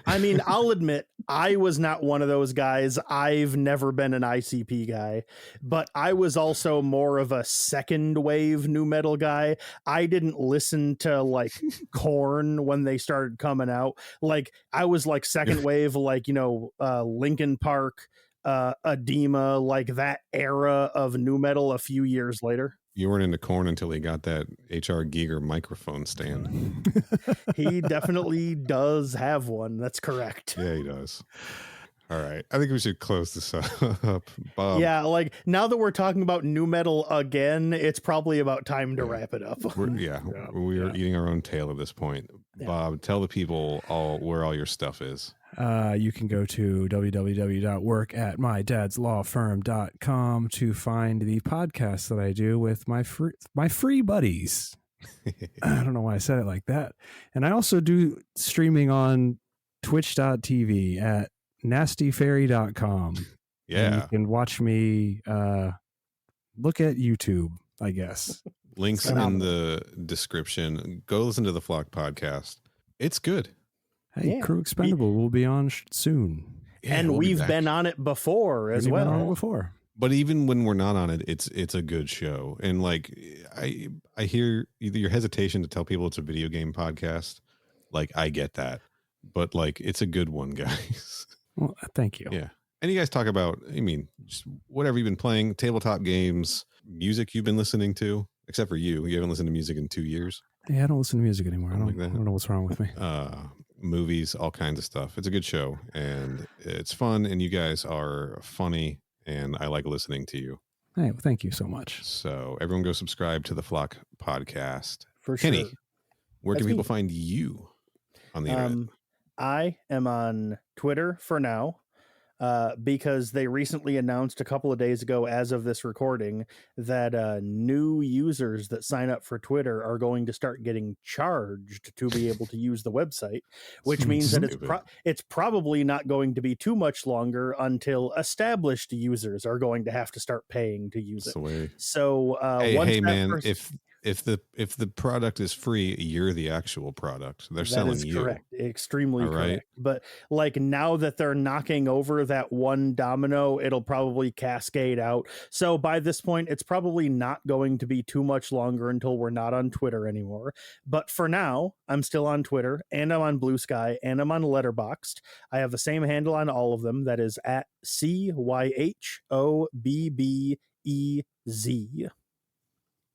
I mean, I'll admit I was not one of those guys. I've never been an ICP guy, but I was also more of a second wave new metal guy. I didn't listen to like Korn when they started coming out. Like I was like second wave, like, Linkin Park, Edema, like that era of new metal a few years later. You weren't into Korn until he got that H.R. Giger microphone stand. He definitely does have one. That's correct. Yeah, he does. All right, I think we should close this up, Bob. Yeah, like now that we're talking about new metal again, it's probably about time to wrap it up. we are eating our own tail at this point. Yeah. Bob, tell the people where all your stuff is. You can go to www.workatmydadslawfirm.com to find the podcast that I do with my free buddies. I don't know why I said it like that. And I also do streaming on twitch.tv at nastyfairy.com. Yeah. And you can watch me look at YouTube, I guess. Links in the description. Go listen to the Flock podcast. It's good. Hey, Yeah. Crew Expendable will be on soon. Yeah, And we'll be we've back. been on it before as We've been on it well. before. But even when we're not on it, it's a good show. And like I hear either your hesitation to tell people it's a video game podcast. Like I get that, but like it's a good one, guys. Well, thank you. Yeah. And you guys talk about, just whatever you've been playing, tabletop games, music you've been listening to, except for you. You haven't listened to music in 2 years. Yeah, I don't listen to music anymore. I Something don't, like that. I don't know what's wrong with me. Movies, all kinds of stuff. It's a good show and it's fun. And you guys are funny. And I like listening to you. Hey, well, thank you so much. So everyone go subscribe to the Flock podcast. For sure. Kenny, where That's can people me. find you on the internet? I am on Twitter for now because they recently announced a couple of days ago, as of this recording, that new users that sign up for Twitter are going to start getting charged to be able to use the website, which means that it's probably not going to be too much longer until established users are going to have to start paying to use That's it. the way. So once Hey that man, first- if the product is free, you're the actual product. They're selling you. Correct. Extremely All right. correct. But like now that they're knocking over that one domino, it'll probably cascade out. So by this point, it's probably not going to be too much longer until we're not on Twitter anymore. But for now, I'm still on Twitter and I'm on Blue Sky and I'm on Letterboxd. I have the same handle on all of them. That is at CYHOBBEZ.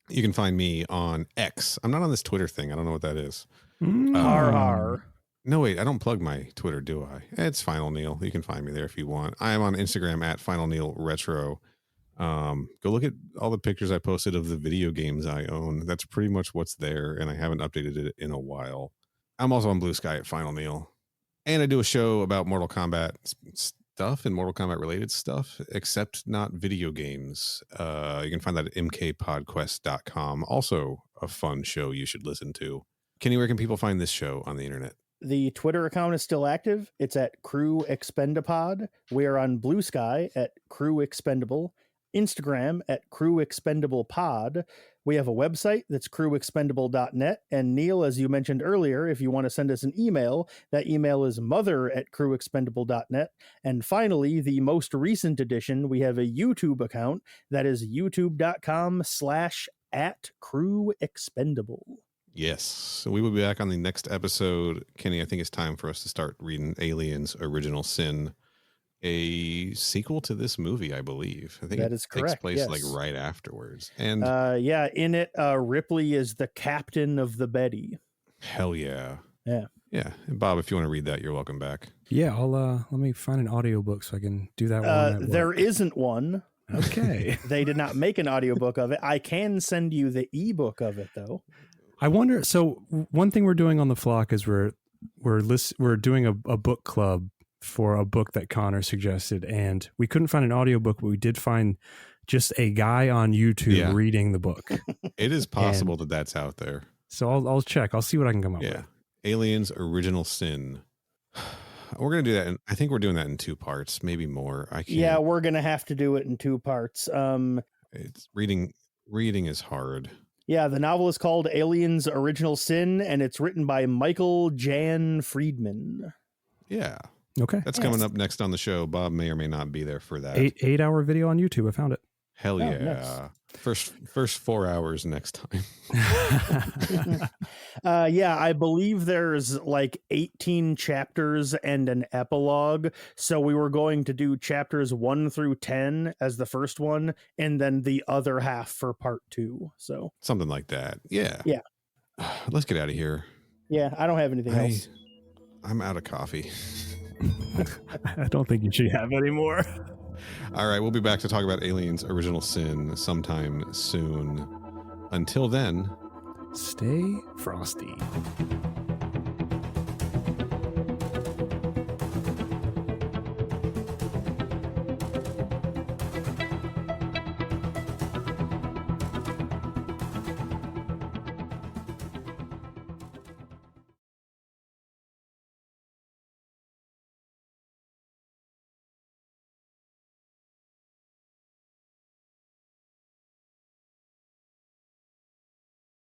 You can find me on X. I'm not on this Twitter thing. I don't know what that is. Har har. No, wait, I don't plug my Twitter, do I? It's Final Neil. You can find me there if you want. I am on Instagram at Final Neil Retro. Go look at all the pictures I posted of the video games I own. That's pretty much what's there, and I haven't updated it in a while. I'm also on Blue Sky at Final Neil. And I do a show about Mortal Kombat stuff and Mortal Kombat related stuff, except not video games. You can find that at mkpodquest.com. Also a fun show you should listen to. Kenny, where can people find this show on the internet? The Twitter account is still active. It's at Crew Expendapod. We are on Blue Sky at Crew Expendable, Instagram at Crew Expendable Pod. We have a website that's crewexpendable.net. And Neil, as you mentioned earlier, if you want to send us an email, that email is mother@crewexpendable.net. And finally, the most recent addition, we have a YouTube account that is youtube.com/@crewexpendable. Yes. So we will be back on the next episode. Kenny, I think it's time for us to start reading Alien's Original Sin, a sequel to this movie, I believe. I think That is takes correct, place yes. like right afterwards. And in it, Ripley is the captain of the Betty. hell yeah. Yeah. Yeah. And Bob, if you want to read that, you're welcome back. Yeah, I'll let me find an audiobook so I can do that one. There isn't one. Okay. They did not make an audiobook of it. I can send you the ebook of it though. I wonder. So one thing we're doing on the Flock is we're doing a book club for a book that Connor suggested, and we couldn't find an audiobook, but we did find just a guy on YouTube reading the book. It is possible that that's out there. So I'll check. I'll see what I can come up Yeah. with. Aliens Original Sin. We're going to do that. I think we're doing that in 2 parts, maybe more. I can't. Yeah, we're going to have to do it in 2 parts. It's reading is hard. Yeah, the novel is called Aliens Original Sin, and it's written by Michael Jan Friedman. Yeah. Okay. That's coming up next on the show. Bob may or may not be there for that. 8-hour video on YouTube. I found it. Hell yeah. Nice. First 4 hours next time. Yeah, I believe there's like 18 chapters and an epilogue. So we were going to do chapters 1 through 10 as the first one, and then the other half for part 2. So something like that. Yeah. Yeah. Let's get out of here. Yeah, I don't have anything else. I'm out of coffee. I don't think you should have any more. All right, we'll be back to talk about Aliens Original Sin sometime soon. Until then, stay frosty.